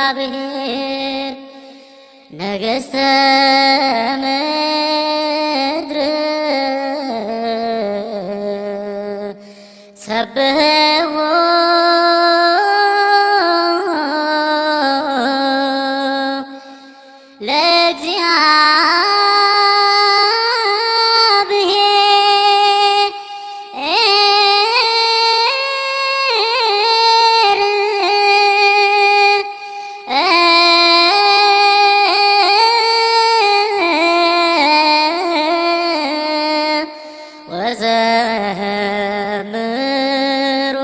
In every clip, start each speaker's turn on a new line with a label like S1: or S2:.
S1: በእግዚአብሔር ነገሥተ ምድር ሰብሕዎ ወዘምሩ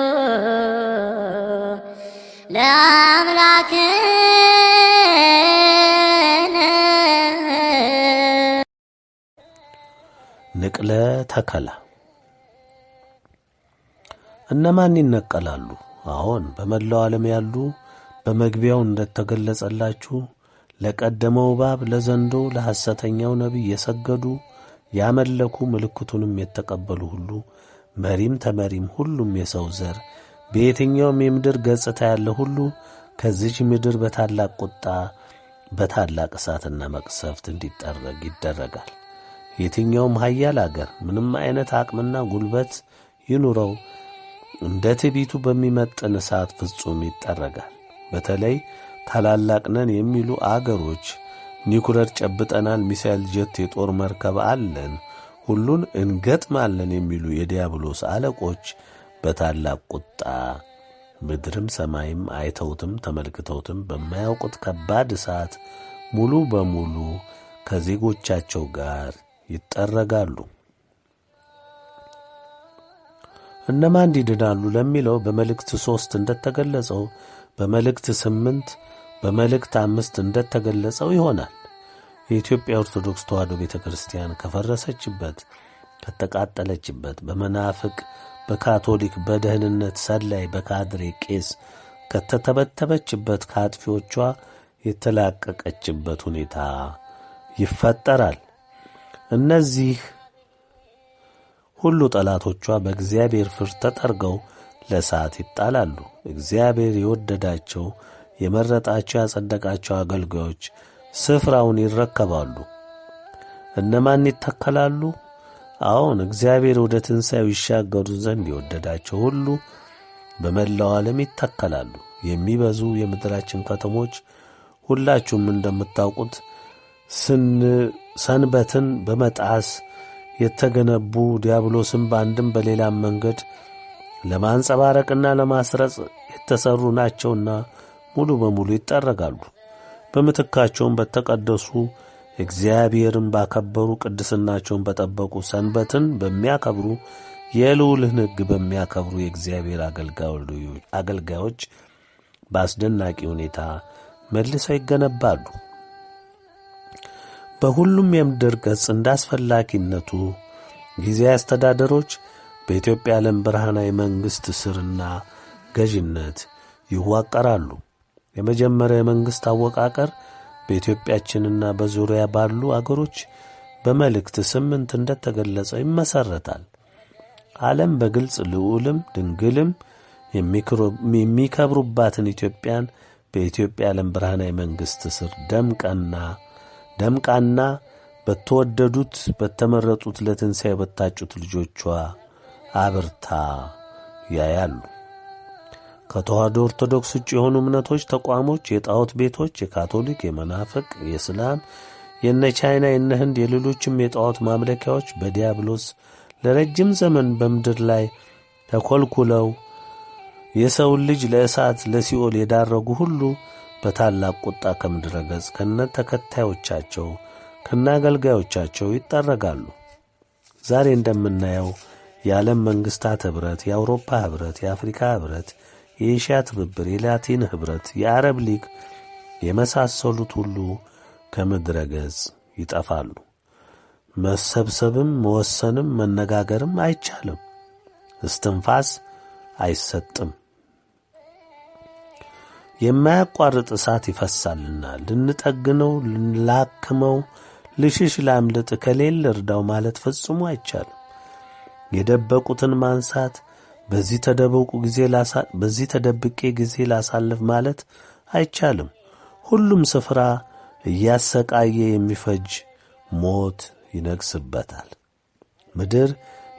S1: ለአምላክነ።
S2: ንቅለ ተከላ። እነማን ይነቀላሉ? አዎን በመላው ዓለም ያሉ በመግቢያው እንደተገለጸላችሁ ለቀደመው እባብ፣ ለዘንዶ፣ ለሐሰተኛው ነቢይ የሰገዱ ያመለኩ ምልክቱንም የተቀበሉ ሁሉ መሪም ተመሪም ሁሉም የሰው ዘር በየትኛውም የምድር ገጽታ ያለ ሁሉ ከዚች ምድር በታላቅ ቁጣ በታላቅ እሳትና መቅሰፍት እንዲጠረግ ይደረጋል። የትኛውም ኃያል አገር ምንም አይነት አቅምና ጉልበት ይኑረው እንደ ትዕቢቱ በሚመጥን እሳት ፍጹም ይጠረጋል። በተለይ ታላላቅ ነን የሚሉ አገሮች ኒኩለር ጨብጠናል፣ ሚሳኤል፣ ጀት፣ የጦር መርከብ አለን፣ ሁሉን እንገጥማለን የሚሉ የዲያብሎስ አለቆች በታላቅ ቁጣ ምድርም ሰማይም አይተውትም ተመልክተውትም በማያውቁት ከባድ እሳት ሙሉ በሙሉ ከዜጎቻቸው ጋር ይጠረጋሉ። እነማን ይድናሉ ለሚለው በመልእክት 3 እንደተገለጸው በመልእክት 8 በመልእክት 5 እንደተገለጸው ይሆናል። የኢትዮጵያ ኦርቶዶክስ ተዋሕዶ ቤተክርስቲያን ከፈረሰችበት ከተቃጠለችበት በመናፍቅ በካቶሊክ በደህንነት ሰላይ በካድሬ ቄስ ከተተበተበችበት ከአጥፊዎቿ የተላቀቀችበት ሁኔታ ይፈጠራል። እነዚህ ሁሉ ጠላቶቿ በእግዚአብሔር ፍርድ ተጠርገው ለእሳት ይጣላሉ። እግዚአብሔር የወደዳቸው የመረጣቸው ያጸደቃቸው አገልጋዮች ስፍራውን ይረከባሉ። እነማን ይተከላሉ? አዎን እግዚአብሔር ወደ ትንሣኤው ይሻገሩ ዘንድ የወደዳቸው ሁሉ በመላው ዓለም ይተከላሉ። የሚበዙ የምድራችን ከተሞች ሁላችሁም እንደምታውቁት ሰንበትን በመጣስ የተገነቡ ዲያብሎስን በአንድም በሌላም መንገድ ለማንጸባረቅና ለማስረጽ የተሰሩ ናቸውና ሙሉ በሙሉ ይጠረጋሉ። በምትካቸውም በተቀደሱ እግዚአብሔርን ባከበሩ ቅድስናቸውን በጠበቁ ሰንበትን በሚያከብሩ የልዑልን ሕግ በሚያከብሩ የእግዚአብሔር አገልጋዮች በአስደናቂ ሁኔታ መልሰው ይገነባሉ። በሁሉም የምድር ገጽ እንዳስፈላጊነቱ ጊዜያዊ አስተዳደሮች በኢትዮጵያ ዓለም ብርሃናዊ መንግሥት ስርና ገዥነት ይዋቀራሉ። የመጀመሪያው የመንግሥት አወቃቀር በኢትዮጵያችንና በዙሪያ ባሉ አገሮች በመልእክት 8 እንደተገለጸው ይመሰረታል። ዓለም በግልጽ ልዑልም ድንግልም የሚከብሩባትን ኢትዮጵያን በኢትዮጵያ ዓለም ብርሃናዊ መንግሥት ስር ደምቃና በተወደዱት በተመረጡት ለትንሣኤ በታጩት ልጆቿ አብርታ ያያሉ። ከተዋሕዶ ኦርቶዶክስ ውጭ የሆኑ እምነቶች፣ ተቋሞች፣ የጣዖት ቤቶች፣ የካቶሊክ፣ የመናፍቅ፣ የእስላም፣ የነ ቻይና፣ የነ ህንድ፣ የሌሎችም የጣዖት ማምለኪያዎች በዲያብሎስ ለረጅም ዘመን በምድር ላይ ተኰልኩለው የሰውን ልጅ ለእሳት ለሲኦል የዳረጉ ሁሉ በታላቅ ቁጣ ከምድረ ገጽ ከነ ተከታዮቻቸው ከነ አገልጋዮቻቸው ይጠረጋሉ። ዛሬ እንደምናየው የዓለም መንግሥታት ኅብረት፣ የአውሮፓ ኅብረት፣ የአፍሪካ ኅብረት፣ የኤሽያ ትብብር፣ የላቲን ኅብረት፣ የአረብ ሊግ የመሳሰሉት ሁሉ ከምድረ ገጽ ይጠፋሉ። መሰብሰብም መወሰንም መነጋገርም አይቻልም። እስትንፋስ አይሰጥም። የማያቋርጥ እሳት ይፈሳልና ልንጠግነው፣ ላክመው፣ ልሽሽ ላምልጥ፣ ከሌለ እርዳው ማለት ፈጽሞ አይቻልም። የደበቁትን ማንሳት፣ በዚህ ተደብቄ ጊዜ ላሳልፍ ማለት አይቻልም። ሁሉም ስፍራ እያሰቃየ የሚፈጅ ሞት ይነግስበታል። ምድር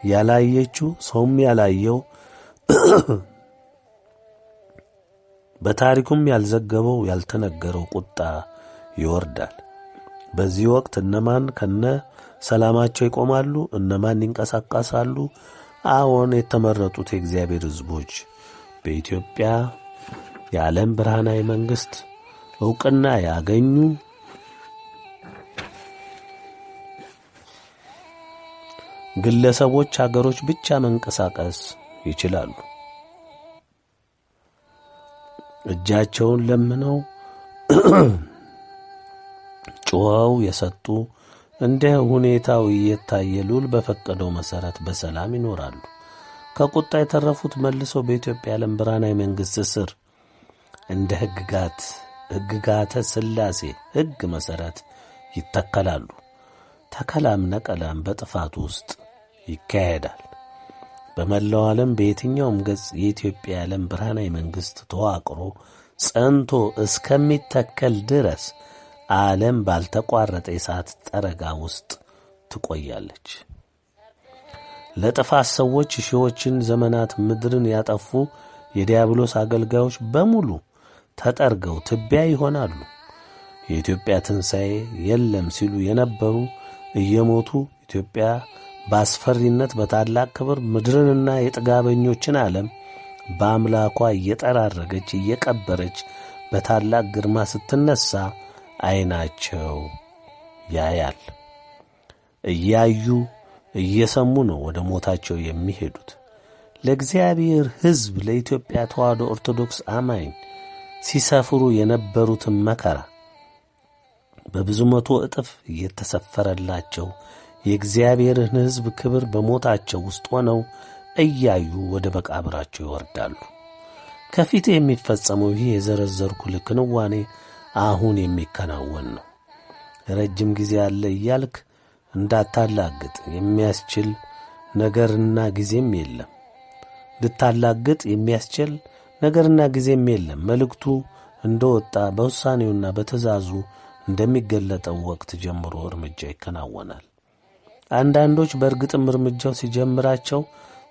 S2: ያላየችው ሰውም ያላየው በታሪኩም ያልዘገበው ያልተነገረው ቁጣ ይወርዳል። በዚህ ወቅት እነማን ከነ ሰላማቸው ይቆማሉ? እነማን ይንቀሳቀሳሉ? አዎን፣ የተመረጡት የእግዚአብሔር ሕዝቦች በኢትዮጵያ የዓለም ብርሃናዊ መንግሥት ዕውቅና ያገኙ ግለሰቦች፣ አገሮች ብቻ መንቀሳቀስ ይችላሉ። እጃቸውን ለምነው ጮኸው የሰጡ እንደ ሁኔታው እየታየ ልዑል በፈቀደው መሠረት በሰላም ይኖራሉ። ከቁጣ የተረፉት መልሰው በኢትዮጵያ የዓለም ብርሃናዊ መንግሥት ስር እንደ ሕግጋተ ሥላሴ ሕግ መሠረት ይተከላሉ። ተከላም ነቀላም በጥፋት ውስጥ ይካሄዳል። በመላው ዓለም በየትኛውም ገጽ የኢትዮጵያ የዓለም ብርሃናዊ መንግሥት ተዋቅሮ ጸንቶ እስከሚተከል ድረስ ዓለም ባልተቋረጠ የእሳት ጠረጋ ውስጥ ትቆያለች። ለጥፋት ሰዎች ሺዎችን ዘመናት ምድርን ያጠፉ የዲያብሎስ አገልጋዮች በሙሉ ተጠርገው ትቢያ ይሆናሉ። የኢትዮጵያ ትንሣኤ የለም ሲሉ የነበሩ እየሞቱ ኢትዮጵያ በአስፈሪነት በታላቅ ክብር ምድርንና የጥጋበኞችን ዓለም በአምላኳ እየጠራረገች እየቀበረች በታላቅ ግርማ ስትነሣ ዐይናቸው ያያል። እያዩ እየሰሙ ነው ወደ ሞታቸው የሚሄዱት። ለእግዚአብሔር ሕዝብ ለኢትዮጵያ ተዋሕዶ ኦርቶዶክስ አማኝ ሲሰፍሩ የነበሩትን መከራ በብዙ መቶ እጥፍ እየተሰፈረላቸው የእግዚአብሔርን ሕዝብ ክብር በሞታቸው ውስጥ ሆነው እያዩ ወደ መቃብራቸው ይወርዳሉ። ከፊት የሚፈጸመው ይህ የዘረዘርኩልህ ክንዋኔ አሁን የሚከናወን ነው። ረጅም ጊዜ አለ እያልክ እንዳታላግጥ የሚያስችል ነገርና ጊዜም የለም። ልታላግጥ የሚያስችል ነገርና ጊዜም የለም። መልእክቱ እንደወጣ በውሳኔውና በትእዛዙ እንደሚገለጠው ወቅት ጀምሮ እርምጃ ይከናወናል። አንዳንዶች በእርግጥም እርምጃው ሲጀምራቸው፣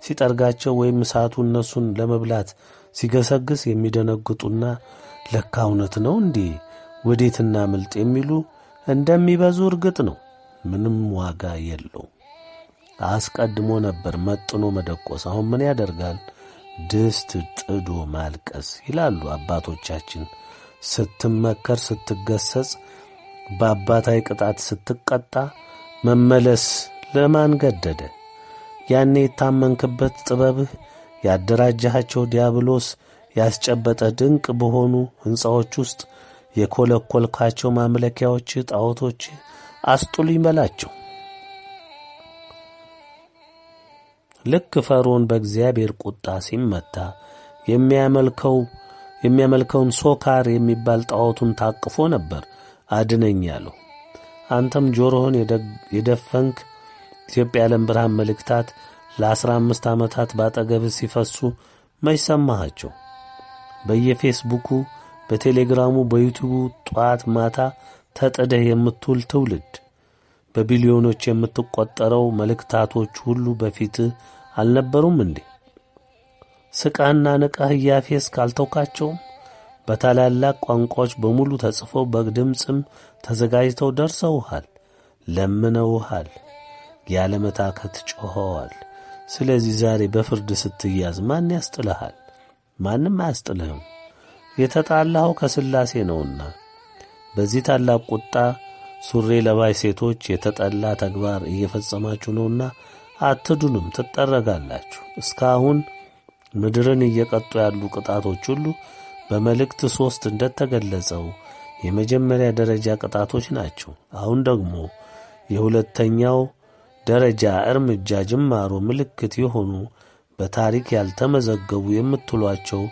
S2: ሲጠርጋቸው ወይም እሳቱ እነሱን ለመብላት ሲገሰግስ የሚደነግጡና ለካ እውነት ነው እንዴ ወዴትና ምልጥ የሚሉ እንደሚበዙ እርግጥ ነው። ምንም ዋጋ የለው። አስቀድሞ ነበር መጥኖ መደቆስ። አሁን ምን ያደርጋል? ድስት ጥዶ ማልቀስ ይላሉ አባቶቻችን። ስትመከር፣ ስትገሰጽ፣ በአባታዊ ቅጣት ስትቀጣ መመለስ ለማን ገደደ? ያኔ የታመንክበት ጥበብህ ያደራጃቸው ዲያብሎስ ያስጨበጠ ድንቅ በሆኑ ሕንጻዎች ውስጥ የኮለኮልካቸው ማምለኪያዎች ጣዖቶች አስጡልኝ በላቸው። ልክ ፈርዖን በእግዚአብሔር ቁጣ ሲመታ የሚያመልከውን ሶካር የሚባል ጣዖቱን ታቅፎ ነበር አድነኝ ያለው። አንተም ጆሮህን የደፈንክ ኢትዮጵያ የዓለም ብርሃን መልእክታት ለ15 ዓመታት ባጠገብህ ሲፈሱ መች ሰማሃቸው? በየፌስቡኩ፣ በቴሌግራሙ፣ በዩቲዩቡ ጧት ማታ ተጥደህ የምትውል ትውልድ፣ በቢሊዮኖች የምትቆጠረው መልእክታቶች ሁሉ በፊትህ አልነበሩም እንዴ? ስቃና ንቃህ እያፌስ ካልተውካቸውም በታላላቅ ቋንቋዎች በሙሉ ተጽፈው በድምፅም ተዘጋጅተው ደርሰውሃል፣ ለምነውሃል፣ ያለመታከት ጮኸዋል። ስለዚህ ዛሬ በፍርድ ስትያዝ ማን ያስጥልሃል? ማንም አያስጥልህም። የተጣላኸው ከሥላሴ ነውና። በዚህ ታላቅ ቁጣ ሱሪ ለባሽ ሴቶች የተጠላ ተግባር እየፈጸማችሁ ነውና አትዱንም፣ ትጠረጋላችሁ። እስካሁን ምድርን እየቀጡ ያሉ ቅጣቶች ሁሉ በመልእክት 3 እንደተገለጸው የመጀመሪያ ደረጃ ቅጣቶች ናቸው። አሁን ደግሞ የሁለተኛው ደረጃ እርምጃ ጅማሮ ምልክት የሆኑ በታሪክ ያልተመዘገቡ የምትሏቸው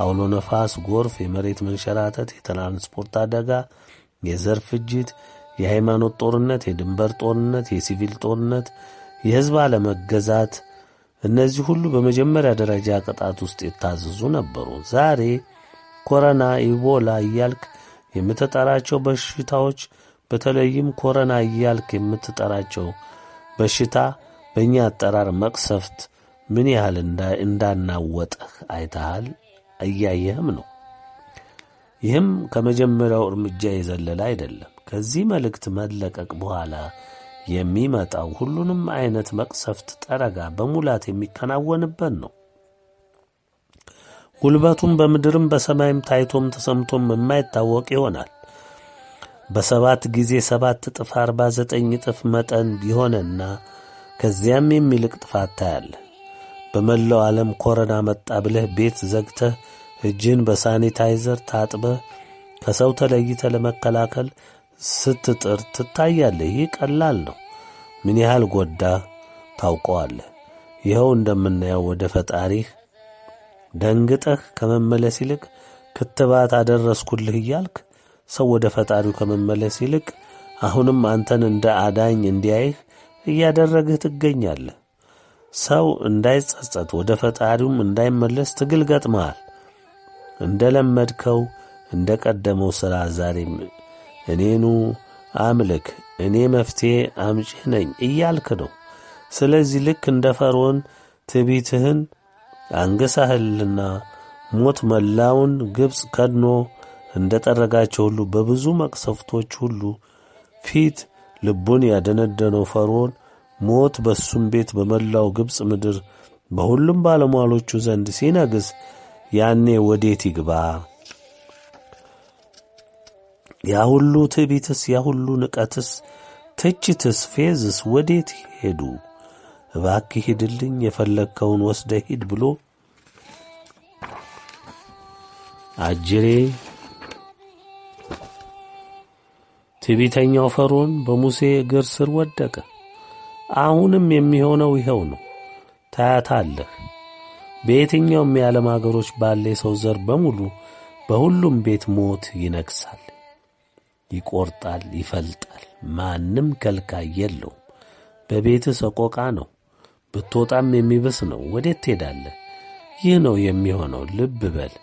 S2: አውሎ ነፋስ፣ ጎርፍ፣ የመሬት መንሸራተት፣ የትራንስፖርት አደጋ፣ የዘር ፍጅት፣ የሃይማኖት ጦርነት፣ የድንበር ጦርነት፣ የሲቪል ጦርነት፣ የሕዝብ አለመገዛት፣ እነዚህ ሁሉ በመጀመሪያ ደረጃ ቅጣት ውስጥ የታዘዙ ነበሩ። ዛሬ ኮሮና፣ ኢቦላ እያልክ የምትጠራቸው በሽታዎች፣ በተለይም ኮሮና እያልክ የምትጠራቸው በሽታ በእኛ አጠራር መቅሰፍት ምን ያህል እንዳናወጠህ አይተሃል፣ እያየህም ነው። ይህም ከመጀመሪያው እርምጃ የዘለለ አይደለም። ከዚህ መልእክት መለቀቅ በኋላ የሚመጣው ሁሉንም አይነት መቅሰፍት ጠረጋ በሙላት የሚከናወንበት ነው። ጉልበቱም በምድርም በሰማይም ታይቶም ተሰምቶም የማይታወቅ ይሆናል። በ7 ጊዜ 7 እጥፍ 49 እጥፍ መጠን ቢሆንና ከዚያም የሚልቅ ጥፋት ታያለህ። በመላው ዓለም ኮሮና መጣ ብለህ ቤት ዘግተህ እጅን በሳኒታይዘር ታጥበህ ከሰው ተለይተ ለመከላከል ስትጥር ትታያለህ። ይህ ቀላል ነው። ምን ያህል ጎዳህ ታውቀዋለህ። ይኸው እንደምናየው ወደ ፈጣሪህ ደንግጠህ ከመመለስ ይልቅ ክትባት አደረስኩልህ እያልክ ሰው ወደ ፈጣሪው ከመመለስ ይልቅ አሁንም አንተን እንደ አዳኝ እንዲያይህ እያደረግህ ትገኛለህ። ሰው እንዳይጸጸት ወደ ፈጣሪውም እንዳይመለስ ትግል ገጥመሃል። እንደ ለመድከው እንደ ቀደመው ሥራ ዛሬም እኔኑ አምልክ፣ እኔ መፍትሔ አምጪህ ነኝ እያልክ ነው። ስለዚህ ልክ እንደ ፈርዖን ትዕቢትህን አንገሳህልና ሞት መላውን ግብፅ ከድኖ እንደ ጠረጋቸው ሁሉ በብዙ መቅሰፍቶች ሁሉ ፊት ልቡን ያደነደነው ፈርዖን ሞት በሱም ቤት በመላው ግብፅ ምድር በሁሉም ባለሟሎቹ ዘንድ ሲነግስ ያኔ ወዴት ይግባ? ያ ሁሉ ትዕቢትስ፣ ያ ሁሉ ንቀትስ፣ ትችትስ፣ ፌዝስ ወዴት ሄዱ? እባክህ ሂድልኝ፣ የፈለግከውን ወስደህ ሂድ ብሎ አጅሬ ትዕቢተኛው ፈርዖን በሙሴ እግር ስር ወደቀ። አሁንም የሚሆነው ይኸው ነው። ታያታለህ። በየትኛውም የዓለም አገሮች ባለ የሰው ዘር በሙሉ በሁሉም ቤት ሞት ይነግሳል፣ ይቆርጣል፣ ይፈልጣል። ማንም ከልካይ የለውም። በቤትህ ሰቆቃ ነው። ብትወጣም የሚብስ ነው። ወዴት ትሄዳለህ? ይህ ነው የሚሆነው። ልብ በል።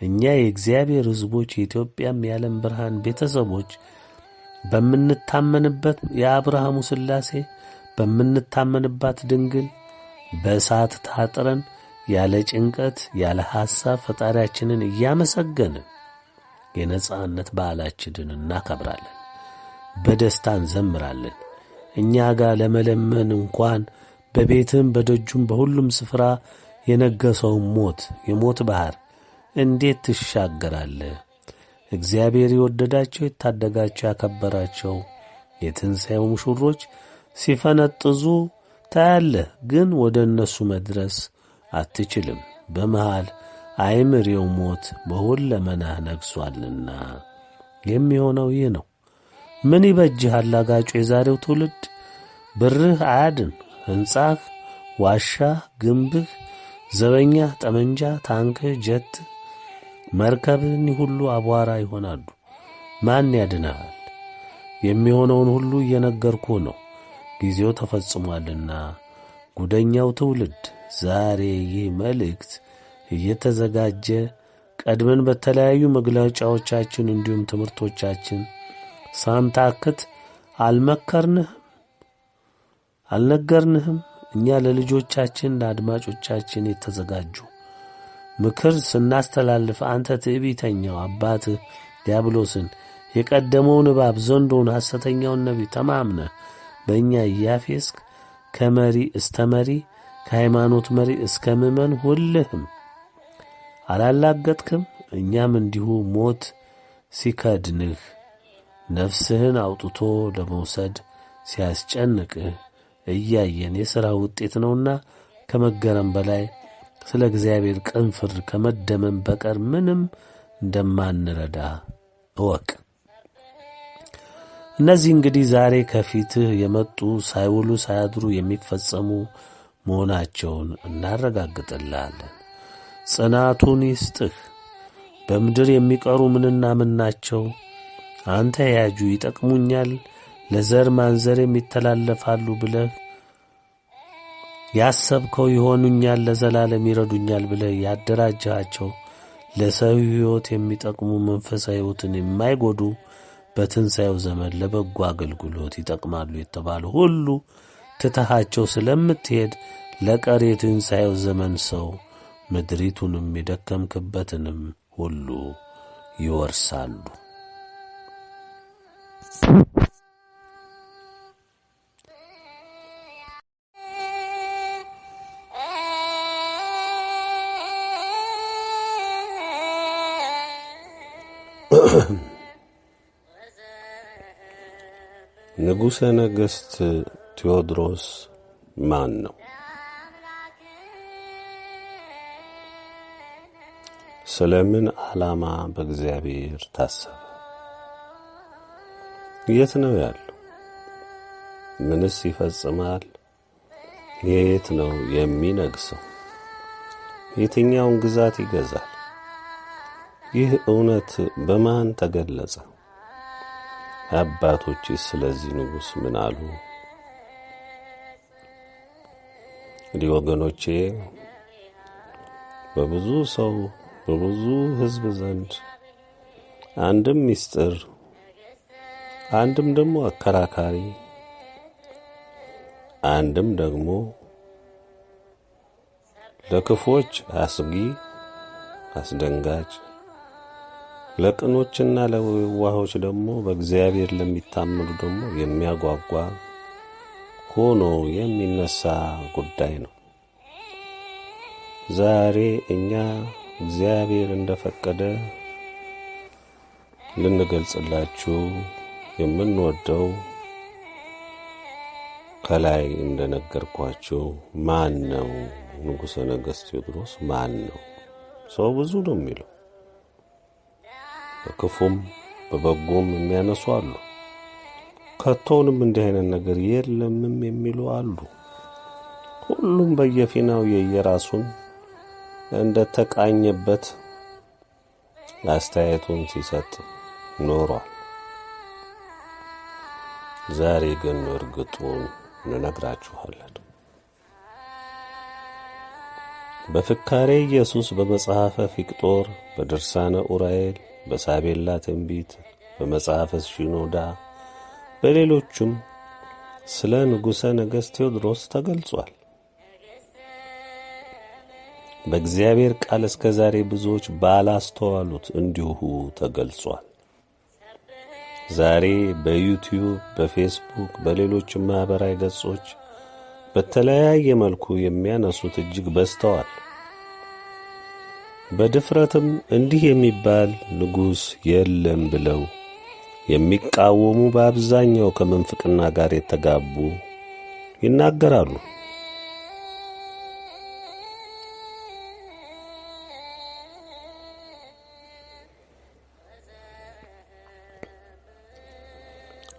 S2: እኛ የእግዚአብሔር ሕዝቦች፣ የኢትዮጵያም የዓለም ብርሃን ቤተሰቦች በምንታመንበት የአብርሃሙ ሥላሴ በምንታመንባት ድንግል በእሳት ታጥረን ያለ ጭንቀት ያለ ሐሳብ ፈጣሪያችንን እያመሰገንን የነጻነት በዓላችንን እናከብራለን። በደስታ እንዘምራለን። እኛ ጋር ለመለመን እንኳን በቤትም በደጁም በሁሉም ስፍራ የነገሰውን ሞት የሞት ባህር እንዴት ትሻገራለህ? እግዚአብሔር የወደዳቸው የታደጋቸው ያከበራቸው የትንሣኤው ሙሽሮች ሲፈነጥዙ ታያለህ፣ ግን ወደ እነሱ መድረስ አትችልም። በመሃል አይምሬው ሞት በሁለመናህ ነግሷልና የሚሆነው ይህ ነው። ምን ይበጅሃል አጋጩ የዛሬው ትውልድ? ብርህ አያድን፣ ሕንጻህ፣ ዋሻህ፣ ግንብህ፣ ዘበኛህ፣ ጠመንጃ፣ ታንክህ፣ ጀት፣ መርከብህን ሁሉ አቧራ ይሆናሉ። ማን ያድንሃል? የሚሆነውን ሁሉ እየነገርኩህ ነው። ጊዜው ተፈጽሟልና ጉደኛው ትውልድ ዛሬ ይህ መልእክት እየተዘጋጀ ቀድመን በተለያዩ መግለጫዎቻችን እንዲሁም ትምህርቶቻችን ሳንታክት አልነገርንህም። እኛ ለልጆቻችን ለአድማጮቻችን የተዘጋጁ ምክር ስናስተላልፍ አንተ ትዕቢተኛው አባትህ ዲያብሎስን የቀደመውን እባብ ዘንዶውን ሐሰተኛውን ነቢይ ተማምነህ በእኛ እያፌስክ ከመሪ እስተ መሪ ከሃይማኖት መሪ እስከ ምእመን ሁልህም አላላገጥክም። እኛም እንዲሁ ሞት ሲከድንህ ነፍስህን አውጥቶ ለመውሰድ ሲያስጨንቅህ እያየን የሥራ ውጤት ነውና ከመገረም በላይ ስለ እግዚአብሔር ቅን ፍርድ ከመደመም በቀር ምንም እንደማንረዳ እወቅ። እነዚህ እንግዲህ ዛሬ ከፊትህ የመጡ ሳይውሉ ሳያድሩ የሚፈጸሙ መሆናቸውን እናረጋግጥልሃለን። ጽናቱን ይስጥህ። በምድር የሚቀሩ ምንና ምን ናቸው? አንተ ያጁ ይጠቅሙኛል፣ ለዘር ማንዘር የሚተላለፋሉ ብለህ ያሰብከው ይሆኑኛል፣ ለዘላለም ይረዱኛል ብለህ ያደራጃቸው ለሰው ሕይወት የሚጠቅሙ መንፈሳዊ ሕይወትን የማይጎዱ በትንሣኤው ዘመን ለበጎ አገልግሎት ይጠቅማሉ የተባሉ ሁሉ ትተሃቸው ስለምትሄድ ለቀሪ የትንሣኤው ዘመን ሰው ምድሪቱንም የደከምክበትንም ሁሉ ይወርሳሉ። ንጉሠ ነገሥት ቴዎድሮስ ማን ነው? ስለምን ዓላማ በእግዚአብሔር ታሰበ? የት ነው ያለው? ምንስ ይፈጽማል? የት ነው የሚነግሰው? የትኛውን ግዛት ይገዛል? ይህ እውነት በማን ተገለጸ? አባቶችስ ስለዚህ ንጉሥ ምን አሉ? እንግዲህ ወገኖቼ በብዙ ሰው በብዙ ሕዝብ ዘንድ አንድም ምስጢር አንድም ደግሞ አከራካሪ አንድም ደግሞ ለክፎች አስጊ አስደንጋጭ ለቅኖችና ለዋሆች ደግሞ በእግዚአብሔር ለሚታመኑ ደግሞ የሚያጓጓ ሆኖ የሚነሳ ጉዳይ ነው። ዛሬ እኛ እግዚአብሔር እንደፈቀደ ልንገልጽላችሁ የምንወደው ከላይ እንደነገርኳችሁ ማን ነው? ንጉሠ ነገሥት ቴዎድሮስ ማን ነው? ሰው ብዙ ነው የሚለው፣ በክፉም በበጎም የሚያነሱ አሉ። ከቶውንም እንዲህ አይነት ነገር የለምም የሚሉ አሉ። ሁሉም በየፊናው የየራሱን እንደተቃኘበት አስተያየቱን ሲሰጥ ኖሯል። ዛሬ ግን እርግጡን እንነግራችኋለን። በፍካሬ ኢየሱስ፣ በመጽሐፈ ፊቅጦር፣ በድርሳነ ኡራኤል፣ በሳቤላ ትንቢት፣ በመጽሐፈ ሽኖዳ፣ በሌሎቹም ስለ ንጉሠ ነገሥት ቴዎድሮስ ተገልጿል። በእግዚአብሔር ቃል እስከ ዛሬ ብዙዎች ባላስተዋሉት እንዲሁ ተገልጿል። ዛሬ በዩቲዩብ፣ በፌስቡክ፣ በሌሎችም ማኅበራዊ ገጾች በተለያየ መልኩ የሚያነሱት እጅግ በዝተዋል። በድፍረትም እንዲህ የሚባል ንጉሥ የለም ብለው የሚቃወሙ በአብዛኛው ከምንፍቅና ጋር የተጋቡ ይናገራሉ።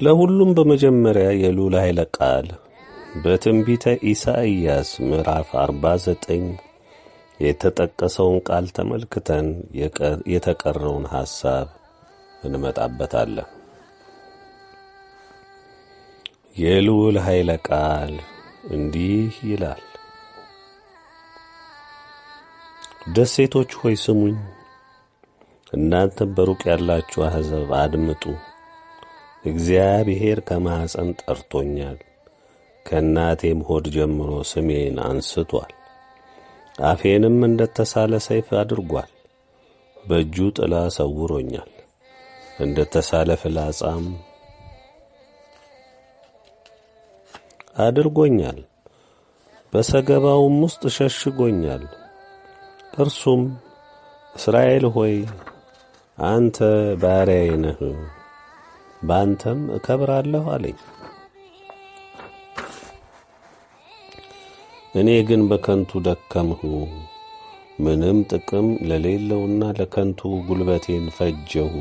S2: ለሁሉም በመጀመሪያ የልዑል ኃይለ ቃል በትንቢተ ኢሳይያስ ምዕራፍ 49 የተጠቀሰውን ቃል ተመልክተን የተቀረውን ሐሳብ እንመጣበታለን። የልዑል ኃይለ ቃል እንዲህ ይላል። ደሴቶች ሆይ ስሙኝ፣ እናንተም በሩቅ ያላችሁ አሕዛብ አድምጡ። እግዚአብሔር ከማኅፀን ጠርቶኛል፣ ከእናቴም ሆድ ጀምሮ ስሜን አንስቶአል። አፌንም እንደ ተሳለ ሰይፍ አድርጓል። በእጁ ጥላ ሰውሮኛል፣ እንደ ተሳለ ፍላጻም አድርጎኛል። በሰገባውም ውስጥ ሸሽጎኛል። እርሱም እስራኤል ሆይ አንተ ባሪያዬ ነህ፣ በአንተም እከብራለሁ አለኝ። እኔ ግን በከንቱ ደከምሁ፣ ምንም ጥቅም ለሌለውና ለከንቱ ጉልበቴን ፈጀሁ።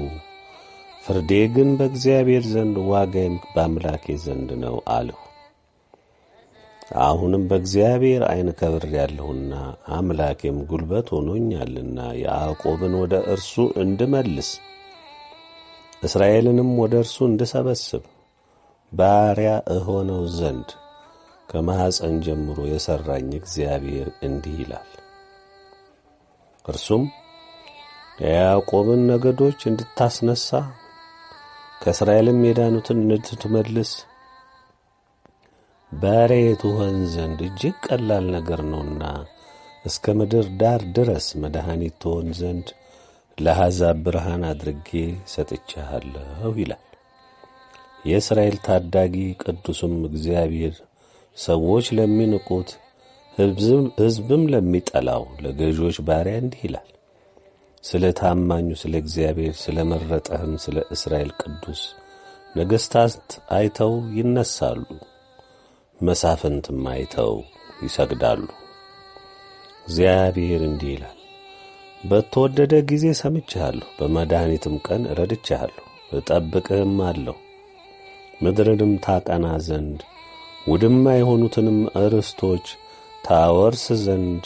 S2: ፍርዴ ግን በእግዚአብሔር ዘንድ ዋጋዬም በአምላኬ ዘንድ ነው አልሁ። አሁንም በእግዚአብሔር ዓይን ከብሬአለሁና አምላኬም ጉልበት ሆኖኛልና ያዕቆብን ወደ እርሱ እንድመልስ እስራኤልንም ወደ እርሱ እንድሰበስብ ባሪያ እሆነው ዘንድ ከማኅፀን ጀምሮ የሠራኝ እግዚአብሔር እንዲህ ይላል። እርሱም የያዕቆብን ነገዶች እንድታስነሣ ከእስራኤልም የዳኑትን እንድትመልስ ባሪያዬ ትሆን ዘንድ እጅግ ቀላል ነገር ነውና እስከ ምድር ዳር ድረስ መድኃኒት ትሆን ዘንድ ለአሕዛብ ብርሃን አድርጌ ሰጥቼሃለሁ ይላል የእስራኤል ታዳጊ ቅዱስም እግዚአብሔር። ሰዎች ለሚንቁት ሕዝብም ለሚጠላው ለገዦች ባሪያ እንዲህ ይላል። ስለ ታማኙ ስለ እግዚአብሔር ስለ መረጠህም ስለ እስራኤል ቅዱስ ነገሥታት አይተው ይነሳሉ፣ መሳፍንትም አይተው ይሰግዳሉ። እግዚአብሔር እንዲህ ይላል፣ በተወደደ ጊዜ ሰምቼሃለሁ፣ በመድኃኒትም ቀን ረድቼሃለሁ፣ እጠብቅህም አለሁ። ምድርንም ታቀና ዘንድ ውድማ የሆኑትንም ርስቶች ታወርስ ዘንድ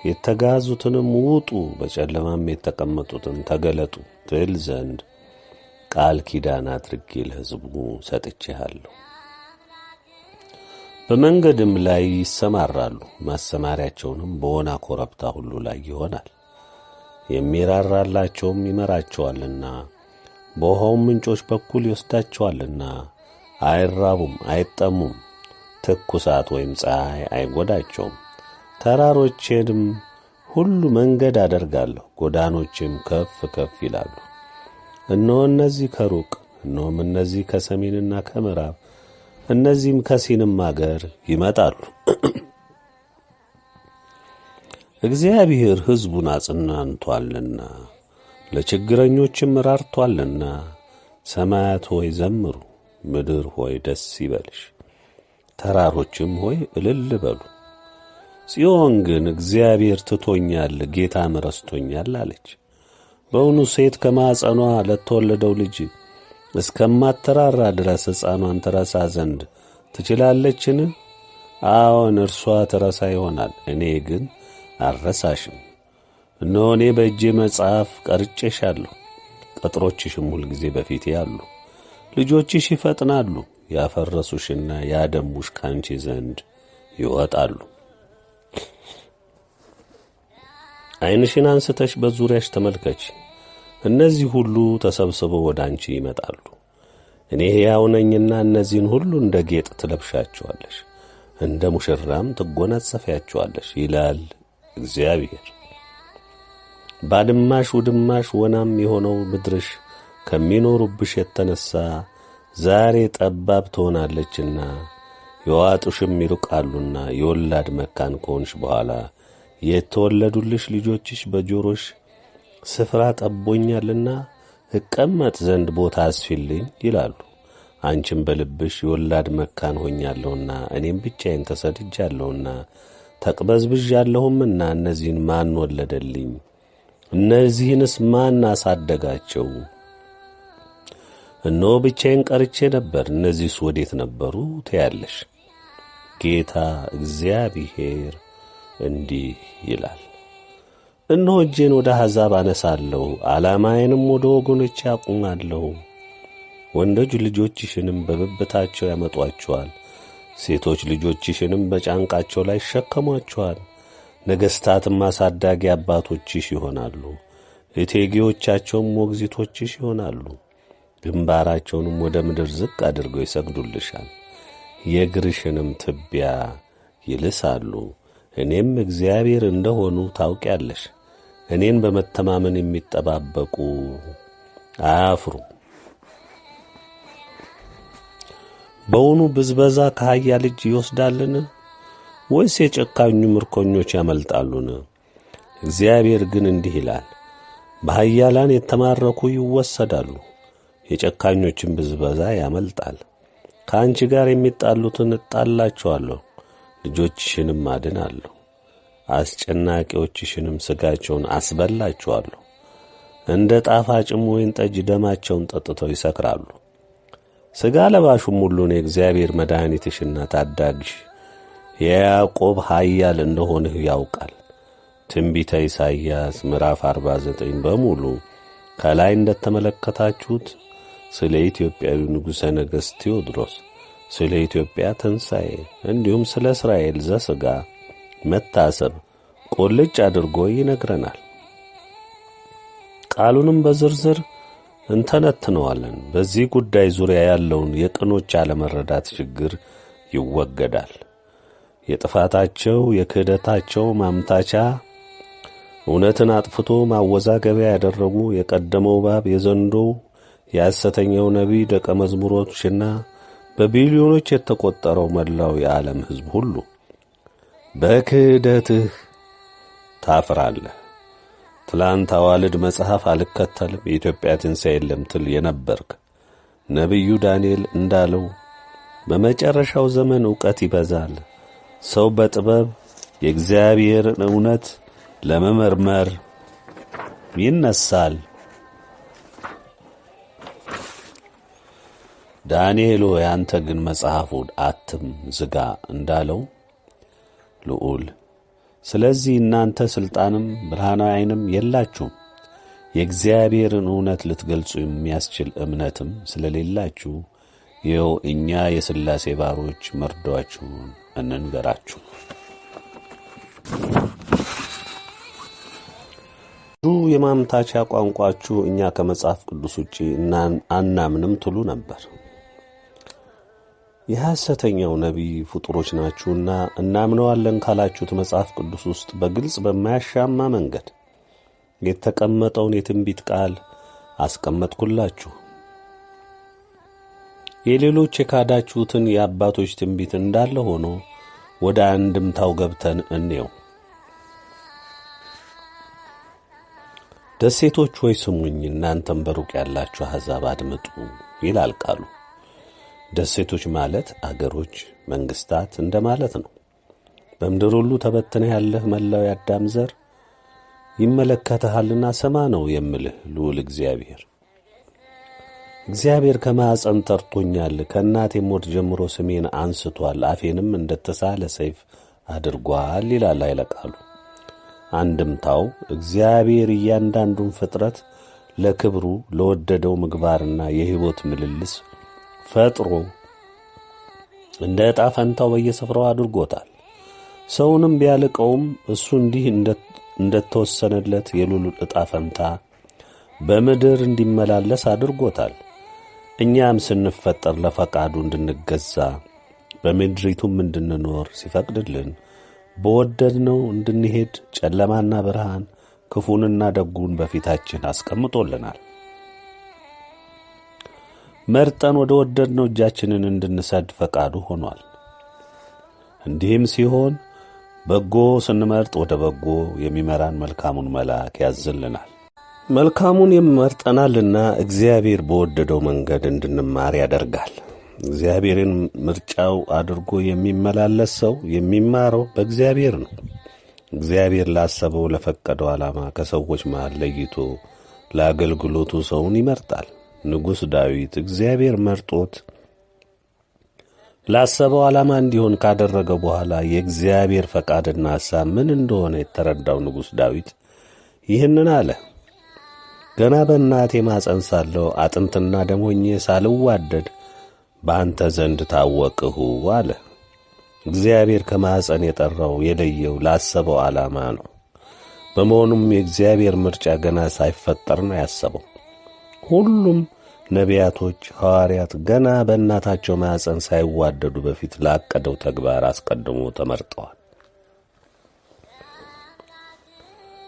S2: የተጋዙትንም ውጡ፣ በጨለማም የተቀመጡትን ተገለጡ ትል ዘንድ ቃል ኪዳን አድርጌ ለሕዝቡ ሰጥቼሃለሁ። በመንገድም ላይ ይሰማራሉ፣ ማሰማሪያቸውንም በወና ኮረብታ ሁሉ ላይ ይሆናል። የሚራራላቸውም ይመራቸዋልና በውኃውም ምንጮች በኩል ይወስዳቸዋልና አይራቡም አይጠሙም፣ ትኩሳት ወይም ፀሐይ አይጐዳቸውም። ተራሮቼንም ሁሉ መንገድ አደርጋለሁ፣ ጎዳኖቼም ከፍ ከፍ ይላሉ። እነሆ እነዚህ ከሩቅ እነሆም እነዚህ ከሰሜንና ከምዕራብ እነዚህም ከሲንም አገር ይመጣሉ። እግዚአብሔር ሕዝቡን አጽናንቶአልና ለችግረኞችም ራርቶአልና። ሰማያት ሆይ ዘምሩ፣ ምድር ሆይ ደስ ይበልሽ፣ ተራሮችም ሆይ እልል በሉ። ጽዮን ግን እግዚአብሔር ትቶኛል፣ ጌታም ረስቶኛል አለች። በውኑ ሴት ከማኅፀኗ ለተወለደው ልጅ እስከማትራራ ድረስ ሕፃኗን ትረሳ ዘንድ ትችላለችን? አዎን እርሷ ትረሳ ይሆናል፣ እኔ ግን አልረሳሽም። እነሆ እኔ በእጄ መጽሐፍ ቀርጬሻለሁ፣ ቅጥሮችሽም ሁልጊዜ በፊቴ አሉ። ልጆችሽ ይፈጥናሉ፣ ያፈረሱሽና ያደሙሽ ካንቺ ዘንድ ይወጣሉ። ዓይንሽን አንስተሽ በዙሪያሽ ተመልከች፣ እነዚህ ሁሉ ተሰብስበው ወደ አንቺ ይመጣሉ። እኔ ሕያው ነኝና እነዚህን ሁሉ እንደ ጌጥ ትለብሻቸዋለሽ፣ እንደ ሙሽራም ትጐናጸፊያቸዋለሽ ይላል እግዚአብሔር። ባድማሽ ውድማሽ ወናም የሆነው ምድርሽ ከሚኖሩብሽ የተነሣ ዛሬ ጠባብ ትሆናለችና የዋጡሽም ይርቃሉና የወላድ መካን ከሆንሽ በኋላ የተወለዱልሽ ልጆችሽ በጆሮሽ ስፍራ ጠቦኛልና እቀመጥ ዘንድ ቦታ አስፊልኝ ይላሉ። አንቺም በልብሽ የወላድ መካን ሆኛለሁና እኔም ብቻዬን ተሰድጃለሁና ተቅበዝብዣለሁምና እነዚህን ማን ወለደልኝ? እነዚህንስ ማን አሳደጋቸው? እነሆ ብቻዬን ቀርቼ ነበር፣ እነዚህስ ወዴት ነበሩ ትያለሽ። ጌታ እግዚአብሔር እንዲህ ይላል፣ እነሆ እጄን ወደ አሕዛብ አነሳለሁ፣ ዓላማዬንም ወደ ወገኖች ያቁማለሁ። ወንዶች ልጆችሽንም በብብታቸው ያመጧቸዋል፣ ሴቶች ልጆችሽንም በጫንቃቸው ላይ ይሸከሟቸዋል። ነገሥታትም አሳዳጊ አባቶችሽ ይሆናሉ፣ እቴጌዎቻቸውም ሞግዚቶችሽ ይሆናሉ። ግንባራቸውንም ወደ ምድር ዝቅ አድርገው ይሰግዱልሻል፣ የእግርሽንም ትቢያ ይልሳሉ። እኔም እግዚአብሔር እንደሆኑ ታውቂያለሽ። እኔን በመተማመን የሚጠባበቁ አያፍሩ። በውኑ ብዝበዛ ከኃያል እጅ ይወስዳልን? ወይስ የጨካኙ ምርኮኞች ያመልጣሉን? እግዚአብሔር ግን እንዲህ ይላል፣ በኃያላን የተማረኩ ይወሰዳሉ፣ የጨካኞችን ብዝበዛ ያመልጣል። ከአንቺ ጋር የሚጣሉትን እጣላቸዋለሁ፣ ልጆችሽንም አድናለሁ፣ አስጨናቂዎችሽንም ሥጋቸውን አስበላቸዋለሁ። እንደ ጣፋጭም ወይን ጠጅ ደማቸውን ጠጥተው ይሰክራሉ። ሥጋ ለባሹም ሁሉን የእግዚአብሔር መድኃኒትሽና ታዳጊሽ የያዕቆብ ኃያል እንደሆንህ ያውቃል። ትንቢተ ኢሳይያስ ምዕራፍ 49 በሙሉ ከላይ እንደተመለከታችሁት ስለ ኢትዮጵያዊ ንጉሠ ነገሥት ቴዎድሮስ፣ ስለ ኢትዮጵያ ትንሣኤ እንዲሁም ስለ እስራኤል ዘሥጋ መታሰብ ቁልጭ አድርጎ ይነግረናል። ቃሉንም በዝርዝር እንተነትነዋለን። በዚህ ጉዳይ ዙሪያ ያለውን የቅኖች አለመረዳት ችግር ይወገዳል። የጥፋታቸው የክህደታቸው ማምታቻ እውነትን አጥፍቶ ማወዛገቢያ ያደረጉ የቀደመው እባብ የዘንዶው የሐሰተኛው ነቢይ ደቀ መዝሙሮችና በቢሊዮኖች የተቆጠረው መላው የዓለም ሕዝብ ሁሉ በክህደትህ ታፍራለህ። ትላንት አዋልድ መጽሐፍ አልከተልም የኢትዮጵያ ትንሣኤ የለም ትል የነበርክ ነቢዩ ዳንኤል እንዳለው በመጨረሻው ዘመን ዕውቀት ይበዛል፣ ሰው በጥበብ የእግዚአብሔርን እውነት ለመመርመር ይነሳል። ዳንኤል ሆይ አንተ ግን መጽሐፉን አትም ዝጋ እንዳለው ልዑል፣ ስለዚህ እናንተ ሥልጣንም ብርሃናዊ ዓይንም የላችሁም፣ የእግዚአብሔርን እውነት ልትገልጹ የሚያስችል እምነትም ስለሌላችሁ ይኸው እኛ የሥላሴ ባሮች መርዶአችሁን እንንገራችሁ። የማምታቻ ቋንቋችሁ እኛ ከመጽሐፍ ቅዱስ ውጪ አናምንም ትሉ ነበር። የሐሰተኛው ነቢይ ፍጡሮች ናችሁና እናምነዋለን ካላችሁት መጽሐፍ ቅዱስ ውስጥ በግልጽ በማያሻማ መንገድ የተቀመጠውን የትንቢት ቃል አስቀመጥኩላችሁ። የሌሎች የካዳችሁትን የአባቶች ትንቢት እንዳለ ሆኖ ወደ አንድምታው ገብተን እንየው። ደሴቶች ሆይ ስሙኝ፣ እናንተም በሩቅ ያላችሁ አሕዛብ አድምጡ ይላል ቃሉ። ደሴቶች ማለት አገሮች፣ መንግስታት እንደማለት ነው። በምድር ሁሉ ተበትነህ ያለህ መላው የአዳም ዘር ይመለከተሃልና ስማ ነው የምልህ ልዑል እግዚአብሔር። እግዚአብሔር ከማኅፀን ጠርቶኛል፣ ከእናቴም ሞት ጀምሮ ስሜን አንስቷል፣ አፌንም እንደተሳለ ሰይፍ አድርጓል ይላል ኃይለ ቃሉ። አንድምታው እግዚአብሔር እያንዳንዱን ፍጥረት ለክብሩ ለወደደው ምግባርና የሕይወት ምልልስ ፈጥሮ እንደ ዕጣ ፈንታው በየስፍራው አድርጎታል። ሰውንም ቢያልቀውም እሱ እንዲህ እንደተወሰነለት የልዑል ዕጣ ፈንታ በምድር እንዲመላለስ አድርጎታል። እኛም ስንፈጠር ለፈቃዱ እንድንገዛ በምድሪቱም እንድንኖር ሲፈቅድልን በወደድነው እንድንሄድ ጨለማና ብርሃን ክፉንና ደጉን በፊታችን አስቀምጦልናል። መርጠን ወደ ወደድነው እጃችንን እንድንሰድ ፈቃዱ ሆኗል። እንዲህም ሲሆን በጎ ስንመርጥ ወደ በጎ የሚመራን መልካሙን መልአክ ያዝልናል። መልካሙን ይመርጠናልና እግዚአብሔር በወደደው መንገድ እንድንማር ያደርጋል። እግዚአብሔርን ምርጫው አድርጎ የሚመላለስ ሰው የሚማረው በእግዚአብሔር ነው። እግዚአብሔር ላሰበው ለፈቀደው ዓላማ ከሰዎች መሃል ለይቶ ለአገልግሎቱ ሰውን ይመርጣል። ንጉሥ ዳዊት እግዚአብሔር መርጦት ላሰበው ዓላማ እንዲሆን ካደረገ በኋላ የእግዚአብሔር ፈቃድና ሐሳብ ምን እንደሆነ የተረዳው ንጉሥ ዳዊት ይህንን አለ። ገና በእናቴ ማፀን ሳለሁ አጥንትና ደም ሆኜ ሳልዋደድ በአንተ ዘንድ ታወቅሁ አለ። እግዚአብሔር ከማፀን የጠራው የለየው ላሰበው ዓላማ ነው። በመሆኑም የእግዚአብሔር ምርጫ ገና ሳይፈጠር ነው ያሰበው። ሁሉም ነቢያቶች፣ ሐዋርያት ገና በእናታቸው ማፀን ሳይዋደዱ በፊት ላቀደው ተግባር አስቀድሞ ተመርጠዋል።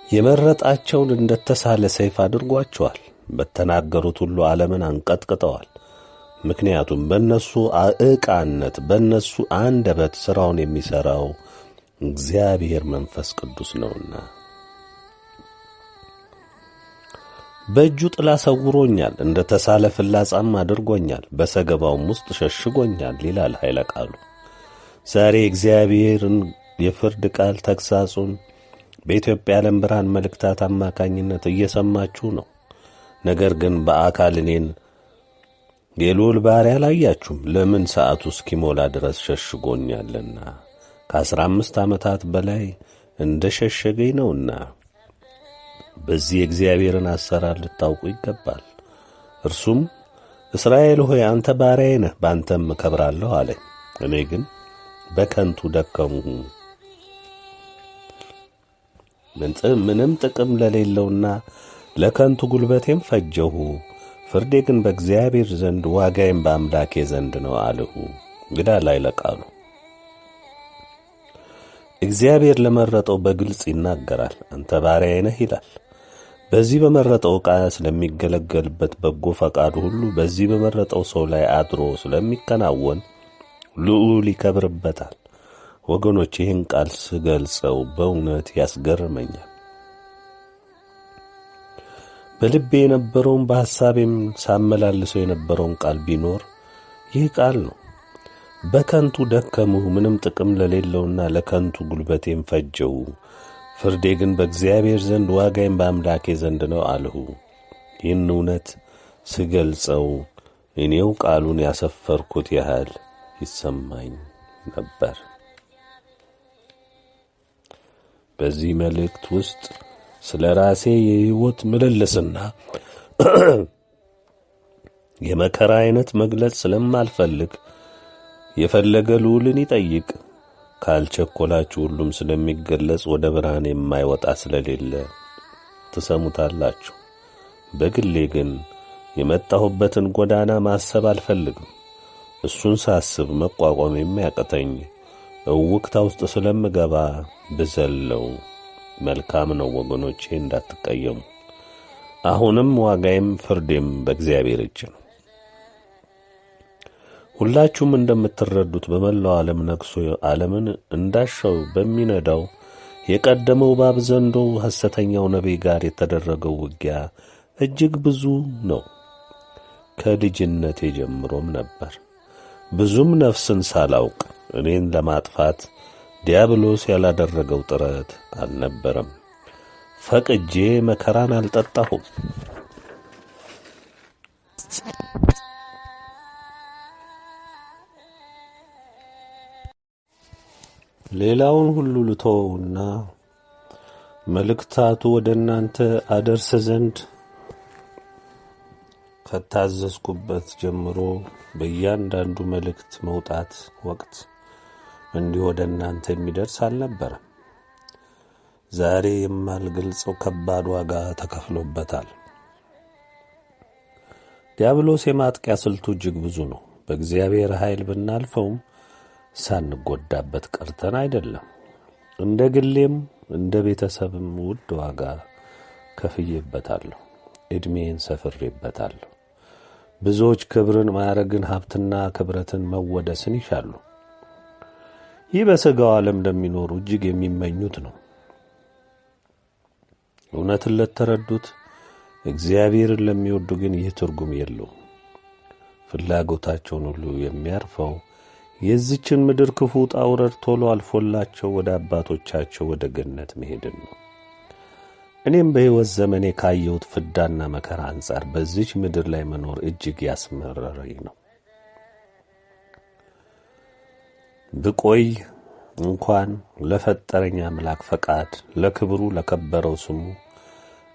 S2: የመረጣቸውን እንደተሳለ ሰይፍ አድርጓቸዋል። በተናገሩት ሁሉ ዓለምን አንቀጥቅጠዋል። ምክንያቱም በእነሱ ዕቃነት በእነሱ አንደበት ሥራውን የሚሠራው እግዚአብሔር መንፈስ ቅዱስ ነውና። በእጁ ጥላ ሰውሮኛል፣ እንደ ተሳለ ፍላጻም አድርጎኛል፣ በሰገባውም ውስጥ ሸሽጎኛል ይላል ኃይለ ቃሉ። ዛሬ እግዚአብሔርን የፍርድ ቃል ተግሣጹን በኢትዮጵያ ዓለም ብርሃን መልእክታት አማካኝነት እየሰማችሁ ነው። ነገር ግን በአካል እኔን የልዑል ባሪያ አላያችሁም። ለምን? ሰዓቱ እስኪሞላ ድረስ ሸሽጎኛልና 15 ዓመታት በላይ እንደ ሸሸገኝ ነውና። በዚህ የእግዚአብሔርን አሰራር ልታውቁ ይገባል። እርሱም እስራኤል ሆይ አንተ ባሪያዬ ነህ፣ በአንተም እከብራለሁ አለኝ። እኔ ግን በከንቱ ደከምሁ፣ ምንም ጥቅም ለሌለውና ለከንቱ ጉልበቴም ፈጀሁ። ፍርዴ ግን በእግዚአብሔር ዘንድ ዋጋዬም በአምላኬ ዘንድ ነው አልሁ። እንግዳ ላይ ለቃሉ እግዚአብሔር ለመረጠው በግልጽ ይናገራል። አንተ ባሪያዬ ነህ ይላል። በዚህ በመረጠው ዕቃ ስለሚገለገልበት በጎ ፈቃዱ ሁሉ በዚህ በመረጠው ሰው ላይ አድሮ ስለሚከናወን ልዑል ይከብርበታል። ወገኖች ይህን ቃል ስገልጸው በእውነት ያስገርመኛል። በልቤ የነበረውን በሐሳቤም ሳመላልሰው የነበረውን ቃል ቢኖር ይህ ቃል ነው። በከንቱ ደከምሁ፣ ምንም ጥቅም ለሌለውና ለከንቱ ጉልበቴም ፈጀሁ። ፍርዴ ግን በእግዚአብሔር ዘንድ ዋጋዬም በአምላኬ ዘንድ ነው አልሁ። ይህን እውነት ስገልጸው እኔው ቃሉን ያሰፈርኩት ያህል ይሰማኝ ነበር። በዚህ መልእክት ውስጥ ስለ ራሴ የሕይወት ምልልስና የመከራ አይነት መግለጽ ስለማልፈልግ የፈለገ ልዑልን ይጠይቅ። ካልቸኮላችሁ ሁሉም ስለሚገለጽ ወደ ብርሃን የማይወጣ ስለሌለ ትሰሙታላችሁ። በግሌ ግን የመጣሁበትን ጎዳና ማሰብ አልፈልግም። እሱን ሳስብ መቋቋም የሚያቅተኝ እውቅታ ውስጥ ስለምገባ ብዘለው መልካም ነው። ወገኖቼ እንዳትቀየሙ። አሁንም ዋጋዬም ፍርዴም በእግዚአብሔር እጅ ነው። ሁላችሁም እንደምትረዱት በመላው ዓለም ነግሶ ዓለምን እንዳሻው በሚነዳው የቀደመው እባብ ዘንዶ ሐሰተኛው ነቢይ ጋር የተደረገው ውጊያ እጅግ ብዙ ነው። ከልጅነቴ ጀምሮም ነበር። ብዙም ነፍስን ሳላውቅ እኔን ለማጥፋት ዲያብሎስ ያላደረገው ጥረት አልነበረም። ፈቅጄ መከራን አልጠጣሁም። ሌላውን ሁሉ ልተወውና መልእክታቱ ወደ እናንተ አደርስ ዘንድ ከታዘዝኩበት ጀምሮ በእያንዳንዱ መልእክት መውጣት ወቅት እንዲህ ወደ እናንተ የሚደርስ አልነበረም። ዛሬ የማልገልጸው ከባድ ዋጋ ተከፍሎበታል። ዲያብሎስ የማጥቂያ ስልቱ እጅግ ብዙ ነው። በእግዚአብሔር ኃይል ብናልፈውም ሳንጎዳበት ቀርተን አይደለም። እንደ ግሌም እንደ ቤተሰብም ውድ ዋጋ ከፍዬበታለሁ። ዕድሜን ሰፍሬበታለሁ። ብዙዎች ክብርን፣ ማዕረግን፣ ሀብትና ክብረትን፣ መወደስን ይሻሉ። ይህ በሥጋው ዓለም ለሚኖሩ እጅግ የሚመኙት ነው። እውነትን ለተረዱት እግዚአብሔርን ለሚወዱ ግን ይህ ትርጉም የለውም። ፍላጎታቸውን ሁሉ የሚያርፈው የዚችን ምድር ክፉ ውጣ ውረድ ቶሎ አልፎላቸው ወደ አባቶቻቸው ወደ ገነት መሄድን ነው። እኔም በሕይወት ዘመኔ ካየሁት ፍዳና መከራ አንጻር በዚች ምድር ላይ መኖር እጅግ ያስመረረኝ ነው። ብቆይ እንኳን ለፈጠረኝ አምላክ ፈቃድ ለክብሩ ለከበረው ስሙ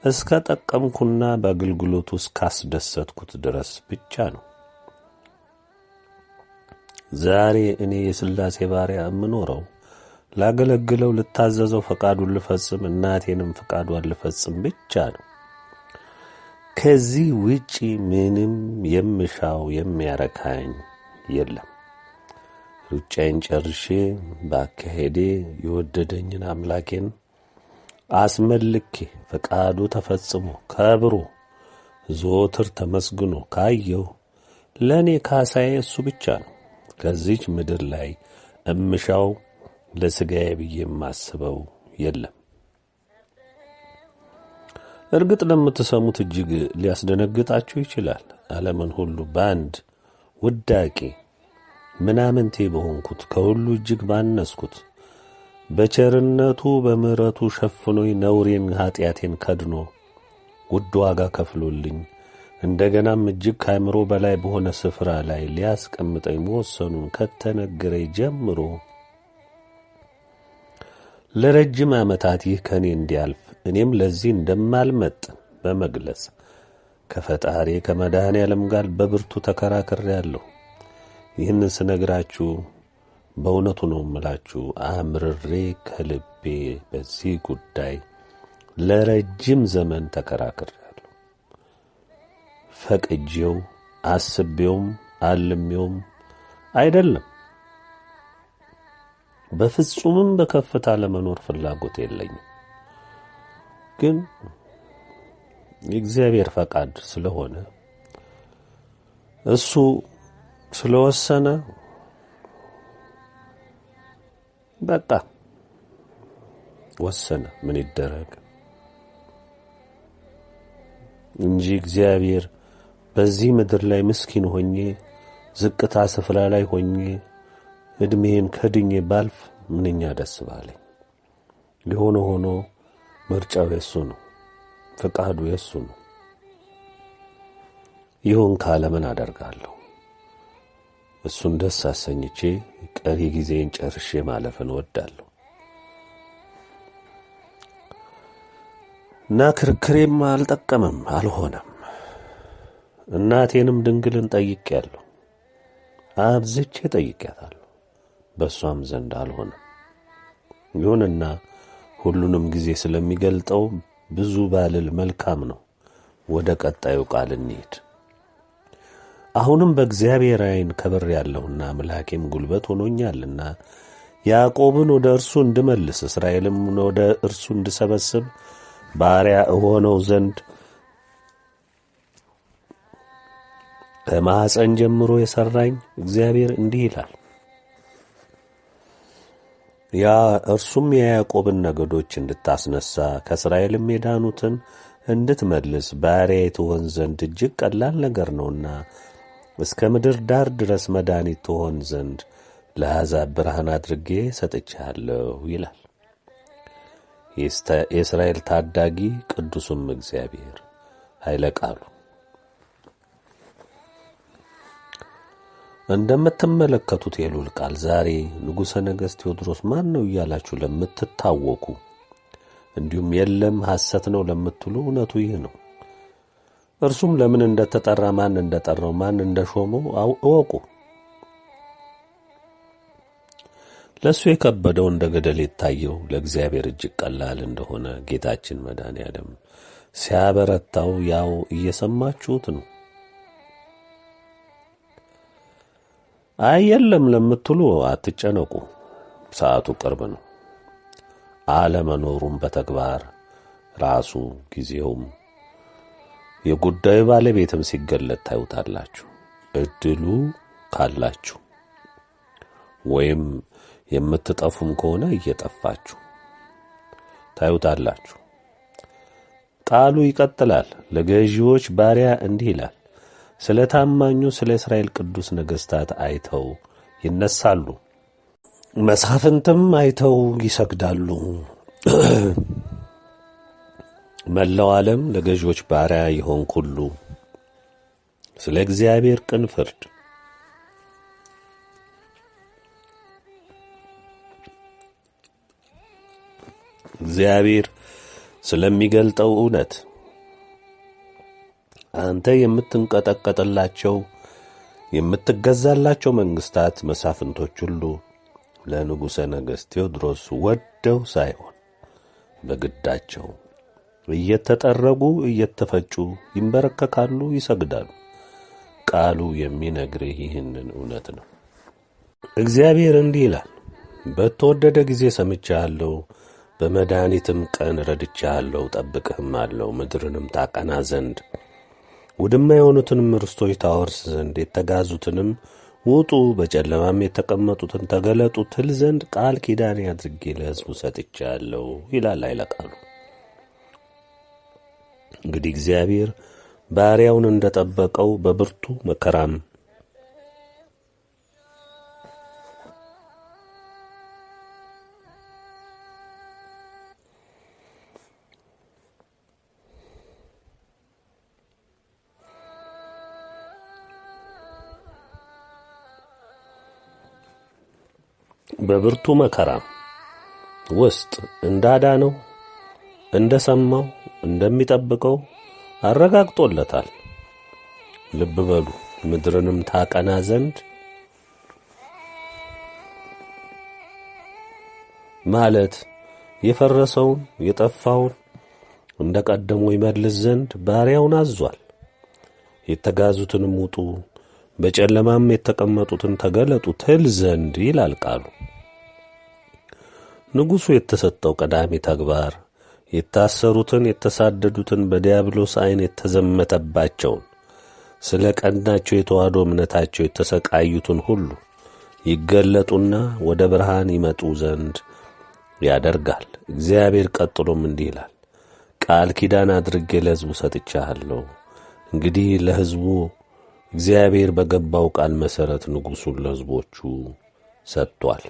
S2: እስከ ጠቀምኩና በአገልግሎቱ እስካስደሰትኩት ድረስ ብቻ ነው። ዛሬ እኔ የሥላሴ ባሪያ የምኖረው ላገለግለው፣ ልታዘዘው፣ ፈቃዱን ልፈጽም፣ እናቴንም ፈቃዷን ልፈጽም ብቻ ነው። ከዚህ ውጪ ምንም የምሻው የሚያረካኝ የለም። ሩጫዬን ጨርሼ በአካሄዴ የወደደኝን አምላኬን አስመልኬ ፈቃዱ ተፈጽሞ ከብሮ ዘወትር ተመስግኖ ካየሁ ለእኔ ካሳዬ እሱ ብቻ ነው። ከዚች ምድር ላይ እምሻው ለሥጋዬ ብዬ የማስበው የለም። እርግጥ ለምትሰሙት እጅግ ሊያስደነግጣችሁ ይችላል። ዓለምን ሁሉ በአንድ ውዳቄ ምናምንቴ በሆንኩት ከሁሉ እጅግ ባነስኩት በቸርነቱ በምሕረቱ ሸፍኖኝ ነውሬን ኀጢአቴን ከድኖ ውድ ዋጋ ከፍሎልኝ እንደገናም እጅግ ከአእምሮ በላይ በሆነ ስፍራ ላይ ሊያስቀምጠኝ መወሰኑን ከተነገረኝ ጀምሮ ለረጅም ዓመታት ይህ ከኔ እንዲያልፍ እኔም ለዚህ እንደማልመጥን በመግለጽ ከፈጣሪ ከመድኃኔ ዓለም ጋር በብርቱ ተከራክሬአለሁ። ይህን ስነግራችሁ በእውነቱ ነው እምላችሁ፣ አምርሬ ከልቤ በዚህ ጉዳይ ለረጅም ዘመን ተከራክሬአለሁ። ፈቅጄው አስቤውም አልሜውም አይደለም። በፍጹምም በከፍታ ለመኖር ፍላጎት የለኝም። ግን የእግዚአብሔር ፈቃድ ስለሆነ እሱ ስለወሰነ በቃ ወሰነ። ምን ይደረግ እንጂ እግዚአብሔር በዚህ ምድር ላይ ምስኪን ሆኜ ዝቅታ ስፍራ ላይ ሆኜ እድሜን ከድኜ ባልፍ ምንኛ ደስ ባለኝ። የሆነ ሆኖ ምርጫው የሱ ነው፣ ፈቃዱ የሱ ነው። ይሁን ካለ ምን አደርጋለሁ? እሱን ደስ አሰኝቼ ቀሪ ጊዜን ጨርሼ ማለፍን እወዳለሁ። እና ክርክሬም አልጠቀመም፣ አልሆነም። እናቴንም ድንግልን ጠይቄያለሁ፣ አብዝቼ ጠይቄያታለሁ። በሷም ዘንድ አልሆነም። ይሁንና ሁሉንም ጊዜ ስለሚገልጠው ብዙ ባልል መልካም ነው። ወደ ቀጣዩ ቃል እንሂድ። አሁንም በእግዚአብሔር ዓይን ከብር ያለውና አምላኬም ጉልበት ሆኖኛልና ያዕቆብን ወደ እርሱ እንድመልስ እስራኤልም ወደ እርሱ እንድሰበስብ ባሪያ እሆነው ዘንድ ከማኅፀን ጀምሮ የሠራኝ እግዚአብሔር እንዲህ ይላል። ያ እርሱም የያዕቆብን ነገዶች እንድታስነሣ ከእስራኤልም የዳኑትን እንድትመልስ ባሪያዬ ትሆን ዘንድ እጅግ ቀላል ነገር ነውና እስከ ምድር ዳር ድረስ መድኃኒት ትሆን ዘንድ ለአሕዛብ ብርሃን አድርጌ ሰጥቼሃለሁ ይላል የእስራኤል ታዳጊ ቅዱሱም እግዚአብሔር ኃይለ ቃሉ። እንደምትመለከቱት የሉል ቃል ዛሬ ንጉሠ ነገሥት ቴዎድሮስ ማን ነው እያላችሁ ለምትታወኩ፣ እንዲሁም የለም ሐሰት ነው ለምትሉ እውነቱ ይህ ነው። እርሱም ለምን እንደተጠራ፣ ማን እንደጠራው፣ ማን እንደሾመው እወቁ። ለእሱ የከበደው እንደ ገደል የታየው ለእግዚአብሔር እጅግ ቀላል እንደሆነ ጌታችን መድኃኔ ዓለም ሲያበረታው ያው እየሰማችሁት ነው። አይ የለም ለምትሉ አትጨነቁ፣ ሰዓቱ ቅርብ ነው። አለመኖሩም በተግባር ራሱ ጊዜውም የጉዳዩ ባለቤትም ሲገለጥ ታዩታላችሁ። እድሉ ካላችሁ ወይም የምትጠፉም ከሆነ እየጠፋችሁ ታዩታላችሁ። ቃሉ ይቀጥላል። ለገዢዎች ባሪያ እንዲህ ይላል፣ ስለ ታማኙ ስለ እስራኤል ቅዱስ ነገሥታት አይተው ይነሳሉ፣ መሳፍንትም አይተው ይሰግዳሉ። መላው ዓለም ለገዢዎች ባሪያ ይሆን ሁሉ ስለ እግዚአብሔር ቅን ፍርድ እግዚአብሔር ስለሚገልጠው እውነት አንተ የምትንቀጠቀጥላቸው የምትገዛላቸው መንግስታት መሳፍንቶች ሁሉ ለንጉሠ ነገሥት ቴዎድሮስ ወደው ሳይሆን በግዳቸው እየተጠረጉ እየተፈጩ ይንበረከካሉ፣ ይሰግዳሉ። ቃሉ የሚነግርህ ይህንን እውነት ነው። እግዚአብሔር እንዲህ ይላል፣ በተወደደ ጊዜ ሰምቻለሁ፣ በመድኃኒትም ቀን ረድቻለሁ፣ ጠብቅህም አለው። ምድርንም ታቀና ዘንድ ውድማ የሆኑትንም ርስቶች ታወርስ ዘንድ የተጋዙትንም ውጡ፣ በጨለማም የተቀመጡትን ተገለጡ ትል ዘንድ ቃል ኪዳኔ አድርጌ ለሕዝቡ ሰጥቻለሁ ይላል ኃይለ ቃሉ። እንግዲህ እግዚአብሔር ባሪያውን እንደጠበቀው በብርቱ መከራም በብርቱ መከራ ውስጥ እንዳዳነው እንደሰማው እንደሚጠብቀው አረጋግጦለታል። ልብ በሉ። ምድርንም ታቀና ዘንድ ማለት የፈረሰውን የጠፋውን እንደቀደሙ ይመልስ ዘንድ ባሪያውን አዟል። የተጋዙትንም ውጡ፣ በጨለማም የተቀመጡትን ተገለጡ ትል ዘንድ ይላል ቃሉ። ንጉሡ የተሰጠው ቀዳሚ ተግባር የታሰሩትን የተሳደዱትን በዲያብሎስ ዓይን የተዘመተባቸውን ስለ ቀናቸው የተዋህዶ እምነታቸው የተሰቃዩትን ሁሉ ይገለጡና ወደ ብርሃን ይመጡ ዘንድ ያደርጋል። እግዚአብሔር ቀጥሎም እንዲህ ይላል፣ ቃል ኪዳን አድርጌ ለሕዝቡ ሰጥቻለሁ። እንግዲህ ለሕዝቡ እግዚአብሔር በገባው ቃል መሠረት ንጉሡን ለሕዝቦቹ ሰጥቷል።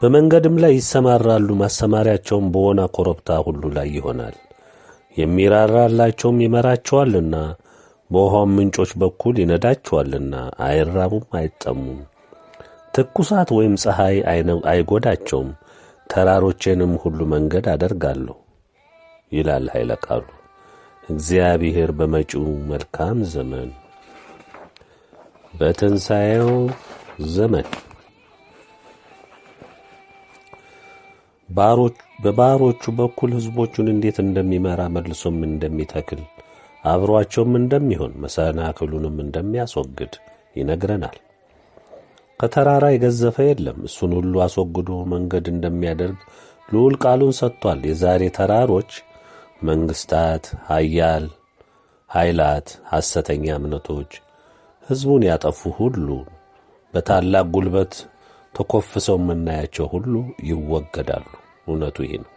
S2: በመንገድም ላይ ይሰማራሉ፣ ማሰማሪያቸውም በወና ኮረብታ ሁሉ ላይ ይሆናል። የሚራራላቸውም ይመራቸዋልና፣ በውኃውም ምንጮች በኩል ይነዳቸዋልና፣ አይራቡም አይጠሙም። ትኩሳት ወይም ፀሐይ አይጎዳቸውም። ተራሮቼንም ሁሉ መንገድ አደርጋለሁ ይላል ኃይለ ቃሉ። እግዚአብሔር በመጪው መልካም ዘመን በትንሣኤው ዘመን በባሮቹ በኩል ሕዝቦቹን እንዴት እንደሚመራ መልሶም እንደሚተክል አብሮአቸውም እንደሚሆን መሰናክሉንም እንደሚያስወግድ ይነግረናል። ከተራራ የገዘፈ የለም። እሱን ሁሉ አስወግዶ መንገድ እንደሚያደርግ ልዑል ቃሉን ሰጥቷል። የዛሬ ተራሮች መንግስታት፣ ኃይላት፣ ሐሰተኛ እምነቶች ሕዝቡን ያጠፉ ሁሉ በታላቅ ጉልበት ተኮፍሰው የምናያቸው ሁሉ ይወገዳሉ። እውነቱ ይሄ ነው።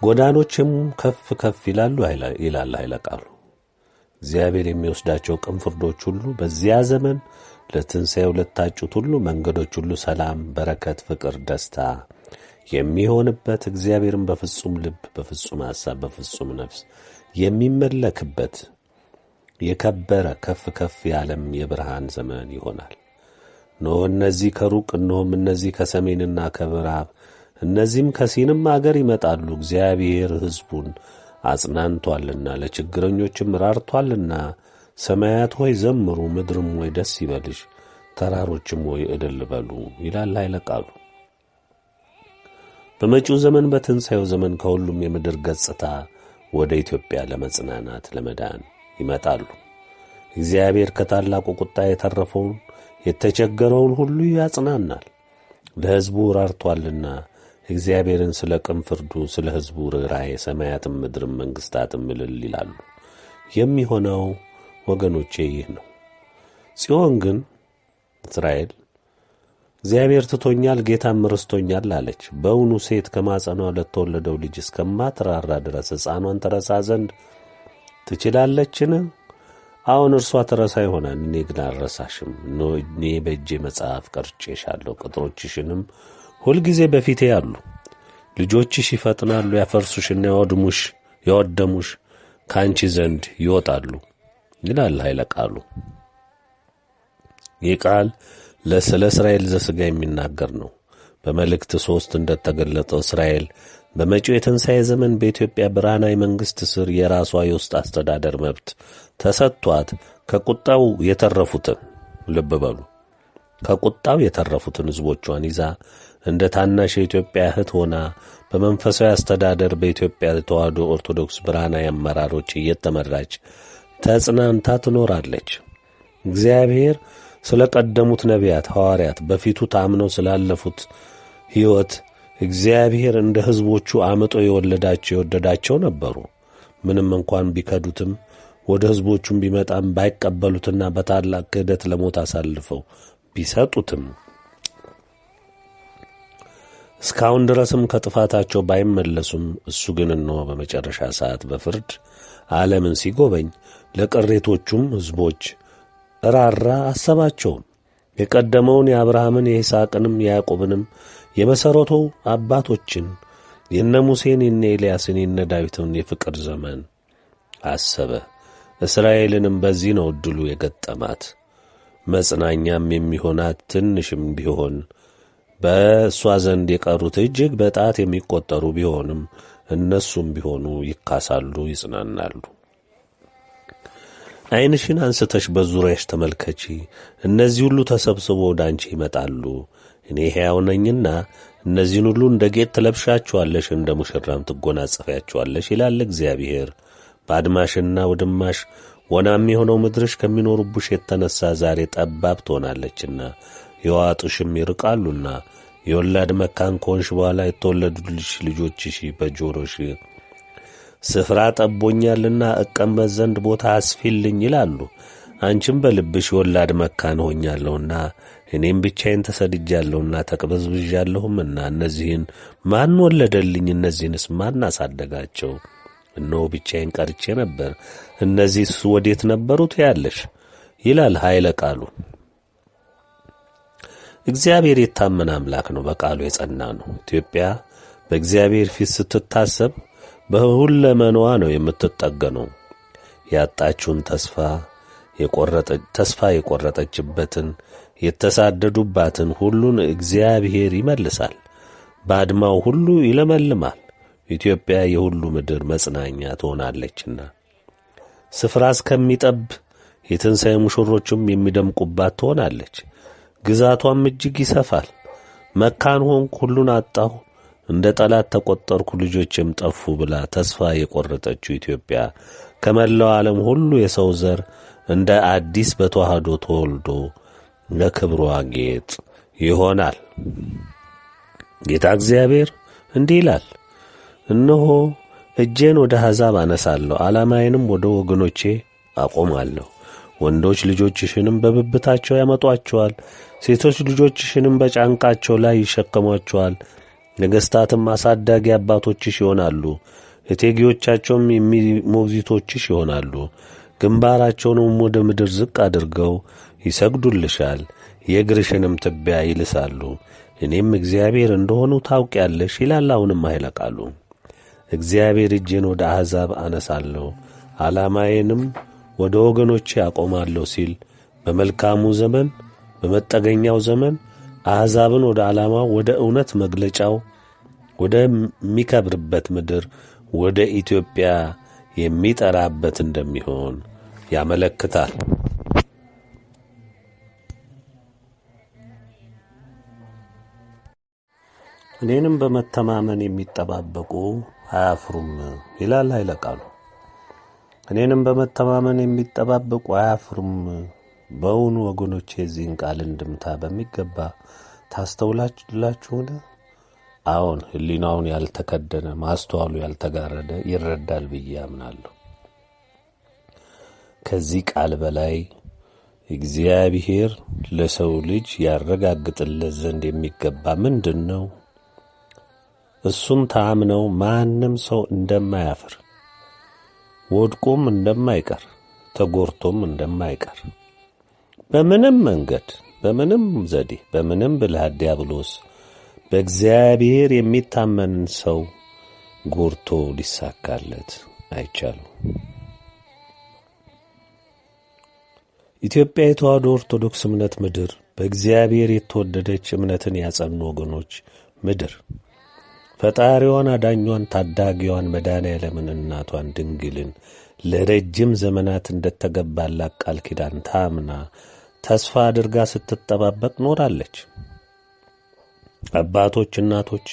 S2: ጎዳኖችም ከፍ ከፍ ይላሉ ይላል ኃይለ ቃሉ። እግዚአብሔር የሚወስዳቸው ቅን ፍርዶች ሁሉ በዚያ ዘመን ለትንሣኤው ለታጩት ሁሉ መንገዶች ሁሉ ሰላም፣ በረከት፣ ፍቅር፣ ደስታ የሚሆንበት እግዚአብሔርን በፍጹም ልብ፣ በፍጹም ሐሳብ፣ በፍጹም ነፍስ የሚመለክበት የከበረ ከፍ ከፍ ያለም የብርሃን ዘመን ይሆናል። እነሆ እነዚህ ከሩቅ እነሆም እነዚህ ከሰሜንና ከምዕራብ እነዚህም ከሲንም አገር ይመጣሉ። እግዚአብሔር ሕዝቡን አጽናንቶአልና ለችግረኞችም ራርቶአልና። ሰማያት ሆይ ዘምሩ፣ ምድርም ሆይ ደስ ይበልሽ፣ ተራሮችም ሆይ እልል በሉ ይላል ኃይለ ቃሉ። በመጪው ዘመን በትንሣኤው ዘመን ከሁሉም የምድር ገጽታ ወደ ኢትዮጵያ ለመጽናናት ለመዳን ይመጣሉ። እግዚአብሔር ከታላቁ ቁጣ የተረፈውን የተቸገረውን ሁሉ ያጽናናል። ለሕዝቡ ራርቶአልና እግዚአብሔርን ስለ ቅን ፍርዱ ስለ ሕዝቡ ርኅራኄ ሰማያትም ምድርም መንግሥታትም እልል ይላሉ። የሚሆነው ወገኖቼ ይህ ነው። ጽዮን ግን እስራኤል እግዚአብሔር ትቶኛል ጌታም ረስቶኛል አለች። በእውኑ ሴት ከማጸኗ ለተወለደው ልጅ እስከማትራራ ድረስ ሕፃኗን ትረሳ ዘንድ ትችላለችን? አሁን እርሷ ትረሳ ይሆናል፣ እኔ ግን አልረሳሽም። እኔ በእጄ መጽሐፍ ቀርጬሻለሁ፣ ቅጥሮችሽንም ሁልጊዜ በፊቴ አሉ። ልጆችሽ ይፈጥናሉ፣ ያፈርሱሽና ያወደሙሽ ከአንቺ ዘንድ ይወጣሉ ይላል ኃይለ ቃሉ። ይህ ቃል ስለ እስራኤል ዘሥጋ የሚናገር ነው። በመልእክት 3 እንደተገለጠው እስራኤል በመጪው የትንሣኤ ዘመን በኢትዮጵያ ብርሃናዊ መንግሥት ስር የራሷ የውስጥ አስተዳደር መብት ተሰጥቷት ከቁጣው የተረፉትን ልብ በሉ፣ ከቁጣው የተረፉትን ሕዝቦቿን ይዛ እንደ ታናሽ የኢትዮጵያ እህት ሆና በመንፈሳዊ አስተዳደር በኢትዮጵያ ተዋሕዶ ኦርቶዶክስ ብርሃናዊ አመራሮች እየተመራች ተጽናንታ ትኖራለች። እግዚአብሔር ስለ ቀደሙት ነቢያት ሐዋርያት በፊቱ ታምነው ስላለፉት ሕይወት እግዚአብሔር እንደ ሕዝቦቹ አምጦ የወደዳቸው ነበሩ። ምንም እንኳን ቢከዱትም ወደ ሕዝቦቹም ቢመጣም ባይቀበሉትና በታላቅ ክህደት ለሞት አሳልፈው ቢሰጡትም እስካሁን ድረስም ከጥፋታቸው ባይመለሱም እሱ ግን እነሆ በመጨረሻ ሰዓት በፍርድ ዓለምን ሲጎበኝ ለቅሬቶቹም ሕዝቦች ራራ፣ አሰባቸውም። የቀደመውን የአብርሃምን የይስሐቅንም የያዕቆብንም የመሠረቱ አባቶችን የነ ሙሴን የነ ኤልያስን የነ ዳዊትን የፍቅር ዘመን አሰበ። እስራኤልንም በዚህ ነው ዕድሉ የገጠማት። መጽናኛም የሚሆናት ትንሽም ቢሆን በእሷ ዘንድ የቀሩት እጅግ በጣት የሚቆጠሩ ቢሆንም እነሱም ቢሆኑ ይካሳሉ፣ ይጽናናሉ። ዓይንሽን አንስተሽ በዙሪያሽ ተመልከቺ። እነዚህ ሁሉ ተሰብስበው ወደ አንቺ ይመጣሉ። እኔ ሕያው ነኝና እነዚህን ሁሉ እንደ ጌጥ ትለብሻቸዋለሽ፣ እንደ ሙሽራም ትጎናጸፊያቸዋለሽ ይላል እግዚአብሔር። ባድማሽና ውድማሽ ወናም የሆነው ምድርሽ ከሚኖሩብሽ የተነሣ ዛሬ ጠባብ ትሆናለችና የዋጡሽም ይርቃሉና የወላድ መካን ከሆንሽ በኋላ የተወለዱልሽ ልጆችሽ በጆሮሽ ስፍራ ጠቦኛልና እቀመጥ ዘንድ ቦታ አስፊልኝ ይላሉ። አንቺም በልብሽ የወላድ መካን ሆኛለሁና እኔም ብቻዬን ተሰድጃለሁና ተቅበዝብዣለሁምና እነዚህን ማን ወለደልኝ? እነዚህንስ ማን አሳደጋቸው? እነሆ ብቻዬን ቀርቼ ነበር፣ እነዚህስ ወዴት ነበሩ ትያለሽ ይላል ኃይለ ቃሉ። እግዚአብሔር የታመነ አምላክ ነው፣ በቃሉ የጸና ነው። ኢትዮጵያ በእግዚአብሔር ፊት ስትታሰብ በሁለመናዋ ነው የምትጠገነው። ያጣችውን ተስፋ የቆረጠችበትን የተሳደዱባትን ሁሉን እግዚአብሔር ይመልሳል። ባድማው ሁሉ ይለመልማል። ኢትዮጵያ የሁሉ ምድር መጽናኛ ትሆናለችና ስፍራ እስከሚጠብ የትንሣኤ ሙሽሮችም የሚደምቁባት ትሆናለች። ግዛቷም እጅግ ይሰፋል። መካን ሆንኩ፣ ሁሉን አጣሁ፣ እንደ ጠላት ተቈጠርኩ፣ ልጆችም ጠፉ ብላ ተስፋ የቈረጠችው ኢትዮጵያ ከመላው ዓለም ሁሉ የሰው ዘር እንደ አዲስ በተዋህዶ ተወልዶ ለክብሯ ጌጥ ይሆናል። ጌታ እግዚአብሔር እንዲህ ይላል፣ እነሆ እጄን ወደ አሕዛብ አነሳለሁ፣ ዓላማዬንም ወደ ወገኖቼ አቆማለሁ። ወንዶች ልጆችሽንም በብብታቸው ያመጧቸዋል፣ ሴቶች ልጆችሽንም በጫንቃቸው ላይ ይሸከሟቸዋል። ነገሥታትም አሳዳጊ አባቶችሽ ይሆናሉ፣ እቴጌዎቻቸውም ሞግዚቶችሽ ይሆናሉ። ግንባራቸውንም ወደ ምድር ዝቅ አድርገው ይሰግዱልሻል፣ የእግርሽንም ትቢያ ይልሳሉ። እኔም እግዚአብሔር እንደሆኑ ታውቂያለሽ ይላል አሁንም ኃይለ ቃሉ። እግዚአብሔር እጄን ወደ አሕዛብ አነሳለሁ፣ ዓላማዬንም ወደ ወገኖቼ አቆማለሁ ሲል በመልካሙ ዘመን በመጠገኛው ዘመን አሕዛብን ወደ ዓላማው ወደ እውነት መግለጫው ወደሚከብርበት ምድር ወደ ኢትዮጵያ የሚጠራበት እንደሚሆን ያመለክታል። እኔንም በመተማመን የሚጠባበቁ አያፍሩም ይላል ኃይለ ቃሉ። እኔንም በመተማመን የሚጠባበቁ አያፍሩም። በእውኑ ወገኖቼ የዚህን ቃል እንድምታ በሚገባ ታስተውላላችሁን? አዎን፣ ሕሊናውን ያልተከደነ ማስተዋሉ ያልተጋረደ ይረዳል ብዬ አምናለሁ። ከዚህ ቃል በላይ እግዚአብሔር ለሰው ልጅ ያረጋግጥለት ዘንድ የሚገባ ምንድን ነው? እሱም ታምነው ማንም ሰው እንደማያፍር፣ ወድቆም እንደማይቀር፣ ተጎርቶም እንደማይቀር፣ በምንም መንገድ፣ በምንም ዘዴ፣ በምንም ብልሃት ዲያብሎስ በእግዚአብሔር የሚታመንን ሰው ጎርቶ ሊሳካለት አይቻልም። ኢትዮጵያ የተዋሕዶ ኦርቶዶክስ እምነት ምድር፣ በእግዚአብሔር የተወደደች እምነትን ያጸኑ ወገኖች ምድር፣ ፈጣሪዋን፣ አዳኟን፣ ታዳጊዋን መድኃኔዓለምን እናቷን ድንግልን ለረጅም ዘመናት እንደተገባላት ቃል ኪዳን ታምና ተስፋ አድርጋ ስትጠባበቅ ኖራለች። አባቶች፣ እናቶች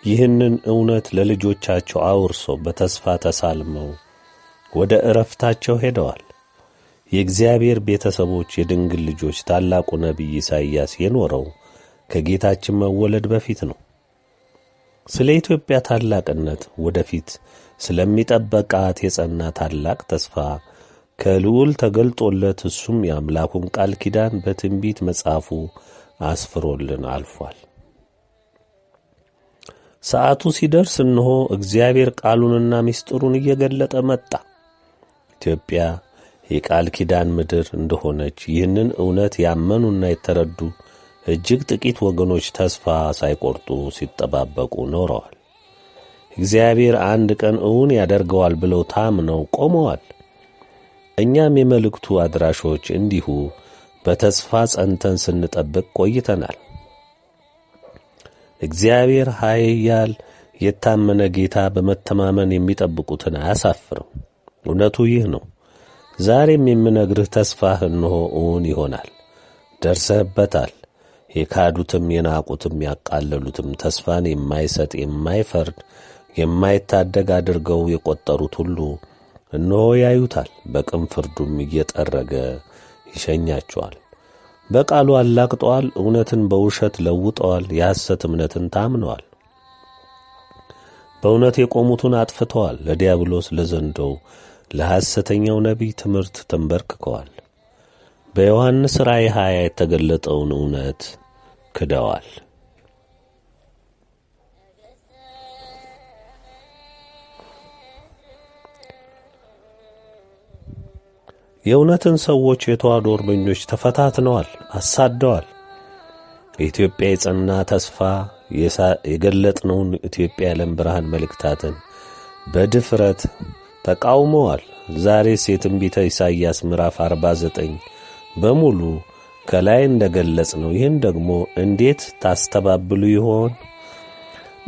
S2: ይህንን እውነት ለልጆቻቸው አውርሰው በተስፋ ተሳልመው ወደ ዕረፍታቸው ሄደዋል። የእግዚአብሔር ቤተሰቦች፣ የድንግል ልጆች ታላቁ ነቢይ ኢሳይያስ የኖረው ከጌታችን መወለድ በፊት ነው። ስለ ኢትዮጵያ ታላቅነት፣ ወደፊት ስለሚጠበቃት የጸና ታላቅ ተስፋ ከልዑል ተገልጦለት እሱም የአምላኩን ቃል ኪዳን በትንቢት መጽሐፉ አስፍሮልን አልፏል። ሰዓቱ ሲደርስ እነሆ እግዚአብሔር ቃሉንና ምስጢሩን እየገለጠ መጣ። ኢትዮጵያ የቃል ኪዳን ምድር እንደሆነች ይህንን እውነት ያመኑና የተረዱ እጅግ ጥቂት ወገኖች ተስፋ ሳይቆርጡ ሲጠባበቁ ኖረዋል። እግዚአብሔር አንድ ቀን እውን ያደርገዋል ብለው ታምነው ቆመዋል። እኛም የመልእክቱ አድራሾች እንዲሁ በተስፋ ጸንተን ስንጠብቅ ቆይተናል። እግዚአብሔር ኃያል የታመነ ጌታ በመተማመን የሚጠብቁትን አያሳፍርም። እውነቱ ይህ ነው። ዛሬም የምነግርህ ተስፋህ እነሆ እውን ይሆናል። ደርሰህበታል። የካዱትም የናቁትም ያቃለሉትም ተስፋን የማይሰጥ የማይፈርድ የማይታደግ አድርገው የቆጠሩት ሁሉ እነሆ ያዩታል። በቅን ፍርዱም እየጠረገ ይሸኛቸዋል። በቃሉ አላግጠዋል። እውነትን በውሸት ለውጠዋል። የሐሰት እምነትን ታምነዋል። በእውነት የቆሙትን አጥፍተዋል። ለዲያብሎስ ለዘንዶው ለሐሰተኛው ነቢይ ትምህርት ተንበርክከዋል። በዮሐንስ ራእይ 20 የተገለጠውን እውነት ክደዋል። የእውነትን ሰዎች የተዋሕዶ አርበኞች ተፈታትነዋል፣ አሳደዋል። የኢትዮጵያ የጸና ተስፋ የገለጥነውን ኢትዮጵያ የዓለም ብርሃን መልእክታትን በድፍረት ተቃውመዋል። ዛሬስ የትንቢተ ኢሳይያስ ምዕራፍ 49 በሙሉ ከላይ እንደገለጽነው ይህን ደግሞ እንዴት ታስተባብሉ ይሆን?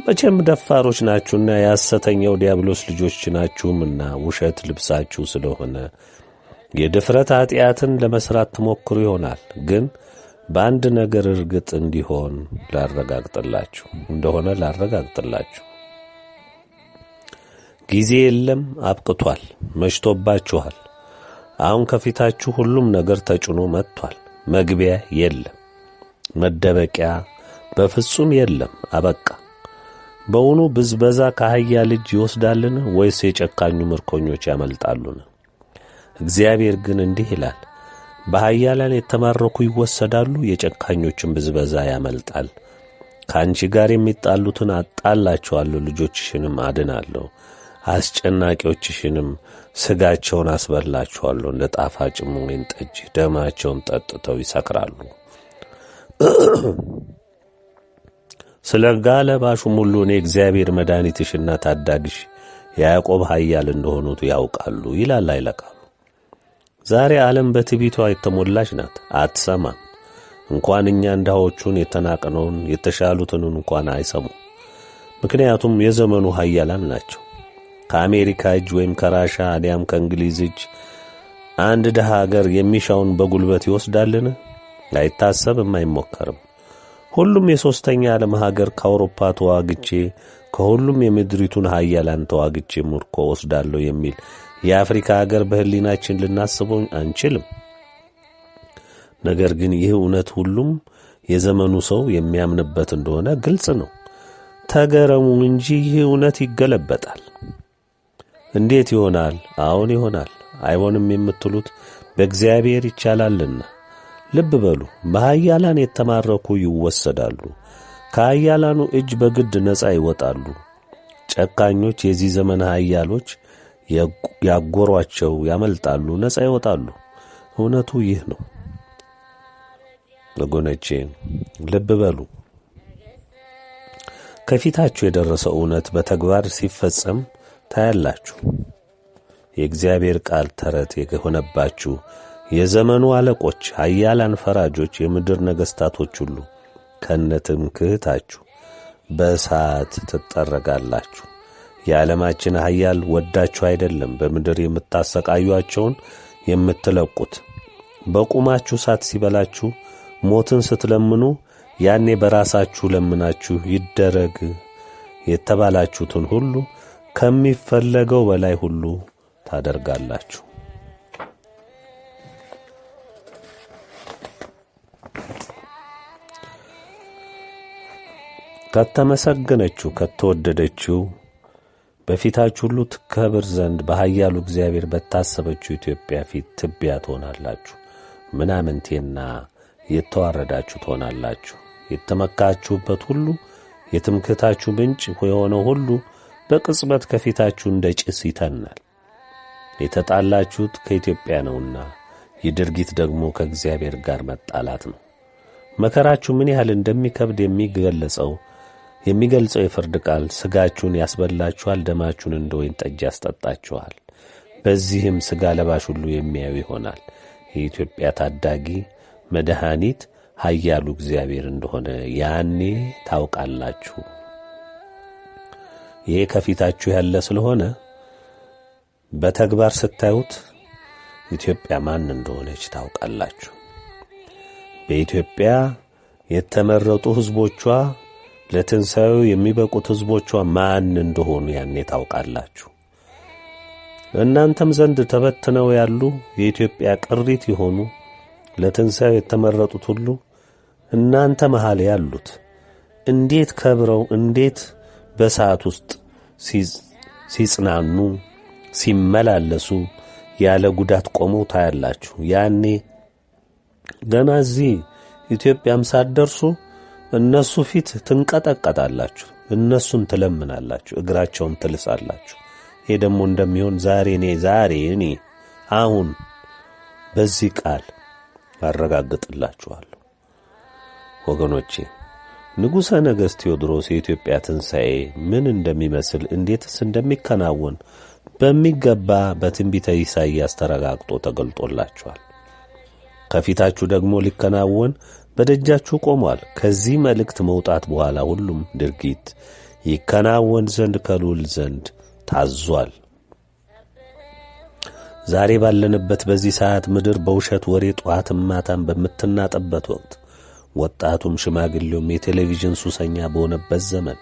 S2: መቼም ደፋሮች ናችሁና የሐሰተኛው ዲያብሎስ ልጆች ናችሁምና ውሸት ልብሳችሁ ስለሆነ የድፍረት ኃጢአትን ለመስራት ትሞክሩ ይሆናል። ግን በአንድ ነገር እርግጥ እንዲሆን ላረጋግጥላችሁ ጊዜ የለም፣ አብቅቷል፣ መሽቶባችኋል። አሁን ከፊታችሁ ሁሉም ነገር ተጭኖ መጥቷል። መግቢያ የለም፣ መደበቂያ በፍጹም የለም፣ አበቃ። በውኑ ብዝበዛ ከኃያል እጅ ይወስዳልን? ወይስ የጨካኙ ምርኮኞች ያመልጣሉን? እግዚአብሔር ግን እንዲህ ይላል፣ በኃያላን የተማረኩ ይወሰዳሉ፣ የጨካኞችን ብዝበዛ ያመልጣል። ከአንቺ ጋር የሚጣሉትን አጣላቸዋለሁ፣ ልጆችሽንም አድናለሁ፣ አስጨናቂዎችሽንም ሥጋቸውን አስበላቸዋለሁ። እንደ ጣፋጭም ወይን ጠጅ ደማቸውን ጠጥተው ይሰክራሉ። ስለ ጋለባሹም ሁሉ እኔ እግዚአብሔር መድኃኒትሽና ታዳጊሽ የያዕቆብ ኃያል እንደሆኑት ያውቃሉ ይላል አይለቃሉ። ዛሬ ዓለም በትዕቢቷ የተሞላች ናት፣ አትሰማም። እንኳን እኛ ድሆቹን የተናቅነውን የተሻሉትን እንኳን አይሰሙም። ምክንያቱም የዘመኑ ኃያላን ናቸው። ከአሜሪካ እጅ ወይም ከራሻ አሊያም ከእንግሊዝ እጅ አንድ ድሃ ሀገር የሚሻውን በጉልበት ይወስዳልን? አይታሰብም፣ አይሞከርም። ሁሉም የሦስተኛ ዓለም ሀገር ከአውሮፓ ተዋግቼ ከሁሉም የምድሪቱን ኃያላን ተዋግቼ ምርኮ ወስዳለሁ የሚል የአፍሪካ ሀገር በሕሊናችን ልናስበው አንችልም። ነገር ግን ይህ እውነት ሁሉም የዘመኑ ሰው የሚያምንበት እንደሆነ ግልጽ ነው። ተገረሙ እንጂ ይህ እውነት ይገለበጣል። እንዴት ይሆናል? አዎን ይሆናል። አይሆንም የምትሉት በእግዚአብሔር ይቻላልና። ልብ በሉ፣ በኃያላን የተማረኩ ይወሰዳሉ፣ ከኃያላኑ እጅ በግድ ነፃ ይወጣሉ። ጨካኞች የዚህ ዘመን ኃያሎች ያጎሯቸው ያመልጣሉ፣ ነፃ ይወጣሉ። እውነቱ ይህ ነው። ወገኖቼ ልብ በሉ። ከፊታችሁ የደረሰው እውነት በተግባር ሲፈጸም ታያላችሁ። የእግዚአብሔር ቃል ተረት የሆነባችሁ የዘመኑ አለቆች፣ ኃያላን ፈራጆች፣ የምድር ነገሥታቶች ሁሉ ከነትምክህታችሁ በእሳት ትጠረጋላችሁ። የዓለማችን ኃያል ወዳችሁ አይደለም በምድር የምታሰቃዩአቸውን የምትለቁት። በቁማችሁ እሳት ሲበላችሁ ሞትን ስትለምኑ ያኔ በራሳችሁ ለምናችሁ ይደረግ የተባላችሁትን ሁሉ ከሚፈለገው በላይ ሁሉ ታደርጋላችሁ። ከተመሰገነችው ከተወደደችው በፊታችሁ ሁሉ ትከብር ዘንድ በኃያሉ እግዚአብሔር በታሰበችው ኢትዮጵያ ፊት ትቢያ ትሆናላችሁ። ምናምንቴና የተዋረዳችሁ ትሆናላችሁ። የተመካችሁበት ሁሉ የትምክህታችሁ ምንጭ የሆነው ሁሉ በቅጽበት ከፊታችሁ እንደ ጭስ ይተናል። የተጣላችሁት ከኢትዮጵያ ነውና ይህ ድርጊት ደግሞ ከእግዚአብሔር ጋር መጣላት ነው። መከራችሁ ምን ያህል እንደሚከብድ የሚገልጸው የፍርድ ቃል ሥጋችሁን ያስበላችኋል፣ ደማችሁን እንደ ወይን ጠጅ ያስጠጣችኋል። በዚህም ሥጋ ለባሽ ሁሉ የሚያዩ ይሆናል። የኢትዮጵያ ታዳጊ መድኃኒት ኃያሉ እግዚአብሔር እንደሆነ ያኔ ታውቃላችሁ። ይሄ ከፊታችሁ ያለ ስለሆነ በተግባር ስታዩት ኢትዮጵያ ማን እንደሆነች ታውቃላችሁ። በኢትዮጵያ የተመረጡ ሕዝቦቿ ለትንሣኤው የሚበቁት ሕዝቦቿ ማን እንደሆኑ ያኔ ታውቃላችሁ። እናንተም ዘንድ ተበትነው ያሉ የኢትዮጵያ ቅሪት የሆኑ ለትንሣኤው የተመረጡት ሁሉ እናንተ መሃል ያሉት እንዴት ከብረው እንዴት በሰዓት ውስጥ ሲጽናኑ ሲመላለሱ ያለ ጉዳት ቆመው ታያላችሁ። ያኔ ገና እዚህ ኢትዮጵያም ሳትደርሱ እነሱ ፊት ትንቀጠቀጣላችሁ፣ እነሱን ትለምናላችሁ፣ እግራቸውን ትልሳላችሁ። ይሄ ደግሞ እንደሚሆን ዛሬ እኔ አሁን በዚህ ቃል አረጋግጥላችኋለሁ። ወገኖቼ ንጉሠ ነገሥት ቴዎድሮስ የኢትዮጵያ ትንሣኤ ምን እንደሚመስል እንዴትስ እንደሚከናወን በሚገባ በትንቢተ ኢሳይያስ ተረጋግጦ ተገልጦላችኋል። ከፊታችሁ ደግሞ ሊከናወን በደጃችሁ ቆሟል። ከዚህ መልእክት መውጣት በኋላ ሁሉም ድርጊት ይከናወን ዘንድ ከልዑል ዘንድ ታዟል። ዛሬ ባለንበት በዚህ ሰዓት ምድር በውሸት ወሬ ጧትም ማታም በምትናጠበት ወቅት ወጣቱም ሽማግሌውም የቴሌቪዥን ሱሰኛ በሆነበት ዘመን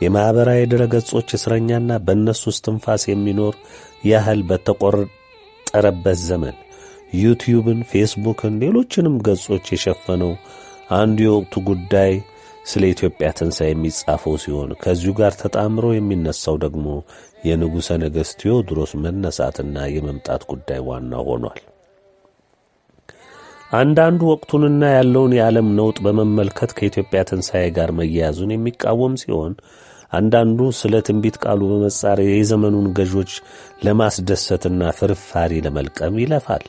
S2: የማኅበራዊ ድረገጾች እስረኛና በእነሱ እስትንፋስ የሚኖር ያህል በተቆጠረበት ዘመን ዩቲዩብን፣ ፌስቡክን፣ ሌሎችንም ገጾች የሸፈነው አንዱ የወቅቱ ጉዳይ ስለ ኢትዮጵያ ትንሣኤ የሚጻፈው ሲሆን ከዚሁ ጋር ተጣምሮ የሚነሳው ደግሞ የንጉሠ ነገሥት ቴዎድሮስ መነሳትና የመምጣት ጉዳይ ዋና ሆኗል። አንዳንዱ ወቅቱንና ያለውን የዓለም ነውጥ በመመልከት ከኢትዮጵያ ትንሣኤ ጋር መያያዙን የሚቃወም ሲሆን፣ አንዳንዱ ስለ ትንቢት ቃሉ በመጻር የዘመኑን ገዦች ለማስደሰትና ፍርፋሪ ለመልቀም ይለፋል።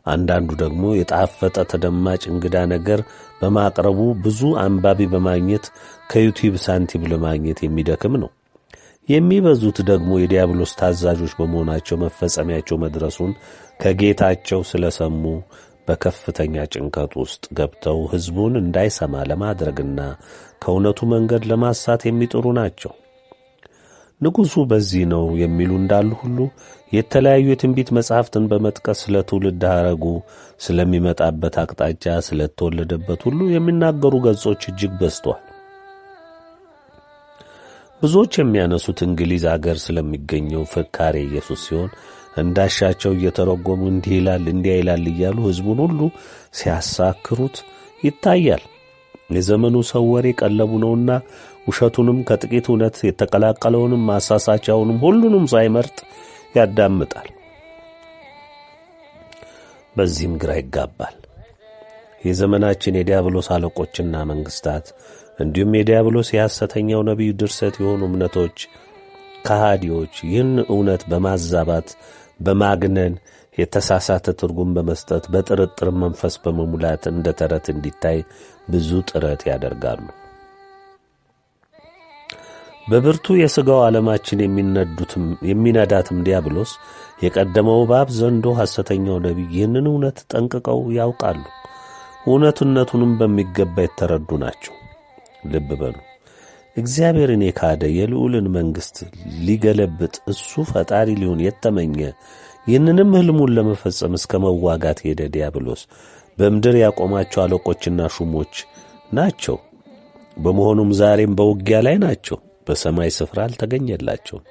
S2: አንዳንዱ ደግሞ የጣፈጠ ተደማጭ እንግዳ ነገር በማቅረቡ ብዙ አንባቢ በማግኘት ከዩቲዩብ ሳንቲም ለማግኘት የሚደክም ነው። የሚበዙት ደግሞ የዲያብሎስ ታዛዦች በመሆናቸው መፈጸሚያቸው መድረሱን ከጌታቸው ስለሰሙ በከፍተኛ ጭንቀት ውስጥ ገብተው ሕዝቡን እንዳይሰማ ለማድረግና ከእውነቱ መንገድ ለማሳት የሚጥሩ ናቸው። ንጉሡ በዚህ ነው የሚሉ እንዳሉ ሁሉ የተለያዩ የትንቢት መጻሕፍትን በመጥቀስ ስለ ትውልድ ሐረጉ፣ ስለሚመጣበት አቅጣጫ፣ ስለተወለደበት ሁሉ የሚናገሩ ገጾች እጅግ በዝተዋል። ብዙዎች የሚያነሱት እንግሊዝ አገር ስለሚገኘው ፍካሬ ኢየሱስ ሲሆን እንዳሻቸው እየተረጎሙ እንዲህ ይላል እንዲያ ይላል እያሉ ሕዝቡን ሁሉ ሲያሳክሩት ይታያል። የዘመኑ ሰው ወሬ ቀለቡ ነውና ውሸቱንም ከጥቂት እውነት የተቀላቀለውንም ማሳሳቻውንም ሁሉንም ሳይመርጥ ያዳምጣል። በዚህም ግራ ይጋባል። የዘመናችን የዲያብሎስ አለቆችና መንግስታት እንዲሁም የዲያብሎስ የሐሰተኛው ነቢይ ድርሰት የሆኑ እምነቶች ከሃዲዎች ይህን እውነት በማዛባት በማግነን የተሳሳተ ትርጉም በመስጠት በጥርጥር መንፈስ በመሙላት እንደ ተረት እንዲታይ ብዙ ጥረት ያደርጋሉ። በብርቱ የሥጋው ዓለማችን የሚነዳትም ዲያብሎስ የቀደመው እባብ ዘንዶ ሐሰተኛው ነቢይ ይህንን እውነት ጠንቅቀው ያውቃሉ። እውነትነቱንም በሚገባ የተረዱ ናቸው። ልብ በሉ። እግዚአብሔርን የካደ የልዑልን መንግሥት ሊገለብጥ እሱ ፈጣሪ ሊሆን የተመኘ ይህንንም ሕልሙን ለመፈጸም እስከ መዋጋት ሄደ ዲያብሎስ በምድር ያቆማቸው አለቆችና ሹሞች ናቸው። በመሆኑም ዛሬም በውጊያ ላይ ናቸው። በሰማይ ስፍራ አልተገኘላቸውም።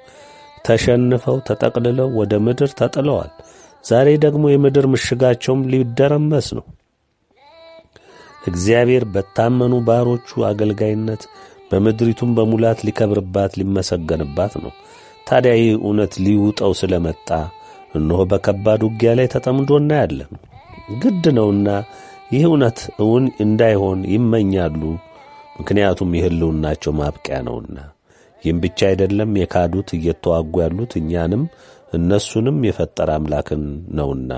S2: ተሸንፈው ተጠቅልለው ወደ ምድር ተጥለዋል። ዛሬ ደግሞ የምድር ምሽጋቸውም ሊደረመስ ነው። እግዚአብሔር በታመኑ ባሮቹ አገልጋይነት በምድሪቱም በሙላት ሊከብርባት ሊመሰገንባት ነው። ታዲያ ይህ እውነት ሊውጠው ስለመጣ እነሆ በከባድ ውጊያ ላይ ተጠምዶ እናያለን። ግድ ነውና ይህ እውነት እውን እንዳይሆን ይመኛሉ። ምክንያቱም የሕልውናቸው ማብቂያ ነውና። ይህም ብቻ አይደለም፣ የካዱት እየተዋጉ ያሉት እኛንም እነሱንም የፈጠረ አምላክን ነውና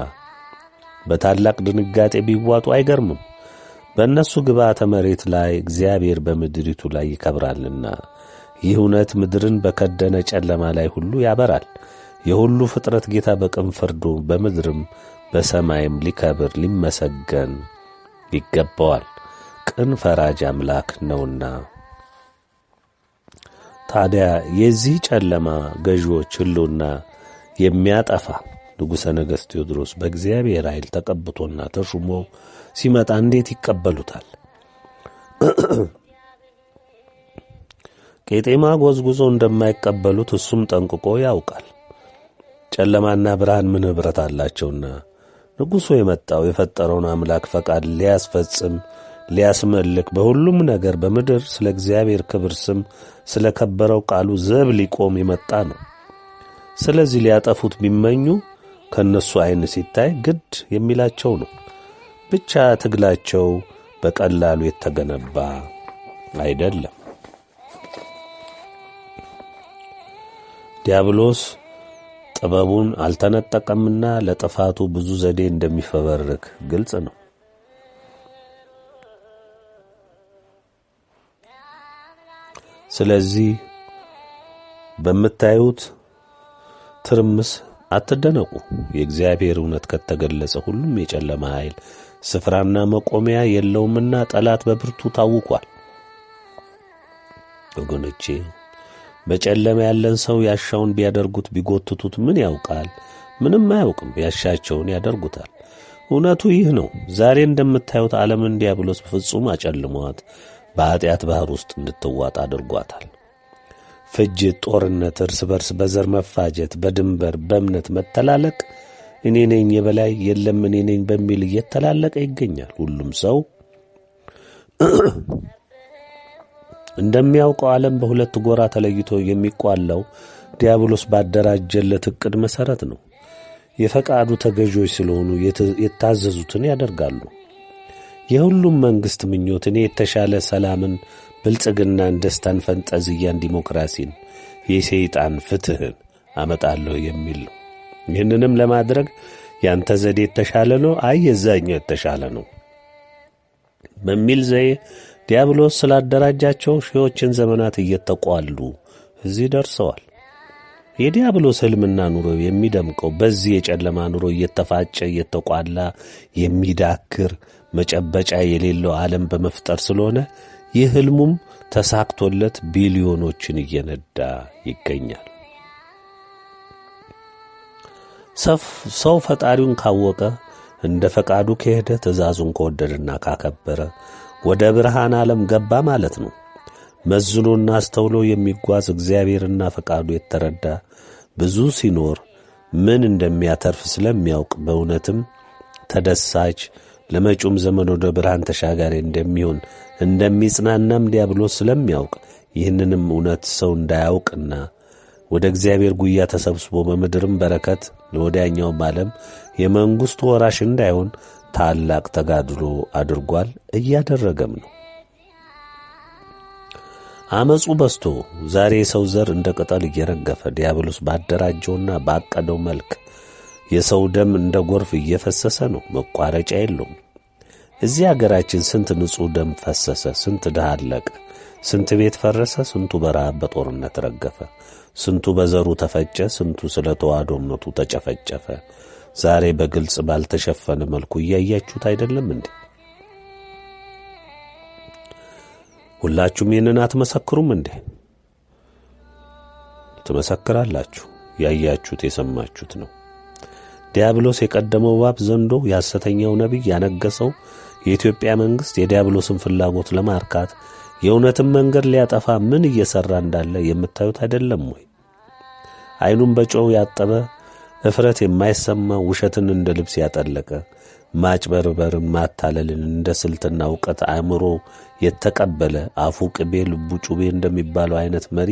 S2: በታላቅ ድንጋጤ ቢዋጡ አይገርምም። በእነሱ ግብዓተ መሬት ላይ እግዚአብሔር በምድሪቱ ላይ ይከብራልና ይህ እውነት ምድርን በከደነ ጨለማ ላይ ሁሉ ያበራል። የሁሉ ፍጥረት ጌታ በቅን ፍርዱ በምድርም በሰማይም ሊከብር ሊመሰገን ይገባዋል፣ ቅን ፈራጅ አምላክ ነውና። ታዲያ የዚህ ጨለማ ገዢዎች ሕልውና የሚያጠፋ ንጉሠ ነገሥት ቴዎድሮስ በእግዚአብሔር ኃይል ተቀብቶና ተሹሞ ሲመጣ እንዴት ይቀበሉታል? ቄጤማ ጎዝጉዞ እንደማይቀበሉት እሱም ጠንቅቆ ያውቃል። ጨለማና ብርሃን ምን ኅብረት አላቸውና ንጉሡ የመጣው የፈጠረውን አምላክ ፈቃድ ሊያስፈጽም ሊያስመልክ፣ በሁሉም ነገር በምድር ስለ እግዚአብሔር ክብር ስም ስለ ከበረው ቃሉ ዘብ ሊቆም የመጣ ነው። ስለዚህ ሊያጠፉት ቢመኙ ከነሱ ዓይን ሲታይ ግድ የሚላቸው ነው። ብቻ ትግላቸው በቀላሉ የተገነባ አይደለም። ዲያብሎስ ጥበቡን አልተነጠቀምና ለጥፋቱ ብዙ ዘዴ እንደሚፈበርክ ግልጽ ነው። ስለዚህ በምታዩት ትርምስ አትደነቁ። የእግዚአብሔር እውነት ከተገለጸ ሁሉም የጨለማ ኃይል ስፍራና መቆሚያ የለውምና ጠላት በብርቱ ታውቋል። ወገኖቼ በጨለማ ያለን ሰው ያሻውን ቢያደርጉት ቢጎትቱት ምን ያውቃል? ምንም አያውቅም። ያሻቸውን ያደርጉታል። እውነቱ ይህ ነው። ዛሬ እንደምታዩት ዓለምን ዲያብሎስ በፍጹም አጨልሟት በኃጢአት ባህር ውስጥ እንድትዋጥ አድርጓታል። ፍጅት፣ ጦርነት፣ እርስ በርስ በዘር መፋጀት፣ በድንበር በእምነት መተላለቅ፣ እኔ ነኝ የበላይ የለም እኔ ነኝ በሚል እየተላለቀ ይገኛል። ሁሉም ሰው እንደሚያውቀው ዓለም በሁለት ጎራ ተለይቶ የሚቋላው ዲያብሎስ ባደራጀለት ዕቅድ መሠረት ነው። የፈቃዱ ተገዦች ስለሆኑ የታዘዙትን ያደርጋሉ። የሁሉም መንግሥት ምኞት እኔ የተሻለ ሰላምን፣ ብልጽግናን፣ ደስታን፣ ፈንጠዝያን፣ ዲሞክራሲን፣ የሰይጣን ፍትሕን አመጣለሁ የሚል ነው። ይህንንም ለማድረግ ያንተ ዘዴ የተሻለ ነው፣ አይ የዛኛው የተሻለ ነው በሚል ዘዬ ዲያብሎስ ስላደራጃቸው ሺዎችን ዘመናት እየተቋሉ እዚህ ደርሰዋል። የዲያብሎስ ሕልምና ኑሮ የሚደምቀው በዚህ የጨለማ ኑሮ እየተፋጨ እየተቋላ የሚዳክር መጨበጫ የሌለው ዓለም በመፍጠር ስለሆነ ይህ ሕልሙም ተሳክቶለት ቢሊዮኖችን እየነዳ ይገኛል። ሰው ፈጣሪውን ካወቀ እንደ ፈቃዱ ከሄደ ትእዛዙን ከወደደና ካከበረ ወደ ብርሃን ዓለም ገባ ማለት ነው። መዝኖና አስተውሎ የሚጓዝ እግዚአብሔርና ፈቃዱ የተረዳ ብዙ ሲኖር ምን እንደሚያተርፍ ስለሚያውቅ በእውነትም ተደሳች ለመጪውም ዘመን ወደ ብርሃን ተሻጋሪ እንደሚሆን እንደሚጽናናም ዲያብሎስ ስለሚያውቅ ይህንንም እውነት ሰው እንዳያውቅና ወደ እግዚአብሔር ጉያ ተሰብስቦ በምድርም በረከት ለወዲያኛውም ዓለም የመንግሥቱ ወራሽ እንዳይሆን ታላቅ ተጋድሎ አድርጓል፣ እያደረገም ነው። አመፁ በዝቶ ዛሬ የሰው ዘር እንደ ቅጠል እየረገፈ ዲያብሎስ ባደራጀውና ባቀደው መልክ የሰው ደም እንደ ጎርፍ እየፈሰሰ ነው፣ መቋረጫ የለውም። እዚህ አገራችን ስንት ንጹሕ ደም ፈሰሰ፣ ስንት ድሃ አለቀ፣ ስንት ቤት ፈረሰ፣ ስንቱ በረሃብ በጦርነት ረገፈ፣ ስንቱ በዘሩ ተፈጨ፣ ስንቱ ስለ ተዋህዶ እምነቱ ተጨፈጨፈ። ዛሬ በግልጽ ባልተሸፈነ መልኩ እያያችሁት አይደለም እንዴ? ሁላችሁም ይህንን አትመሰክሩም እንዴ? ትመሰክራላችሁ። ያያችሁት የሰማችሁት ነው። ዲያብሎስ የቀደመው እባብ ዘንዶ፣ የሐሰተኛው ነቢይ ያነገሰው የኢትዮጵያ መንግሥት የዲያብሎስን ፍላጎት ለማርካት የእውነትን መንገድ ሊያጠፋ ምን እየሠራ እንዳለ የምታዩት አይደለም ወይ? ዓይኑን በጨው ያጠበ፣ እፍረት የማይሰማ፣ ውሸትን እንደ ልብስ ያጠለቀ፣ ማጭበርበርን ማታለልን እንደ ስልትና ዕውቀት አእምሮ የተቀበለ፣ አፉ ቅቤ ልቡ ጩቤ እንደሚባለው አይነት መሪ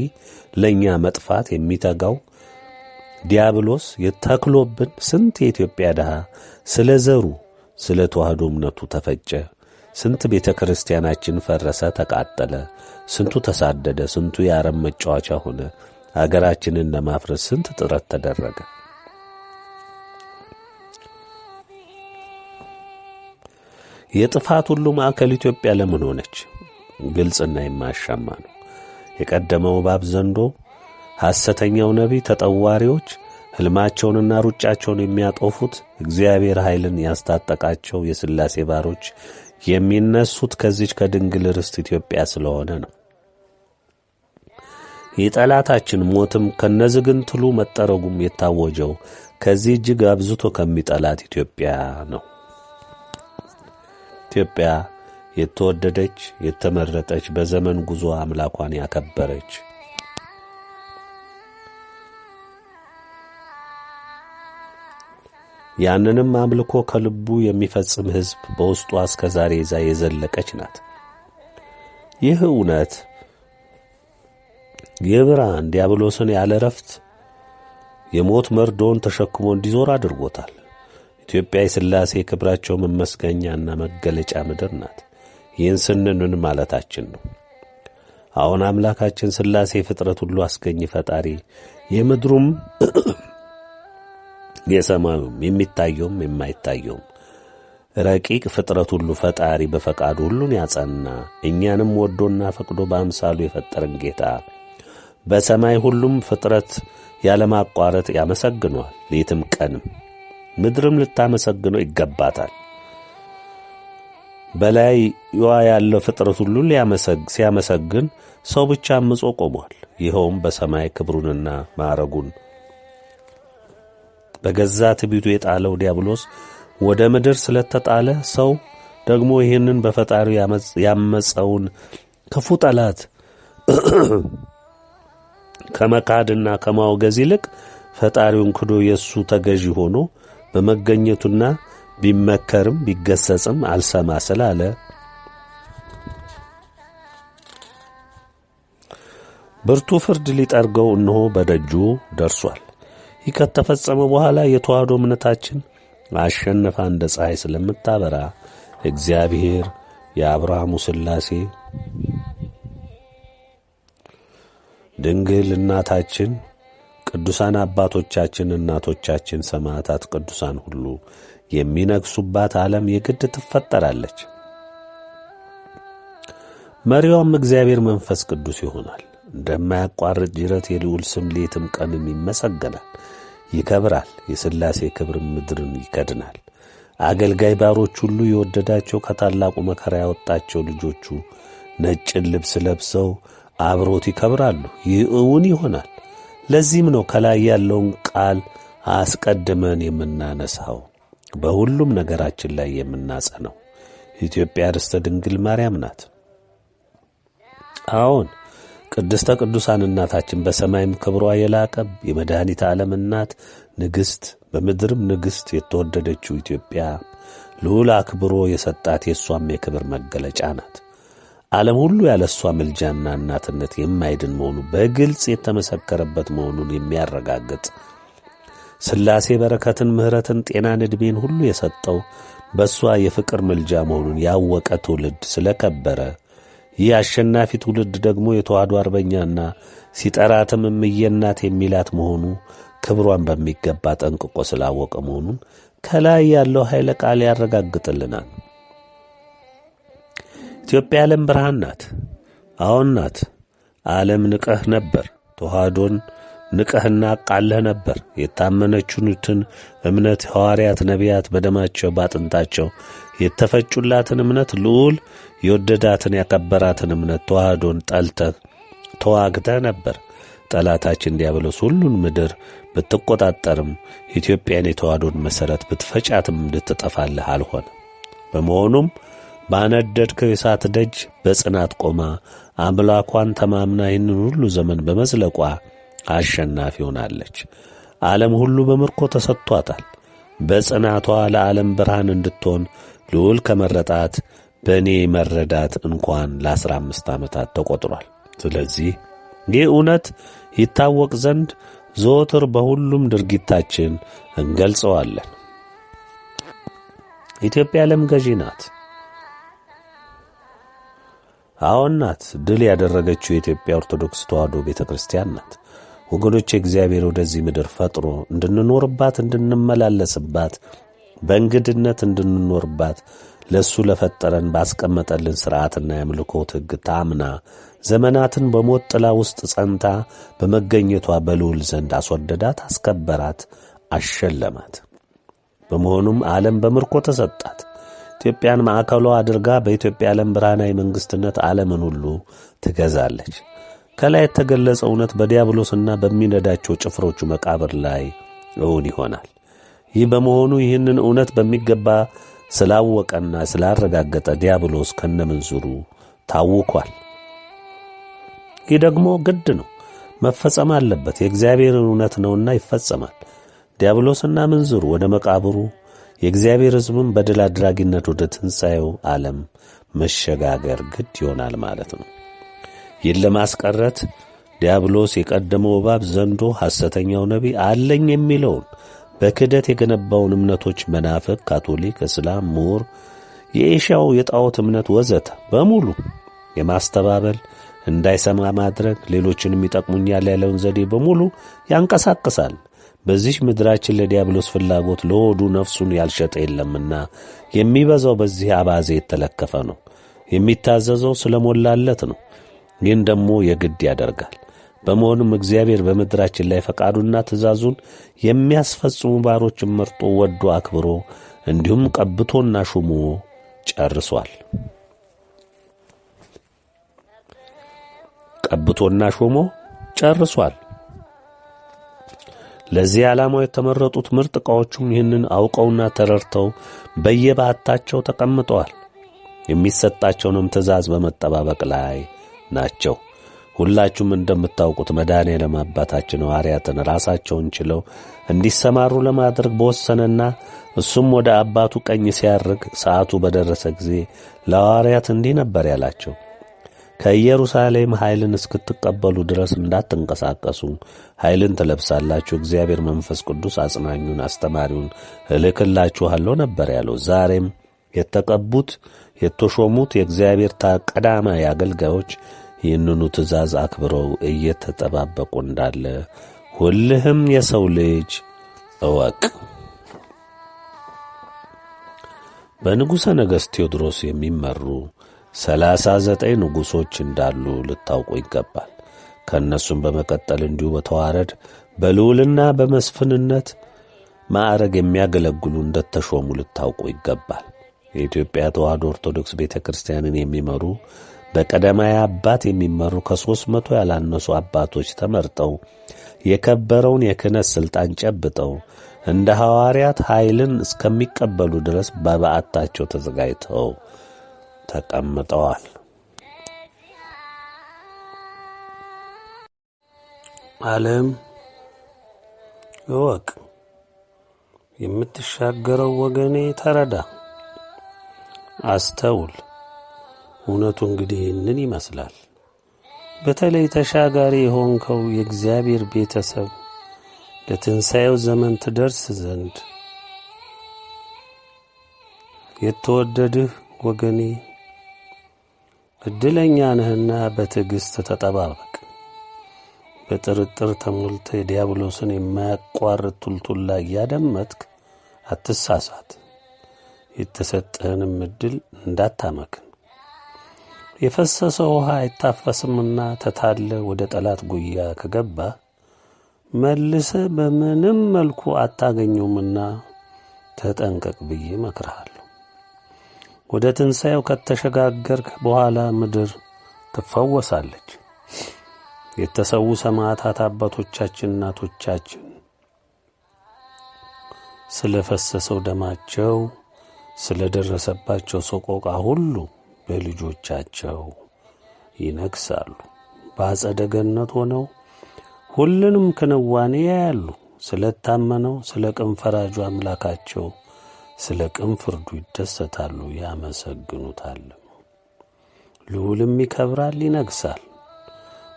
S2: ለእኛ መጥፋት የሚተጋው ዲያብሎስ የተክሎብን ስንት የኢትዮጵያ ድሃ ስለ ዘሩ ስለ ተዋህዶ እምነቱ ተፈጨ። ስንት ቤተ ክርስቲያናችን ፈረሰ፣ ተቃጠለ። ስንቱ ተሳደደ፣ ስንቱ የአረብ መጫወቻ ሆነ። አገራችንን ለማፍረስ ስንት ጥረት ተደረገ። የጥፋት ሁሉ ማዕከል ኢትዮጵያ ለምን ሆነች? ግልጽና የማያሻማ ነው። የቀደመው እባብ ዘንዶ፣ ሐሰተኛው ነቢይ፣ ተጠዋሪዎች፣ ሕልማቸውንና ሩጫቸውን የሚያጦፉት እግዚአብሔር ኃይልን ያስታጠቃቸው የሥላሴ ባሮች የሚነሱት ከዚች ከድንግል ርስት ኢትዮጵያ ስለሆነ ነው። የጠላታችን ሞትም ከነዝግንትሉ መጠረጉም የታወጀው ከዚህ እጅግ አብዝቶ ከሚጠላት ኢትዮጵያ ነው። ኢትዮጵያ የተወደደች የተመረጠች በዘመን ጉዞ አምላኳን ያከበረች ያንንም አምልኮ ከልቡ የሚፈጽም ሕዝብ በውስጧ እስከ ዛሬ ይዛ የዘለቀች ናት። ይህ እውነት የብርሃን ዲያብሎስን ያለ ረፍት የሞት መርዶውን ተሸክሞ እንዲዞር አድርጎታል። ኢትዮጵያ የሥላሴ ክብራቸው መመስገኛና መገለጫ ምድር ናት። ይህን ስንልን ማለታችን ነው። አሁን አምላካችን ሥላሴ ፍጥረት ሁሉ አስገኝ ፈጣሪ የምድሩም የሰማዩም የሚታየውም የማይታየውም ረቂቅ ፍጥረት ሁሉ ፈጣሪ በፈቃዱ ሁሉን ያጸና እኛንም ወዶና ፈቅዶ በአምሳሉ የፈጠረን ጌታ በሰማይ ሁሉም ፍጥረት ያለማቋረጥ ያመሰግነዋል። ሌትም ቀንም ምድርም ልታመሰግነው ይገባታል። በላይዋ ያለው ፍጥረት ሁሉ ሲያመሰግን ሰው ብቻ አምጾ ቆሟል። ይኸውም በሰማይ ክብሩንና ማዕረጉን በገዛ ትዕቢቱ የጣለው ዲያብሎስ ወደ ምድር ስለተጣለ ሰው ደግሞ ይህንን በፈጣሪው ያመፀውን ክፉ ጠላት ከመካድና ከማውገዝ ይልቅ ፈጣሪውን ክዶ የሱ ተገዢ ሆኖ በመገኘቱና ቢመከርም ቢገሰጽም አልሰማ ስላለ ብርቱ ፍርድ ሊጠርገው እነሆ በደጁ ደርሷል። ይህ ከተፈጸመ በኋላ የተዋህዶ እምነታችን አሸነፋ እንደ ፀሐይ ስለምታበራ እግዚአብሔር የአብርሃሙ ሥላሴ ድንግል እናታችን ቅዱሳን አባቶቻችን እናቶቻችን ሰማዕታት ቅዱሳን ሁሉ የሚነግሱባት ዓለም የግድ ትፈጠራለች። መሪዋም እግዚአብሔር መንፈስ ቅዱስ ይሆናል። እንደማያቋርጥ ጅረት የልዑል ስም ሌትም ቀንም ይመሰገናል፣ ይከብራል። የሥላሴ ክብር ምድርን ይከድናል። አገልጋይ ባሮች ሁሉ የወደዳቸው ከታላቁ መከራ ያወጣቸው ልጆቹ ነጭን ልብስ ለብሰው አብሮት ይከብራሉ። ይህ እውን ይሆናል። ለዚህም ነው ከላይ ያለውን ቃል አስቀድመን የምናነሳው፣ በሁሉም ነገራችን ላይ የምናጸነው። ኢትዮጵያ ርስተ ድንግል ማርያም ናት። አዎን ቅድስተ ቅዱሳን እናታችን በሰማይም ክብሯ የላቀ የመድኃኒተ ዓለም እናት ንግሥት በምድርም ንግሥት የተወደደችው ኢትዮጵያ ልዑል አክብሮ የሰጣት የእሷም የክብር መገለጫ ናት። ዓለም ሁሉ ያለ እሷ ምልጃና እናትነት የማይድን መሆኑ በግልጽ የተመሰከረበት መሆኑን የሚያረጋግጥ ሥላሴ በረከትን፣ ምሕረትን፣ ጤናን፣ ዕድሜን ሁሉ የሰጠው በእሷ የፍቅር ምልጃ መሆኑን ያወቀ ትውልድ ስለከበረ ይህ አሸናፊ ትውልድ ደግሞ የተዋህዶ አርበኛና ሲጠራትም እምዬ እናት የሚላት መሆኑ ክብሯን በሚገባ ጠንቅቆ ስላወቀ መሆኑን ከላይ ያለው ኃይለ ቃል ያረጋግጥልናል። ኢትዮጵያ ዓለም ብርሃን ናት። አዎን ናት። ዓለም ንቀህ ነበር። ተዋህዶን ንቀህና ቃለህ ነበር። የታመነችኑትን እምነት ሐዋርያት፣ ነቢያት በደማቸው ባጥንታቸው የተፈጩላትን እምነት ልዑል የወደዳትን ያከበራትን እምነት ተዋህዶን ጠልተህ ተዋግተህ ነበር። ጠላታችን ዲያብሎስ ሁሉን ምድር ብትቆጣጠርም ኢትዮጵያን የተዋህዶን መሠረት ብትፈጫትም እንድትጠፋልህ አልሆነ። በመሆኑም ባነደድከው የእሳት ደጅ በጽናት ቆማ አምላኳን ተማምና ይህንን ሁሉ ዘመን በመዝለቋ አሸናፊ ሆናለች። ዓለም ሁሉ በምርኮ ተሰጥቷታል። በጽናቷ ለዓለም ብርሃን እንድትሆን ልዑል ከመረጣት በእኔ መረዳት እንኳን ለ15 ዓመታት ተቆጥሯል። ስለዚህ ይህ እውነት ይታወቅ ዘንድ ዘወትር በሁሉም ድርጊታችን እንገልጸዋለን። ኢትዮጵያ ዓለም ገዢ ናት። አዎን ናት። ድል ያደረገችው የኢትዮጵያ ኦርቶዶክስ ተዋሕዶ ቤተ ክርስቲያን ናት። ወገኖች፣ እግዚአብሔር ወደዚህ ምድር ፈጥሮ እንድንኖርባት እንድንመላለስባት በእንግድነት እንድንኖርባት ለእሱ ለፈጠረን ባስቀመጠልን ሥርዓትና የአምልኮት ሕግ ታምና ዘመናትን በሞት ጥላ ውስጥ ጸንታ በመገኘቷ በልዑል ዘንድ አስወደዳት፣ አስከበራት፣ አሸለማት። በመሆኑም ዓለም በምርኮ ተሰጣት። ኢትዮጵያን ማዕከሏ አድርጋ በኢትዮጵያ ዓለም ብርሃናዊ መንግሥትነት ዓለምን ሁሉ ትገዛለች። ከላይ የተገለጸ እውነት በዲያብሎስና በሚነዳቸው ጭፍሮቹ መቃብር ላይ እውን ይሆናል። ይህ በመሆኑ ይህንን እውነት በሚገባ ስላወቀና ስላረጋገጠ ዲያብሎስ ከነምንዝሩ ታውኳል። ይህ ደግሞ ግድ ነው፣ መፈጸም አለበት። የእግዚአብሔርን እውነት ነውና ይፈጸማል። ዲያብሎስና ምንዝሩ ወደ መቃብሩ፣ የእግዚአብሔር ሕዝብም በድል አድራጊነት ወደ ትንሣኤው ዓለም መሸጋገር ግድ ይሆናል ማለት ነው። ይህን ለማስቀረት ዲያብሎስ የቀደመው እባብ ዘንዶ፣ ሐሰተኛው ነቢይ አለኝ የሚለውን በክደት የገነባውን እምነቶች መናፍቅ፣ ካቶሊክ፣ እስላም፣ ምሁር፣ የኤሻው የጣዖት እምነት ወዘተ በሙሉ የማስተባበል እንዳይሰማ ማድረግ፣ ሌሎችንም ይጠቅሙኛል ያለውን ዘዴ በሙሉ ያንቀሳቅሳል። በዚህ ምድራችን ለዲያብሎስ ፍላጎት ለሆዱ ነፍሱን ያልሸጠ የለምና የሚበዛው በዚህ አባዜ የተለከፈ ነው። የሚታዘዘው ስለሞላለት ነው። ይህን ደግሞ የግድ ያደርጋል። በመሆኑም እግዚአብሔር በምድራችን ላይ ፈቃዱና ትእዛዙን የሚያስፈጽሙ ባሮችን መርጦ ወዶ አክብሮ እንዲሁም ቀብቶና ሹሞ ጨርሷል። ቀብቶና ሹሞ ጨርሷል። ለዚህ ዓላማው የተመረጡት ምርጥ ዕቃዎቹም ይህንን አውቀውና ተረድተው በየባታቸው ተቀምጠዋል። የሚሰጣቸውንም ትእዛዝ በመጠባበቅ ላይ ናቸው። ሁላችሁም እንደምታውቁት መድኃኔዓለም አባታችን ሐዋርያትን ራሳቸውን ችለው እንዲሰማሩ ለማድረግ በወሰነና እሱም ወደ አባቱ ቀኝ ሲያርግ ሰዓቱ በደረሰ ጊዜ ለሐዋርያት እንዲህ ነበር ያላቸው። ከኢየሩሳሌም ኃይልን እስክትቀበሉ ድረስ እንዳትንቀሳቀሱ ኃይልን ትለብሳላችሁ። እግዚአብሔር መንፈስ ቅዱስ አጽናኙን አስተማሪውን እልክላችኋለሁ ነበር ያለው። ዛሬም የተቀቡት የተሾሙት የእግዚአብሔር ቀዳማዊ አገልጋዮች ይህንኑ ትእዛዝ አክብረው እየተጠባበቁ እንዳለ ሁልህም የሰው ልጅ እወቅ። በንጉሠ ነገሥት ቴዎድሮስ የሚመሩ 39 ንጉሶች እንዳሉ ልታውቁ ይገባል። ከእነሱም በመቀጠል እንዲሁ በተዋረድ በልዑልና በመስፍንነት ማዕረግ የሚያገለግሉ እንደተሾሙ ልታውቁ ይገባል። የኢትዮጵያ ተዋሕዶ ኦርቶዶክስ ቤተ ክርስቲያንን የሚመሩ በቀዳማዊ አባት የሚመሩ ከ300 ያላነሱ አባቶች ተመርጠው የከበረውን የክህነት ሥልጣን ጨብጠው እንደ ሐዋርያት ኃይልን እስከሚቀበሉ ድረስ በበዓታቸው ተዘጋጅተው ተቀምጠዋል። ዓለም እወቅ፣ የምትሻገረው ወገኔ ተረዳ፣ አስተውል። እውነቱ እንግዲህ ይህንን ይመስላል። በተለይ ተሻጋሪ የሆንከው የእግዚአብሔር ቤተሰብ ለትንሣኤው ዘመን ትደርስ ዘንድ የተወደድህ ወገኔ ዕድለኛ ነህና በትዕግሥት ተጠባበቅ። በጥርጥር ተሞልተ የዲያብሎስን የማያቋርጥ ቱልቱላ እያደመጥክ አትሳሳት። የተሰጠህንም ዕድል እንዳታመክን። የፈሰሰ ውሃ አይታፈስምና ተታለ ወደ ጠላት ጉያ ከገባ መልሰ በምንም መልኩ አታገኘውምና ተጠንቀቅ ብዬ መክርሃለሁ። ወደ ትንሣኤው ከተሸጋገርክ በኋላ ምድር ትፈወሳለች። የተሰዉ ሰማዕታት አባቶቻችን እናቶቻችን ስለ ፈሰሰው ደማቸው ስለ ደረሰባቸው ሰቆቃ ሁሉ በልጆቻቸው ይነግሳሉ። በአጸደ ገነት ሆነው ሁሉንም ክንዋኔ ያያሉ። ስለ ታመነው ስለ ቅን ፈራጁ አምላካቸው ስለ ቅን ፍርዱ ይደሰታሉ፣ ያመሰግኑታል። ልዑልም ይከብራል፣ ይነግሳል።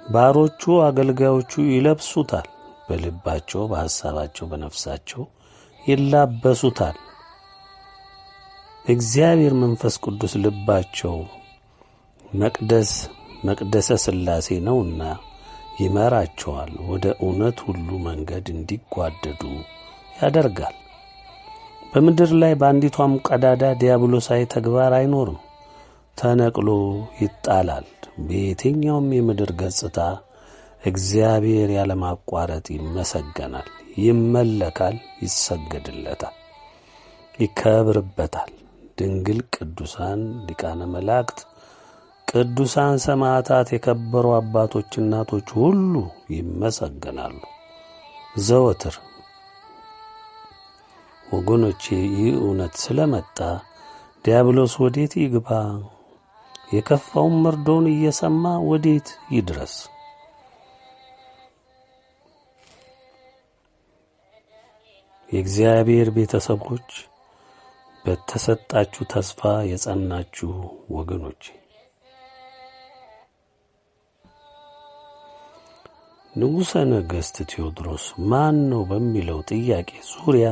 S2: ባሮቹ አገልጋዮቹ ይለብሱታል። በልባቸው በሐሳባቸው በነፍሳቸው ይላበሱታል። እግዚአብሔር መንፈስ ቅዱስ ልባቸው መቅደሰ ሥላሴ ነውና ይመራቸዋል። ወደ እውነት ሁሉ መንገድ እንዲጓደዱ ያደርጋል። በምድር ላይ በአንዲቷም ቀዳዳ ዲያብሎሳዊ ተግባር አይኖርም። ተነቅሎ ይጣላል። በየትኛውም የምድር ገጽታ እግዚአብሔር ያለማቋረጥ ይመሰገናል፣ ይመለካል፣ ይሰገድለታል፣ ይከብርበታል። ድንግል፣ ቅዱሳን ሊቃነ መላእክት፣ ቅዱሳን ሰማዕታት፣ የከበሩ አባቶች፣ እናቶች ሁሉ ይመሰገናሉ ዘወትር። ወገኖቼ ይህ እውነት ስለመጣ ዲያብሎስ ወዴት ይግባ? የከፋውን መርዶውን እየሰማ ወዴት ይድረስ? የእግዚአብሔር ቤተሰቦች፣ በተሰጣችሁ ተስፋ የጸናችሁ ወገኖቼ፣ ንጉሠ ነገሥት ቴዎድሮስ ማን ነው በሚለው ጥያቄ ዙሪያ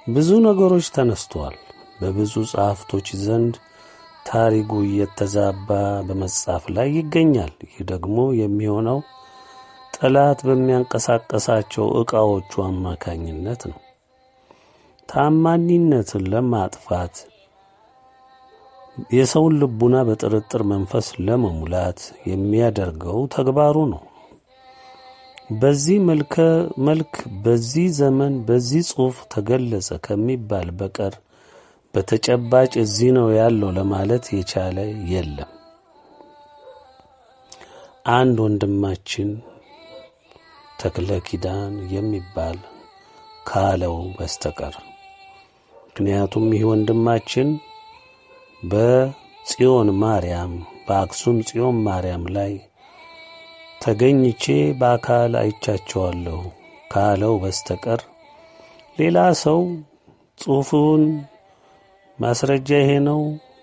S2: ብዙ ነገሮች ተነስተዋል። በብዙ ጸሐፍቶች ዘንድ ታሪኩ እየተዛባ በመጻፍ ላይ ይገኛል። ይህ ደግሞ የሚሆነው ጠላት በሚያንቀሳቀሳቸው ዕቃዎቹ አማካኝነት ነው። ታማኝነትን ለማጥፋት የሰውን ልቡና በጥርጥር መንፈስ ለመሙላት የሚያደርገው ተግባሩ ነው። በዚህ መልክ በዚህ ዘመን በዚህ ጽሑፍ ተገለጸ ከሚባል በቀር በተጨባጭ እዚህ ነው ያለው ለማለት የቻለ የለም። አንድ ወንድማችን ተክለ ኪዳን የሚባል ካለው በስተቀር። ምክንያቱም ይህ ወንድማችን በጽዮን ማርያም በአክሱም ጽዮን ማርያም ላይ ተገኝቼ በአካል አይቻቸዋለሁ ካለው በስተቀር ሌላ ሰው ጽሑፉን ማስረጃ ይሄ ነው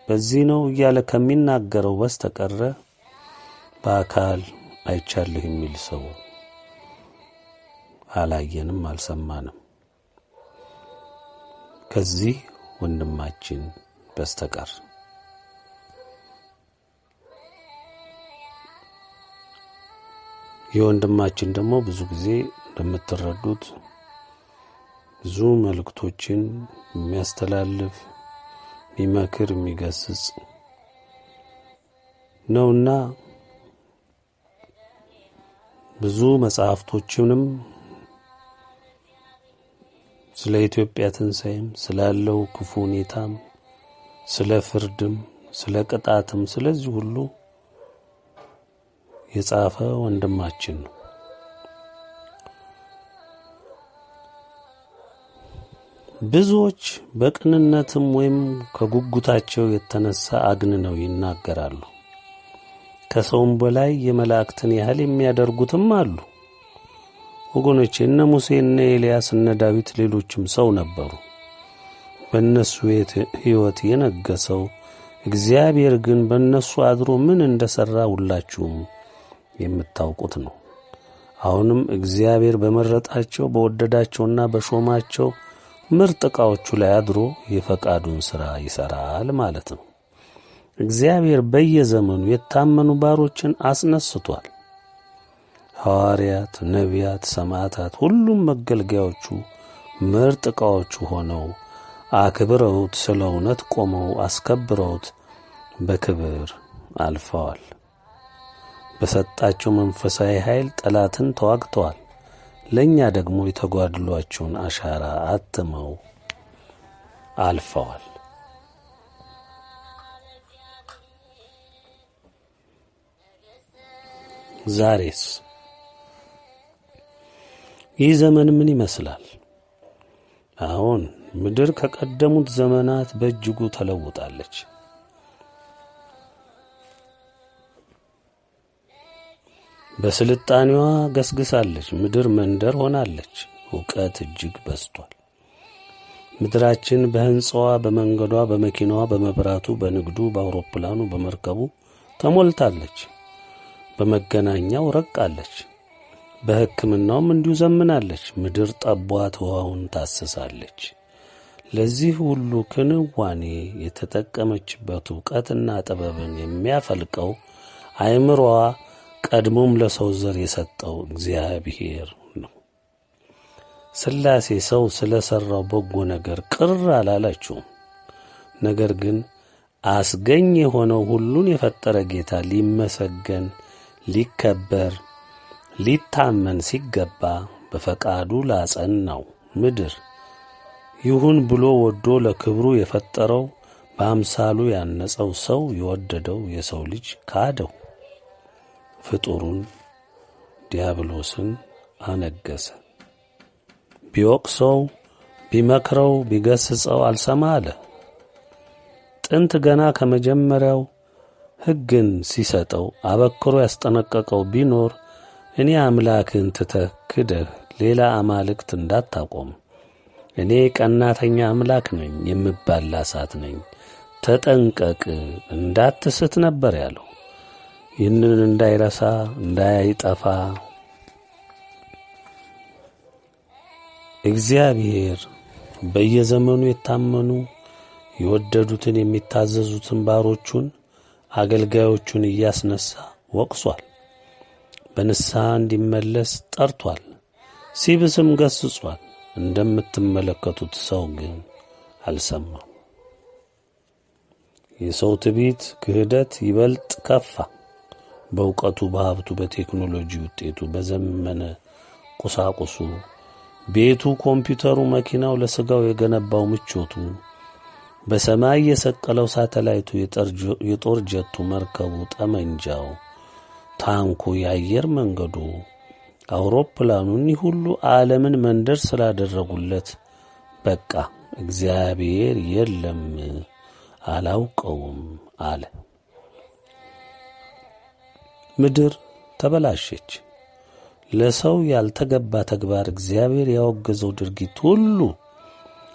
S2: በዚህ ነው እያለ ከሚናገረው በስተቀር በአካል አይቻለሁ የሚል ሰው አላየንም፣ አልሰማንም ከዚህ ወንድማችን በስተቀር። የወንድማችን ደግሞ ብዙ ጊዜ እንደምትረዱት ብዙ መልእክቶችን የሚያስተላልፍ፣ የሚመክር፣ የሚገስጽ ነውና ብዙ መጽሐፍቶችንም ስለ ኢትዮጵያ ትንሣኤም ስላለው ክፉ ሁኔታም ስለ ፍርድም ስለ ቅጣትም ስለዚህ ሁሉ የጻፈ ወንድማችን ነው። ብዙዎች በቅንነትም ወይም ከጉጉታቸው የተነሳ አግንነው ይናገራሉ። ከሰውም በላይ የመላእክትን ያህል የሚያደርጉትም አሉ። ወገኖቼ እነ ሙሴ፣ እነ ኤልያስ፣ እነ ዳዊት ሌሎችም ሰው ነበሩ። በእነሱ ሕይወት የነገሰው እግዚአብሔር ግን በእነሱ አድሮ ምን እንደሰራ ሁላችሁም የምታውቁት ነው። አሁንም እግዚአብሔር በመረጣቸው በወደዳቸውና በሾማቸው ምርጥ ዕቃዎቹ ላይ አድሮ የፈቃዱን ሥራ ይሠራል ማለት ነው። እግዚአብሔር በየዘመኑ የታመኑ ባሮችን አስነስቷል። ሐዋርያት፣ ነቢያት፣ ሰማዕታት ሁሉም መገልገያዎቹ ምርጥ ዕቃዎቹ ሆነው አክብረውት ስለ እውነት ቆመው አስከብረውት በክብር አልፈዋል። በሰጣቸው መንፈሳዊ ኃይል ጠላትን ተዋግተዋል። ለእኛ ደግሞ የተጓድሏቸውን አሻራ አትመው አልፈዋል። ዛሬስ ይህ ዘመን ምን ይመስላል? አሁን ምድር ከቀደሙት ዘመናት በእጅጉ ተለውጣለች። በስልጣኔዋ ገስግሳለች። ምድር መንደር ሆናለች። ዕውቀት እጅግ በዝቷል። ምድራችን በሕንጻዋ፣ በመንገዷ፣ በመኪናዋ፣ በመብራቱ፣ በንግዱ፣ በአውሮፕላኑ፣ በመርከቡ ተሞልታለች። በመገናኛው ረቃለች። በሕክምናውም እንዲሁ ዘምናለች። ምድር ጠቧት ውሃውን ታስሳለች። ለዚህ ሁሉ ክንዋኔ የተጠቀመችበት ዕውቀትና ጥበብን የሚያፈልቀው አእምሮዋ ቀድሞም ለሰው ዘር የሰጠው እግዚአብሔር ነው። ሥላሴ ሰው ስለ ሠራው በጎ ነገር ቅር አላላችሁም። ነገር ግን አስገኝ የሆነው ሁሉን የፈጠረ ጌታ ሊመሰገን፣ ሊከበር፣ ሊታመን ሲገባ በፈቃዱ ላጸናው ምድር ይሁን ብሎ ወዶ ለክብሩ የፈጠረው በአምሳሉ ያነጸው ሰው የወደደው የሰው ልጅ ካደው፣ ፍጡሩን ዲያብሎስን አነገሰ። ቢወቅሰው፣ ቢመክረው፣ ቢገስጸው አልሰማ አለ። ጥንት ገና ከመጀመሪያው ሕግን ሲሰጠው አበክሮ ያስጠነቀቀው ቢኖር እኔ አምላክን ትተህ ክደህ ሌላ አማልክት እንዳታቆም፣ እኔ ቀናተኛ አምላክ ነኝ፣ የምባላ እሳት ነኝ፣ ተጠንቀቅ እንዳትስት ነበር ያለው። ይህንን እንዳይረሳ እንዳይጠፋ እግዚአብሔር በየዘመኑ የታመኑ የወደዱትን የሚታዘዙትን ባሮቹን አገልጋዮቹን እያስነሳ ወቅሷል። በንስሐ እንዲመለስ ጠርቷል። ሲብስም ገስጿል። እንደምትመለከቱት ሰው ግን አልሰማም። የሰው ትዕቢት፣ ክህደት ይበልጥ ከፋ። በእውቀቱ፣ በሀብቱ፣ በቴክኖሎጂ ውጤቱ፣ በዘመነ ቁሳቁሱ፣ ቤቱ፣ ኮምፒውተሩ፣ መኪናው፣ ለሥጋው የገነባው ምቾቱ፣ በሰማይ የሰቀለው ሳተላይቱ፣ የጦር ጀቱ፣ መርከቡ፣ ጠመንጃው፣ ታንኩ፣ የአየር መንገዱ፣ አውሮፕላኑ፣ እኒህ ሁሉ ዓለምን መንደር ስላደረጉለት በቃ እግዚአብሔር የለም አላውቀውም አለ። ምድር ተበላሸች። ለሰው ያልተገባ ተግባር፣ እግዚአብሔር ያወገዘው ድርጊት ሁሉ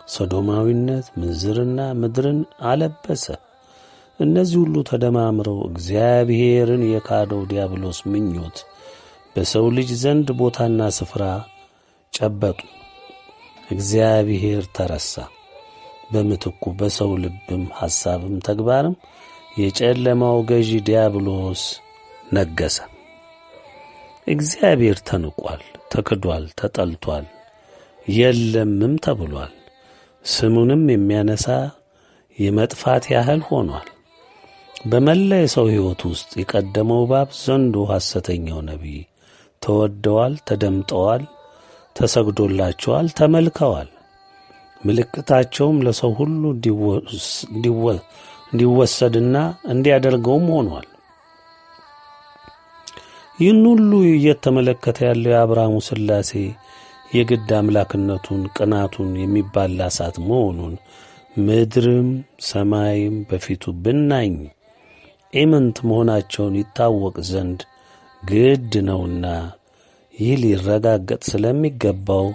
S2: ሰዶማዊነት፣ ምንዝርና ምድርን አለበሰ። እነዚህ ሁሉ ተደማምረው እግዚአብሔርን የካደው ዲያብሎስ ምኞት በሰው ልጅ ዘንድ ቦታና ስፍራ ጨበጡ። እግዚአብሔር ተረሳ። በምትኩ በሰው ልብም ሐሳብም ተግባርም የጨለማው ገዢ ዲያብሎስ ነገሰ። እግዚአብሔር ተንቋል፣ ተክዷል፣ ተጠልቷል፣ የለምም ተብሏል። ስሙንም የሚያነሳ የመጥፋት ያህል ሆኗል። በመላ የሰው ሕይወት ውስጥ የቀደመው እባብ፣ ዘንዶ፣ ሐሰተኛው ነቢይ ተወደዋል፣ ተደምጠዋል፣ ተሰግዶላቸዋል፣ ተመልከዋል። ምልክታቸውም ለሰው ሁሉ እንዲወሰድና እንዲያደርገውም ሆኗል። ይህን ሁሉ እየተመለከተ ያለው የአብርሃሙ ሥላሴ የግድ አምላክነቱን፣ ቅናቱን የሚባላ እሳት መሆኑን ምድርም ሰማይም በፊቱ ብናኝ ኢምንት መሆናቸውን ይታወቅ ዘንድ ግድ ነውና ይህ ሊረጋገጥ ስለሚገባው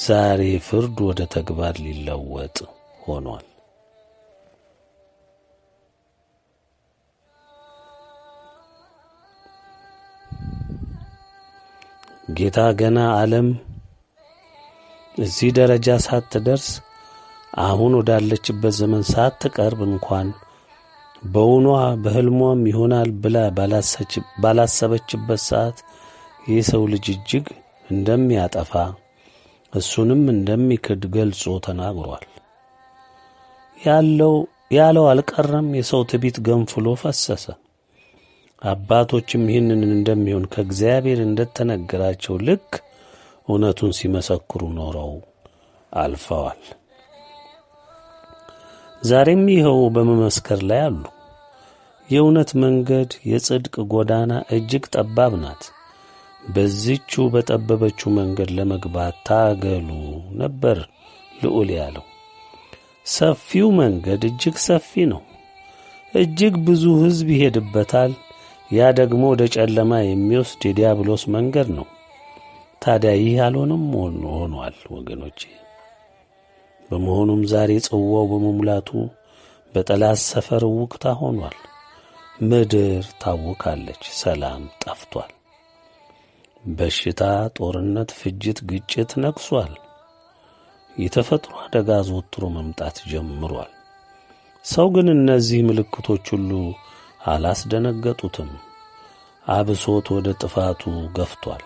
S2: ዛሬ ፍርድ ወደ ተግባር ሊለወጥ ሆኗል። ጌታ ገና ዓለም እዚህ ደረጃ ሳትደርስ አሁን ወዳለችበት ዘመን ሳትቀርብ እንኳን በውኗ በሕልሟም ይሆናል ብላ ባላሰበችበት ሰዓት የሰው ልጅ እጅግ እንደሚያጠፋ እሱንም እንደሚክድ ገልጾ ተናግሯል። ያለው አልቀረም። የሰው ትዕቢት ገንፍሎ ፈሰሰ። አባቶችም ይህንን እንደሚሆን ከእግዚአብሔር እንደተነገራቸው ልክ እውነቱን ሲመሰክሩ ኖረው አልፈዋል። ዛሬም ይኸው በመመስከር ላይ አሉ። የእውነት መንገድ፣ የጽድቅ ጎዳና እጅግ ጠባብ ናት። በዚቹ በጠበበችው መንገድ ለመግባት ታገሉ ነበር ልዑል ያለው። ሰፊው መንገድ እጅግ ሰፊ ነው። እጅግ ብዙ ሕዝብ ይሄድበታል። ያ ደግሞ ወደ ጨለማ የሚወስድ የዲያብሎስ መንገድ ነው። ታዲያ ይህ አልሆነም ሆኗል ወገኖቼ። በመሆኑም ዛሬ ጽዋው በመሙላቱ በጠላት ሰፈር ውክታ ሆኗል። ምድር ታውካለች፣ ሰላም ጠፍቷል። በሽታ፣ ጦርነት፣ ፍጅት፣ ግጭት ነግሷል። የተፈጥሮ አደጋ ዘወትሮ መምጣት ጀምሯል። ሰው ግን እነዚህ ምልክቶች ሁሉ አላስደነገጡትም። አብሶት ወደ ጥፋቱ ገፍቷል።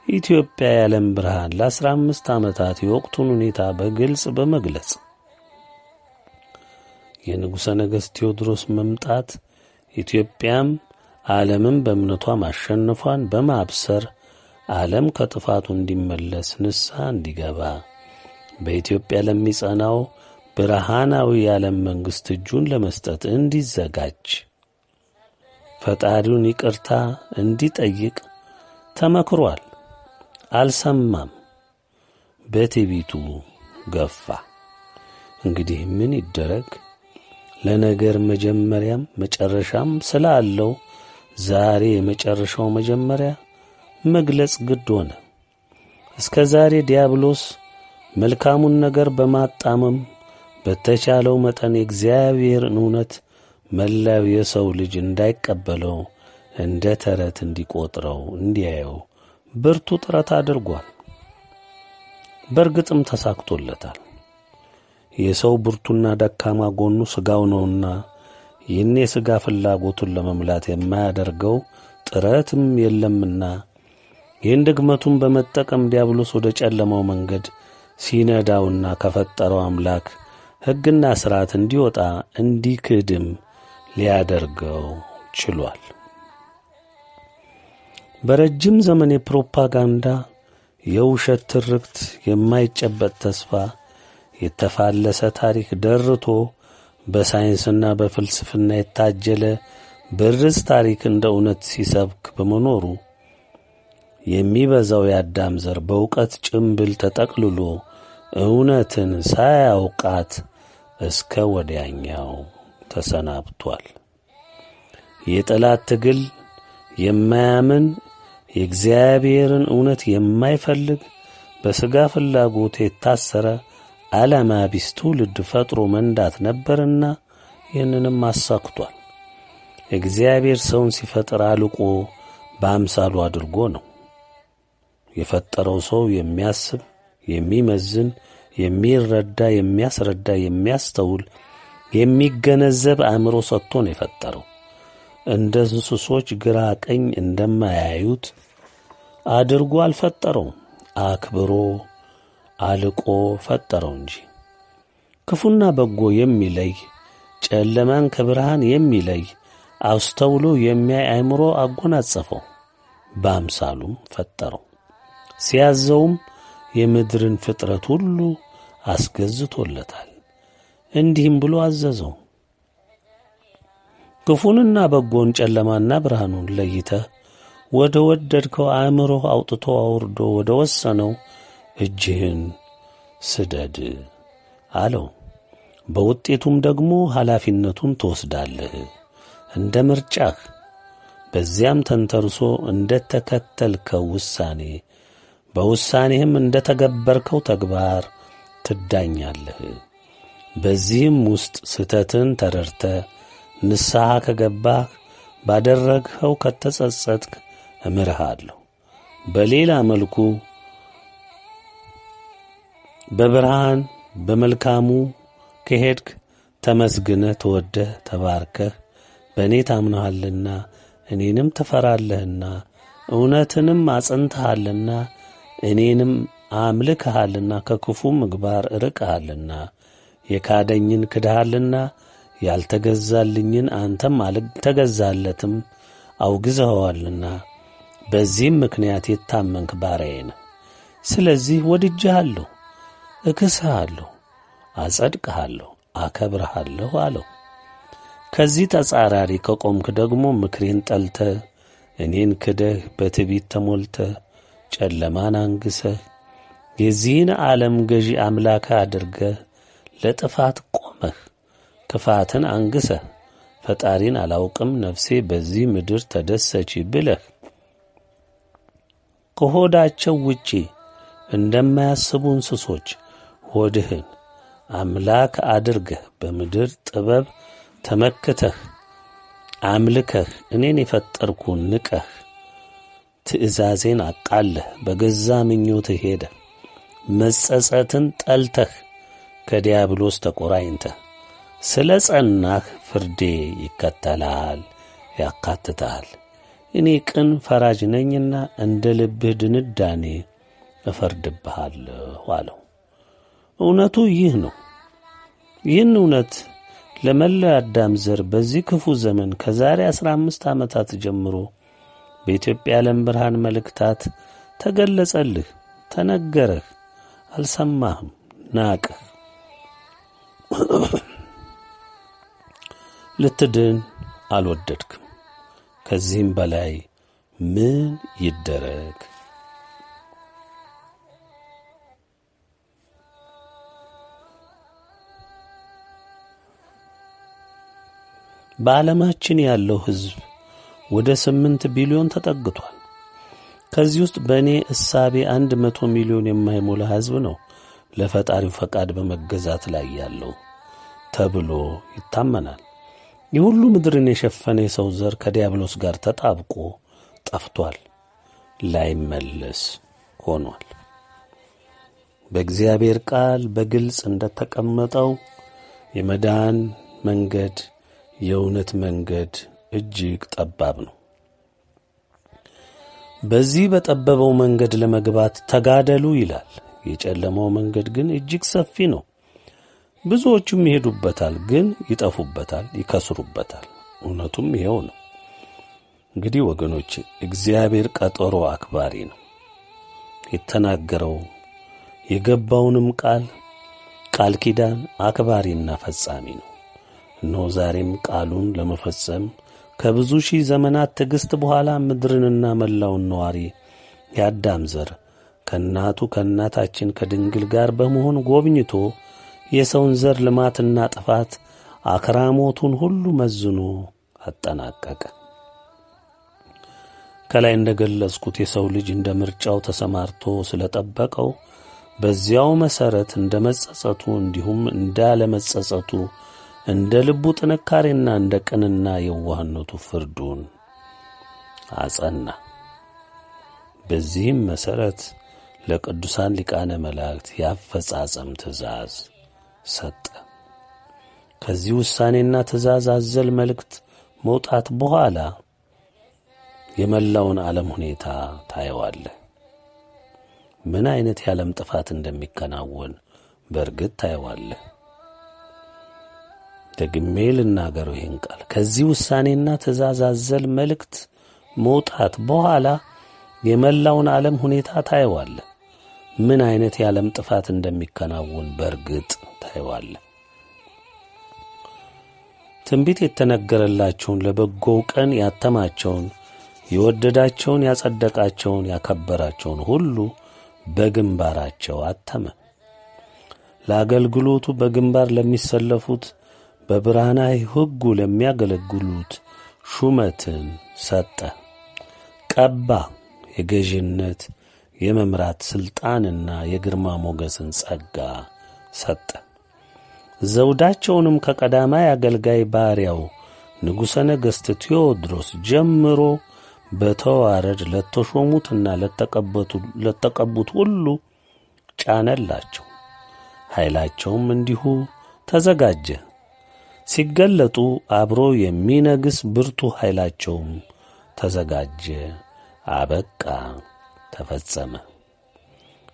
S2: ኢትዮጵያ የዓለም ብርሃን ለ15 ዓመታት የወቅቱን ሁኔታ በግልጽ በመግለጽ የንጉሠ ነገሥት ቴዎድሮስ መምጣት ኢትዮጵያም ዓለምን በእምነቷ ማሸነፏን በማብሰር ዓለም ከጥፋቱ እንዲመለስ ንስሐ እንዲገባ በኢትዮጵያ ለሚጸናው ብርሃናዊ የዓለም መንግሥት እጁን ለመስጠት እንዲዘጋጅ ፈጣሪውን ይቅርታ እንዲጠይቅ ተመክሯል። አልሰማም። በትዕቢቱ ገፋ። እንግዲህ ምን ይደረግ? ለነገር መጀመሪያም መጨረሻም ስላለው ዛሬ የመጨረሻው መጀመሪያ መግለጽ ግድ ሆነ። እስከ ዛሬ ዲያብሎስ መልካሙን ነገር በማጣመም በተቻለው መጠን የእግዚአብሔርን እውነት መላው የሰው ልጅ እንዳይቀበለው እንደ ተረት እንዲቆጥረው እንዲያየው ብርቱ ጥረት አድርጓል። በእርግጥም ተሳክቶለታል። የሰው ብርቱና ደካማ ጎኑ ሥጋው ነውና ይህን የሥጋ ፍላጎቱን ለመምላት የማያደርገው ጥረትም የለምና ይህን ድግመቱን በመጠቀም ዲያብሎስ ወደ ጨለማው መንገድ ሲነዳውና ከፈጠረው አምላክ ሕግና ሥርዓት እንዲወጣ እንዲክድም ሊያደርገው ችሏል። በረጅም ዘመን የፕሮፓጋንዳ የውሸት ትርክት የማይጨበጥ ተስፋ የተፋለሰ ታሪክ ደርቶ በሳይንስና በፍልስፍና የታጀለ በርስ ታሪክ እንደ እውነት ሲሰብክ በመኖሩ የሚበዛው የአዳም ዘር በእውቀት ጭምብል ተጠቅልሎ እውነትን ሳያውቃት እስከ ወዲያኛው ተሰናብቷል። የጠላት ትግል የማያምን የእግዚአብሔርን እውነት የማይፈልግ በሥጋ ፍላጎት የታሰረ ዓላማ ቢስ ትውልድ ፈጥሮ መንዳት ነበርና ይህንንም አሳክቷል። እግዚአብሔር ሰውን ሲፈጥር አልቆ በአምሳሉ አድርጎ ነው የፈጠረው። ሰው የሚያስብ፣ የሚመዝን፣ የሚረዳ፣ የሚያስረዳ፣ የሚያስተውል፣ የሚገነዘብ አእምሮ ሰጥቶ ነው የፈጠረው። እንደ እንስሶች ግራ ቀኝ እንደማያዩት አድርጎ አልፈጠረውም። አክብሮ አልቆ ፈጠረው እንጂ። ክፉና በጎ የሚለይ ጨለማን ከብርሃን የሚለይ አስተውሎ የሚያይ አእምሮ አጎናጸፈው። በአምሳሉም ፈጠረው። ሲያዘውም የምድርን ፍጥረት ሁሉ አስገዝቶለታል። እንዲህም ብሎ አዘዘው፣ ክፉንና በጎን ጨለማና ብርሃኑን ለይተህ ወደ ወደድከው አእምሮህ አውጥቶ አውርዶ ወደ ወሰነው እጅህን ስደድ አለው። በውጤቱም ደግሞ ኃላፊነቱን ትወስዳለህ እንደ ምርጫህ። በዚያም ተንተርሶ እንደ ተከተልከው ውሳኔ በውሳኔህም እንደ ተገበርከው ተግባር ትዳኛለህ። በዚህም ውስጥ ስተትን ተረድተህ ንስሐ ከገባህ ባደረግኸው ከተጸጸትክ እምርሃለሁ። በሌላ መልኩ በብርሃን በመልካሙ ከሄድክ ተመስግነህ ተወደህ ተባርከህ በእኔ ታምነሃልና እኔንም ትፈራለህና እውነትንም አጽንተሃልና እኔንም አምልክሃልና ከክፉ ምግባር ርቀሃልና የካደኝን ክድሃልና ያልተገዛልኝን አንተም አልተገዛለትም አውግዘኸዋልና በዚህም ምክንያት የታመንክ ባሪያዬ ነህ። ስለዚህ ወድጄሃለሁ፣ እክስሃለሁ፣ አጸድቅሃለሁ፣ አከብርሃለሁ አለው። ከዚህ ተጻራሪ ከቆምክ ደግሞ ምክሬን ጠልተህ እኔን ክደህ በትዕቢት ተሞልተህ ጨለማን አንግሰህ የዚህን ዓለም ገዢ አምላክ አድርገህ ለጥፋት ቆመህ ክፋትን አንግሰህ ፈጣሪን አላውቅም ነፍሴ በዚህ ምድር ተደሰች ብለህ ከሆዳቸው ውጪ እንደማያስቡ እንስሶች ሆድህን አምላክ አድርገህ በምድር ጥበብ ተመክተህ አምልከህ እኔን የፈጠርኩን ንቀህ ትእዛዜን አቃለህ በገዛ ምኞትህ ሄደህ መጸጸትን ጠልተህ ከዲያብሎስ ተቆራኝተህ ስለ ጸናህ ፍርዴ ይከተላል ያካትታል። እኔ ቅን ፈራጅ ነኝና እንደ ልብህ ድንዳኔ እፈርድብሃለሁ አለው። እውነቱ ይህ ነው። ይህን እውነት ለመላው አዳም ዘር በዚህ ክፉ ዘመን ከዛሬ 15 ዓመታት ጀምሮ በኢትዮጵያ ዓለም ብርሃን መልእክታት ተገለጸልህ፣ ተነገረህ፣ አልሰማህም፣ ናቅህ። ልትድን አልወደድክም። ከዚህም በላይ ምን ይደረግ? በዓለማችን ያለው ሕዝብ ወደ 8 ቢሊዮን ተጠግቷል። ከዚህ ውስጥ በእኔ እሳቤ 100 ሚሊዮን የማይሞላ ሕዝብ ነው ለፈጣሪው ፈቃድ በመገዛት ላይ ያለው ተብሎ ይታመናል። የሁሉ ምድርን የሸፈነ የሰው ዘር ከዲያብሎስ ጋር ተጣብቆ ጠፍቷል፣ ላይመለስ ሆኗል። በእግዚአብሔር ቃል በግልጽ እንደተቀመጠው የመዳን መንገድ፣ የእውነት መንገድ እጅግ ጠባብ ነው። በዚህ በጠበበው መንገድ ለመግባት ተጋደሉ ይላል። የጨለማው መንገድ ግን እጅግ ሰፊ ነው። ብዙዎቹም ይሄዱበታል፣ ግን ይጠፉበታል፣ ይከስሩበታል። እውነቱም ይሄው ነው። እንግዲህ ወገኖች፣ እግዚአብሔር ቀጠሮ አክባሪ ነው። የተናገረው የገባውንም ቃል ኪዳን አክባሪና ፈጻሚ ነው። እነሆ ዛሬም ቃሉን ለመፈጸም ከብዙ ሺህ ዘመናት ትዕግሥት በኋላ ምድርንና መላውን ነዋሪ የአዳም ዘር ከእናቱ ከእናታችን ከድንግል ጋር በመሆን ጎብኝቶ የሰውን ዘር ልማትና ጥፋት አክራሞቱን ሁሉ መዝኖ አጠናቀቀ። ከላይ እንደገለጽኩት የሰው ልጅ እንደ ምርጫው ተሰማርቶ ስለጠበቀው በዚያው መሠረት እንደ መጸጸቱ እንዲሁም እንዳለመጸጸቱ እንደ ልቡ ጥንካሬና እንደ ቅንና የዋህነቱ ፍርዱን አጸና። በዚህም መሠረት ለቅዱሳን ሊቃነ መላእክት የአፈጻጸም ትእዛዝ ሰጠ። ከዚህ ውሳኔና ትእዛዝ አዘል መልእክት መውጣት በኋላ የመላውን ዓለም ሁኔታ ታየዋለህ። ምን አይነት የዓለም ጥፋት እንደሚከናወን በእርግጥ ታየዋለህ። ደግሜ ልናገረው ይህን ቃል። ከዚህ ውሳኔና ትእዛዝ አዘል መልእክት መውጣት በኋላ የመላውን ዓለም ሁኔታ ታየዋለህ። ምን አይነት የዓለም ጥፋት እንደሚከናወን በእርግጥ ታየዋለህ። ትንቢት የተነገረላቸውን ለበጎው ቀን ያተማቸውን የወደዳቸውን ያጸደቃቸውን ያከበራቸውን ሁሉ በግንባራቸው አተመ። ለአገልግሎቱ በግንባር ለሚሰለፉት በብርሃናዊ ሕጉ ለሚያገለግሉት ሹመትን ሰጠ፣ ቀባ። የገዥነት የመምራት ሥልጣንና የግርማ ሞገስን ጸጋ ሰጠ። ዘውዳቸውንም ከቀዳማይ አገልጋይ ባሪያው ንጉሠ ነገሥት ቴዎድሮስ ጀምሮ በተዋረድ ለተሾሙትና ለተቀቡት ሁሉ ጫነላቸው። ኃይላቸውም እንዲሁ ተዘጋጀ። ሲገለጡ አብሮ የሚነግስ ብርቱ ኃይላቸውም ተዘጋጀ፣ አበቃ፣ ተፈጸመ።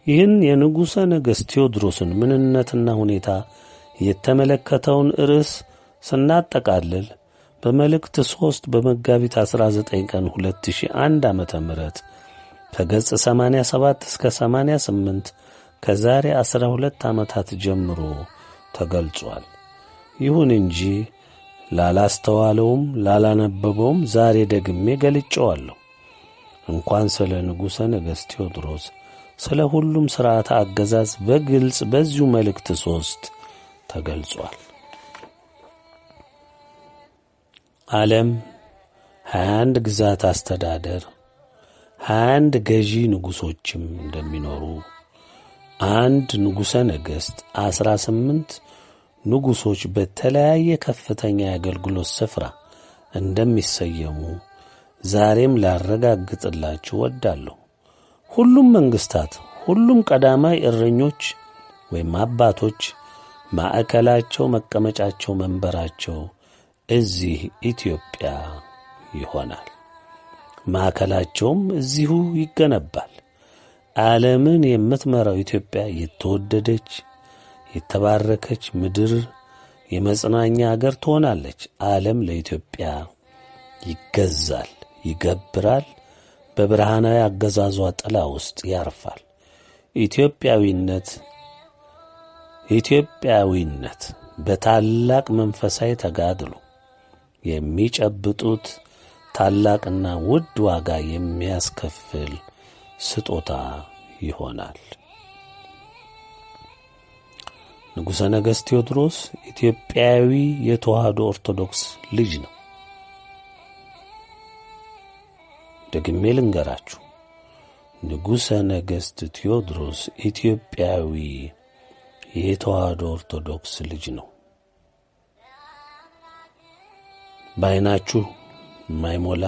S2: ይህን የንጉሠ ነገሥት ቴዎድሮስን ምንነትና ሁኔታ የተመለከተውን ርዕስ ስናጠቃልል በመልእክት 3 በመጋቢት 19 ቀን 2001 ዓመተ ምህረት ከገጽ 87 እስከ 88 ከዛሬ 12 ዓመታት ጀምሮ ተገልጿል። ይሁን እንጂ ላላስተዋለውም ላላነበበውም ዛሬ ደግሜ ገልጬዋለሁ። እንኳን ስለ ንጉሠ ነገሥት ቴዎድሮስ ስለ ሁሉም ሥርዓተ አገዛዝ በግልጽ በዚሁ መልእክት 3 ተገልጿል። ዓለም 21 ግዛት አስተዳደር 21 ገዢ ንጉሶችም እንደሚኖሩ አንድ ንጉሠ ነገሥት 18 ንጉሶች በተለያየ ከፍተኛ የአገልግሎት ስፍራ እንደሚሰየሙ ዛሬም ላረጋግጥላችሁ ወዳለሁ። ሁሉም መንግስታት፣ ሁሉም ቀዳማይ እረኞች ወይም አባቶች ማዕከላቸው፣ መቀመጫቸው፣ መንበራቸው እዚህ ኢትዮጵያ ይሆናል። ማዕከላቸውም እዚሁ ይገነባል። ዓለምን የምትመራው ኢትዮጵያ የተወደደች የተባረከች ምድር የመጽናኛ አገር ትሆናለች። ዓለም ለኢትዮጵያ ይገዛል፣ ይገብራል፣ በብርሃናዊ አገዛዟ ጥላ ውስጥ ያርፋል። ኢትዮጵያዊነት በታላቅ መንፈሳዊ ተጋድሎ የሚጨብጡት ታላቅና ውድ ዋጋ የሚያስከፍል ስጦታ ይሆናል። ንጉሠ ነገሥት ቴዎድሮስ ኢትዮጵያዊ የተዋህዶ ኦርቶዶክስ ልጅ ነው። ደግሜ ልንገራችሁ፣ ንጉሠ ነገሥት ቴዎድሮስ ኢትዮጵያዊ የተዋህዶ ኦርቶዶክስ ልጅ ነው። በዓይናችሁ የማይሞላ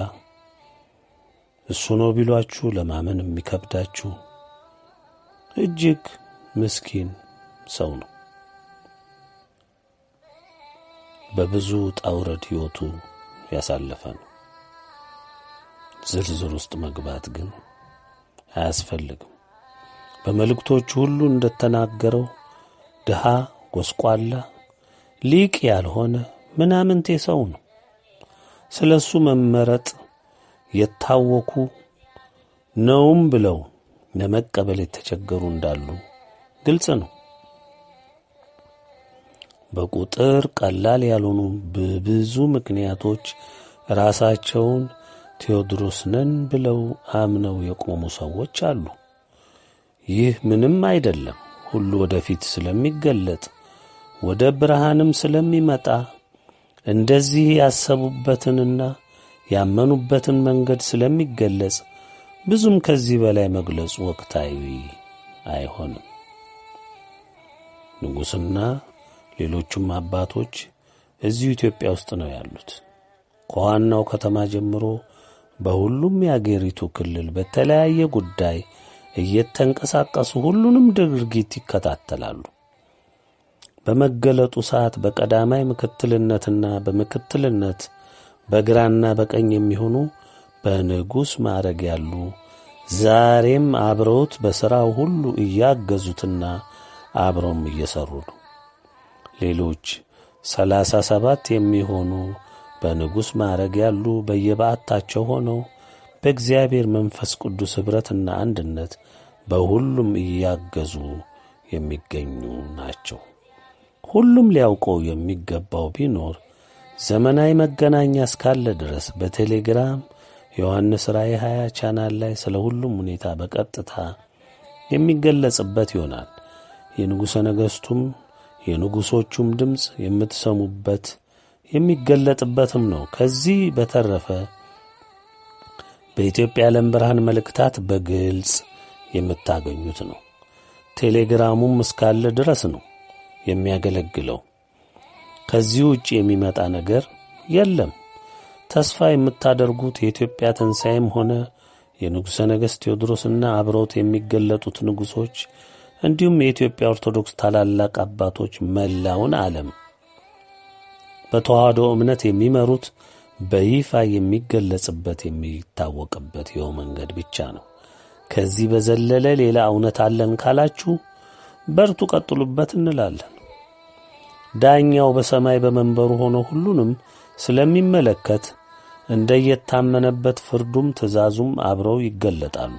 S2: እሱ ነው ቢሏችሁ ለማመን የሚከብዳችሁ እጅግ ምስኪን ሰው ነው። በብዙ ጣውረድ ሕይወቱ ያሳለፈ ነው። ዝርዝር ውስጥ መግባት ግን አያስፈልግም። በመልእክቶቹ ሁሉ እንደተናገረው ድሃ፣ ጎስቋላ፣ ሊቅ ያልሆነ ምናምንቴ ሰው ነው። ስለሱ መመረጥ የታወኩ ነውም ብለው ለመቀበል የተቸገሩ እንዳሉ ግልጽ ነው። በቁጥር ቀላል ያልሆኑ በብዙ ምክንያቶች ራሳቸውን ቴዎድሮስ ነን ብለው አምነው የቆሙ ሰዎች አሉ። ይህ ምንም አይደለም። ሁሉ ወደፊት ስለሚገለጥ ወደ ብርሃንም ስለሚመጣ እንደዚህ ያሰቡበትንና ያመኑበትን መንገድ ስለሚገለጽ ብዙም ከዚህ በላይ መግለጹ ወቅታዊ አይሆንም። ንጉሥና ሌሎቹም አባቶች እዚሁ ኢትዮጵያ ውስጥ ነው ያሉት። ከዋናው ከተማ ጀምሮ በሁሉም የአገሪቱ ክልል በተለያየ ጉዳይ እየተንቀሳቀሱ ሁሉንም ድርጊት ይከታተላሉ። በመገለጡ ሰዓት በቀዳማይ ምክትልነትና በምክትልነት በግራና በቀኝ የሚሆኑ በንጉሥ ማዕረግ ያሉ ዛሬም አብረውት በሥራው ሁሉ እያገዙትና አብረውም እየሰሩ ነው። ሌሎች 37 የሚሆኑ በንጉሥ ማዕረግ ያሉ በየበዓታቸው ሆነው በእግዚአብሔር መንፈስ ቅዱስ ኅብረትና አንድነት በሁሉም እያገዙ የሚገኙ ናቸው። ሁሉም ሊያውቀው የሚገባው ቢኖር ዘመናዊ መገናኛ እስካለ ድረስ በቴሌግራም ዮሐንስ ራእይ 20 ቻናል ላይ ስለ ሁሉም ሁኔታ በቀጥታ የሚገለጽበት ይሆናል። የንጉሠ ነገሥቱም የንጉሶቹም ድምፅ የምትሰሙበት የሚገለጥበትም ነው። ከዚህ በተረፈ በኢትዮጵያ ዓለም ብርሃን መልእክታት በግልጽ የምታገኙት ነው። ቴሌግራሙም እስካለ ድረስ ነው የሚያገለግለው። ከዚህ ውጭ የሚመጣ ነገር የለም። ተስፋ የምታደርጉት የኢትዮጵያ ትንሣኤም ሆነ የንጉሠ ነገሥት ቴዎድሮስና አብረውት የሚገለጡት ንጉሶች እንዲሁም የኢትዮጵያ ኦርቶዶክስ ታላላቅ አባቶች መላውን ዓለም በተዋህዶ እምነት የሚመሩት በይፋ የሚገለጽበት የሚታወቅበት ይኸው መንገድ ብቻ ነው። ከዚህ በዘለለ ሌላ እውነት አለን ካላችሁ በርቱ፣ ቀጥሉበት እንላለን። ዳኛው በሰማይ በመንበሩ ሆኖ ሁሉንም ስለሚመለከት እንደየታመነበት ፍርዱም ትእዛዙም አብረው ይገለጣሉ።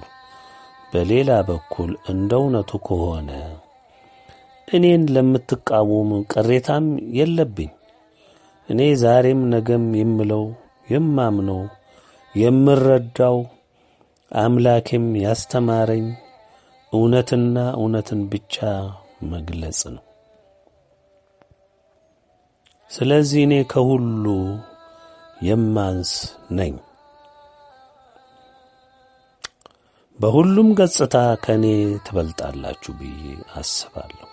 S2: በሌላ በኩል እንደ እውነቱ ከሆነ እኔን ለምትቃወሙ ቅሬታም የለብኝ። እኔ ዛሬም ነገም የምለው የማምነው የምረዳው አምላኬም ያስተማረኝ እውነትና እውነትን ብቻ መግለጽ ነው። ስለዚህ እኔ ከሁሉ የማንስ ነኝ። በሁሉም ገጽታ ከኔ ትበልጣላችሁ ብዬ አስባለሁ።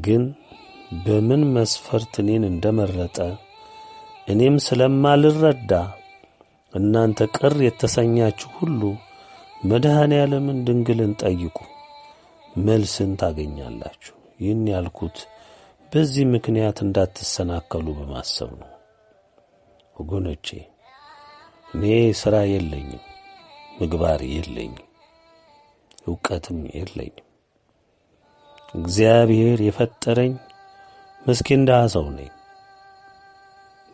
S2: ግን በምን መስፈርት እኔን እንደመረጠ እኔም ስለማልረዳ እናንተ ቅር የተሰኛችሁ ሁሉ መድኃኔዓለምን ድንግልን ጠይቁ፣ መልስን ታገኛላችሁ። ይህን ያልኩት በዚህ ምክንያት እንዳትሰናከሉ በማሰብ ነው። ወገኖቼ እኔ ሥራ የለኝም፣ ምግባር የለኝም፣ ዕውቀትም የለኝም። እግዚአብሔር የፈጠረኝ ምስኪን ድሃ ሰው ነኝ።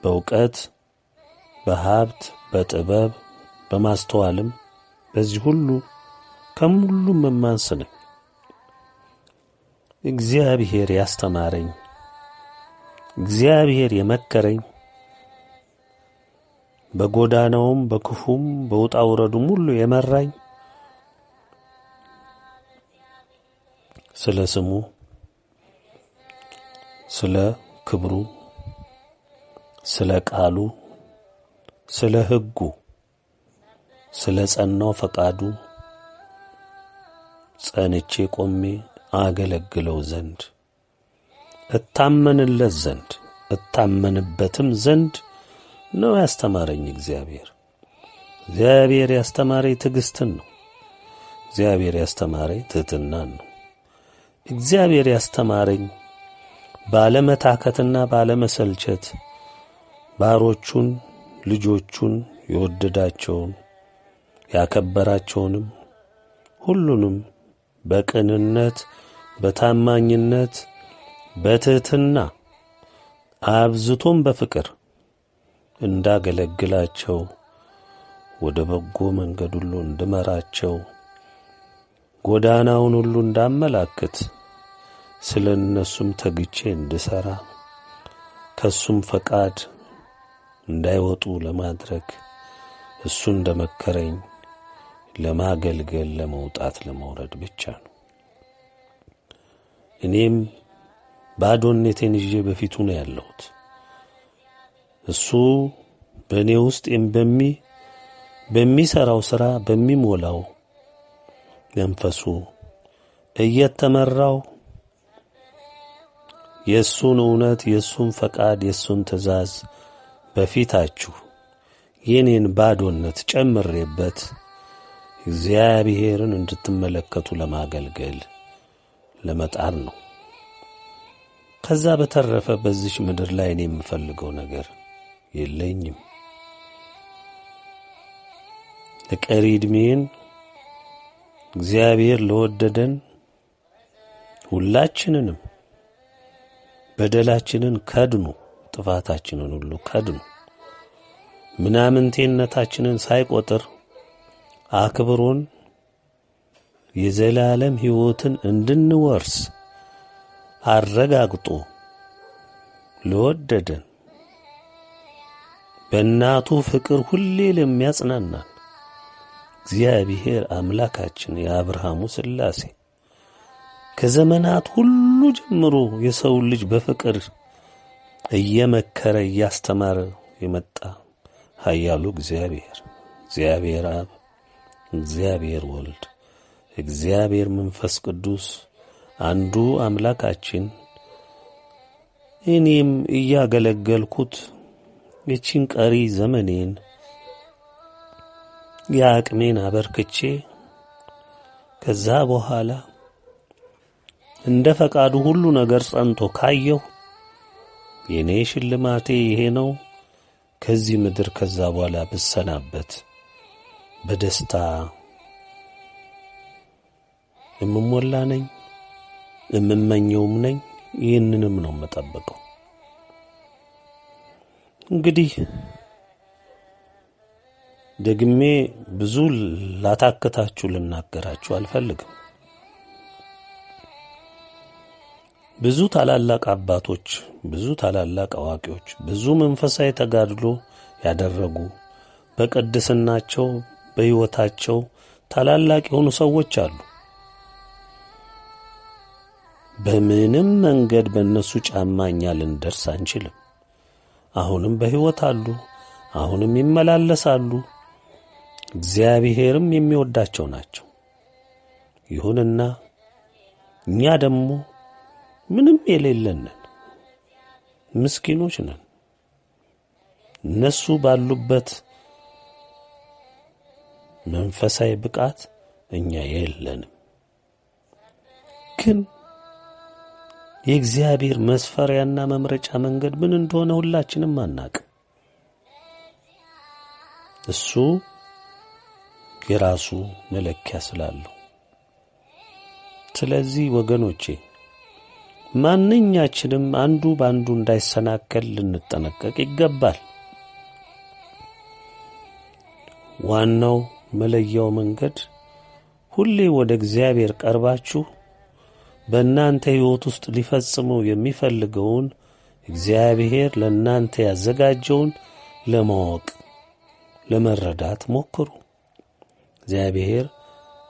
S2: በዕውቀት፣ በሀብት፣ በጥበብ፣ በማስተዋልም በዚህ ሁሉ ከሁሉም የማንስ ነኝ። እግዚአብሔር ያስተማረኝ፣ እግዚአብሔር የመከረኝ፣ በጎዳናውም በክፉም በውጣ ውረዱም ሁሉ የመራኝ ስለ ስሙ፣ ስለ ክብሩ፣ ስለ ቃሉ፣ ስለ ሕጉ፣ ስለ ጸናው ፈቃዱ ጸንቼ ቆሜ አገለግለው ዘንድ እታመንለት ዘንድ እታመንበትም ዘንድ ነው ያስተማረኝ እግዚአብሔር። እግዚአብሔር ያስተማረኝ ትዕግስትን ነው። እግዚአብሔር ያስተማረኝ ትሕትናን ነው። እግዚአብሔር ያስተማረኝ ባለመታከትና ባለመሰልቸት ባሮቹን ልጆቹን የወደዳቸውን ያከበራቸውንም ሁሉንም በቅንነት በታማኝነት በትሕትና አብዝቶም በፍቅር እንዳገለግላቸው ወደ በጎ መንገድ ሁሉ እንድመራቸው ጎዳናውን ሁሉ እንዳመላክት ስለ እነሱም ተግቼ እንድሠራ ከሱም ፈቃድ እንዳይወጡ ለማድረግ እሱ እንደመከረኝ ለማገልገል ለመውጣት ለመውረድ ብቻ ነው። እኔም ባዶነቴን ይዤ በፊቱ ነው ያለሁት። እሱ በእኔ ውስጥ በሚሠራው ሥራ በሚሞላው መንፈሱ እየተመራው የእሱን እውነት የእሱን ፈቃድ የእሱን ትእዛዝ በፊታችሁ የኔን ባዶነት ጨምሬበት እግዚአብሔርን እንድትመለከቱ ለማገልገል ለመጣር ነው። ከዛ በተረፈ በዚህ ምድር ላይ እኔ የምፈልገው ነገር የለኝም። ለቀሪ ዕድሜን እግዚአብሔር ለወደደን ሁላችንንም በደላችንን ከድኑ ጥፋታችንን ሁሉ ከድኑ ምናምንቴነታችንን ሳይቆጥር አክብሮን የዘላለም ሕይወትን እንድንወርስ አረጋግጦ ለወደደን በእናቱ ፍቅር ሁሌ ለሚያጽናናን እግዚአብሔር አምላካችን የአብርሃሙ ሥላሴ ከዘመናት ሁሉ ጀምሮ የሰው ልጅ በፍቅር እየመከረ እያስተማረ የመጣ ኃያሉ እግዚአብሔር አብ፣ እግዚአብሔር ወልድ፣ እግዚአብሔር መንፈስ ቅዱስ አንዱ አምላካችን እኔም እያገለገልኩት የቺን ቀሪ ዘመኔን የአቅሜን አበርክቼ ከዛ በኋላ እንደ ፈቃዱ ሁሉ ነገር ጸንቶ ካየሁ የኔ ሽልማቴ ይሄ ነው። ከዚህ ምድር ከዛ በኋላ ብሰናበት በደስታ እምሞላ ነኝ፣ እምመኘውም ነኝ። ይህንንም ነው የምጠብቀው። እንግዲህ ደግሜ ብዙ ላታክታችሁ ልናገራችሁ አልፈልግም። ብዙ ታላላቅ አባቶች፣ ብዙ ታላላቅ አዋቂዎች፣ ብዙ መንፈሳዊ ተጋድሎ ያደረጉ በቅድስናቸው በሕይወታቸው ታላላቅ የሆኑ ሰዎች አሉ። በምንም መንገድ በእነሱ ጫማ እኛ ልንደርስ አንችልም። አሁንም በሕይወት አሉ፣ አሁንም ይመላለሳሉ። እግዚአብሔርም የሚወዳቸው ናቸው። ይሁንና እኛ ደግሞ ምንም የሌለን ነን፣ ምስኪኖች ነን። እነሱ ባሉበት መንፈሳዊ ብቃት እኛ የለንም። ግን የእግዚአብሔር መስፈሪያና መምረጫ መንገድ ምን እንደሆነ ሁላችንም አናውቅም። እሱ የራሱ መለኪያ ስላለው። ስለዚህ ወገኖቼ ማንኛችንም አንዱ ባንዱ እንዳይሰናከል ልንጠነቀቅ ይገባል። ዋናው መለያው መንገድ ሁሌ ወደ እግዚአብሔር ቀርባችሁ በእናንተ ሕይወት ውስጥ ሊፈጽመው የሚፈልገውን እግዚአብሔር ለእናንተ ያዘጋጀውን ለማወቅ ለመረዳት ሞክሩ። እግዚአብሔር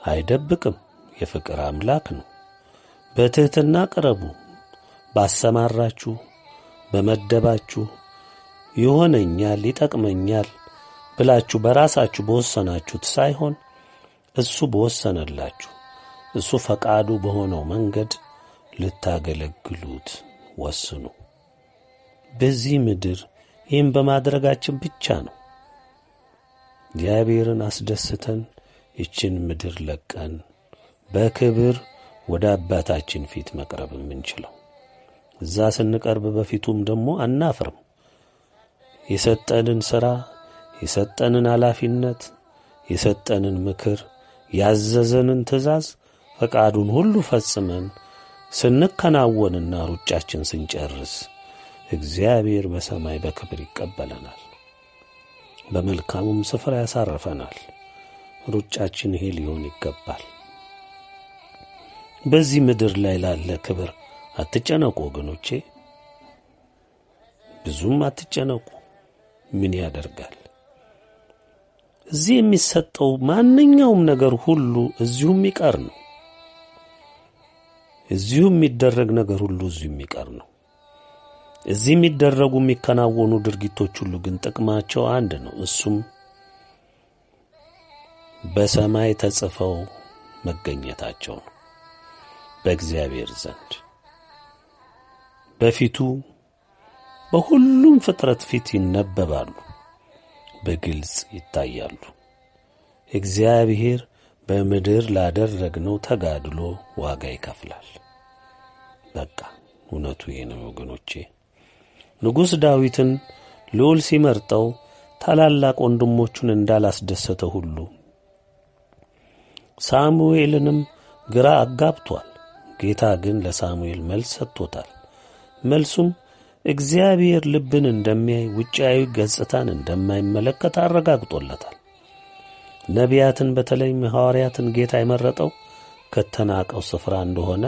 S2: አይደብቅም፣ የፍቅር አምላክ ነው። በትሕትና ቅረቡ። ባሰማራችሁ በመደባችሁ ይሆነኛል ይጠቅመኛል ብላችሁ በራሳችሁ በወሰናችሁት ሳይሆን እሱ በወሰነላችሁ እሱ ፈቃዱ በሆነው መንገድ ልታገለግሉት ወስኑ። በዚህ ምድር ይህን በማድረጋችን ብቻ ነው እግዚአብሔርን አስደስተን ይችን ምድር ለቀን በክብር ወደ አባታችን ፊት መቅረብ የምንችለው። እዛ ስንቀርብ በፊቱም ደግሞ አናፍርም። የሰጠንን ሥራ፣ የሰጠንን ኃላፊነት፣ የሰጠንን ምክር፣ ያዘዘንን ትእዛዝ ፈቃዱን ሁሉ ፈጽመን ስንከናወንና ሩጫችን ስንጨርስ እግዚአብሔር በሰማይ በክብር ይቀበለናል፣ በመልካሙም ስፍራ ያሳርፈናል። ሩጫችን ይሄ ሊሆን ይገባል። በዚህ ምድር ላይ ላለ ክብር አትጨነቁ ወገኖቼ፣ ብዙም አትጨነቁ። ምን ያደርጋል? እዚህ የሚሰጠው ማንኛውም ነገር ሁሉ እዚሁ የሚቀር ነው። እዚሁ የሚደረግ ነገር ሁሉ እዚሁ የሚቀር ነው። እዚህ የሚደረጉ የሚከናወኑ ድርጊቶች ሁሉ ግን ጥቅማቸው አንድ ነው። እሱም በሰማይ ተጽፈው መገኘታቸው ነው። በእግዚአብሔር ዘንድ በፊቱ በሁሉም ፍጥረት ፊት ይነበባሉ፣ በግልጽ ይታያሉ። እግዚአብሔር በምድር ላደረግነው ተጋድሎ ዋጋ ይከፍላል። በቃ እውነቱ ይሄ ነው ወገኖቼ። ንጉሥ ዳዊትን ልዑል ሲመርጠው ታላላቅ ወንድሞቹን እንዳላስደሰተ ሁሉ ሳሙኤልንም ግራ አጋብቷል። ጌታ ግን ለሳሙኤል መልስ ሰጥቶታል። መልሱም እግዚአብሔር ልብን እንደሚያይ ውጫዊ ገጽታን እንደማይመለከት አረጋግጦለታል። ነቢያትን በተለይም ሐዋርያትን ጌታ የመረጠው ከተናቀው ስፍራ እንደሆነ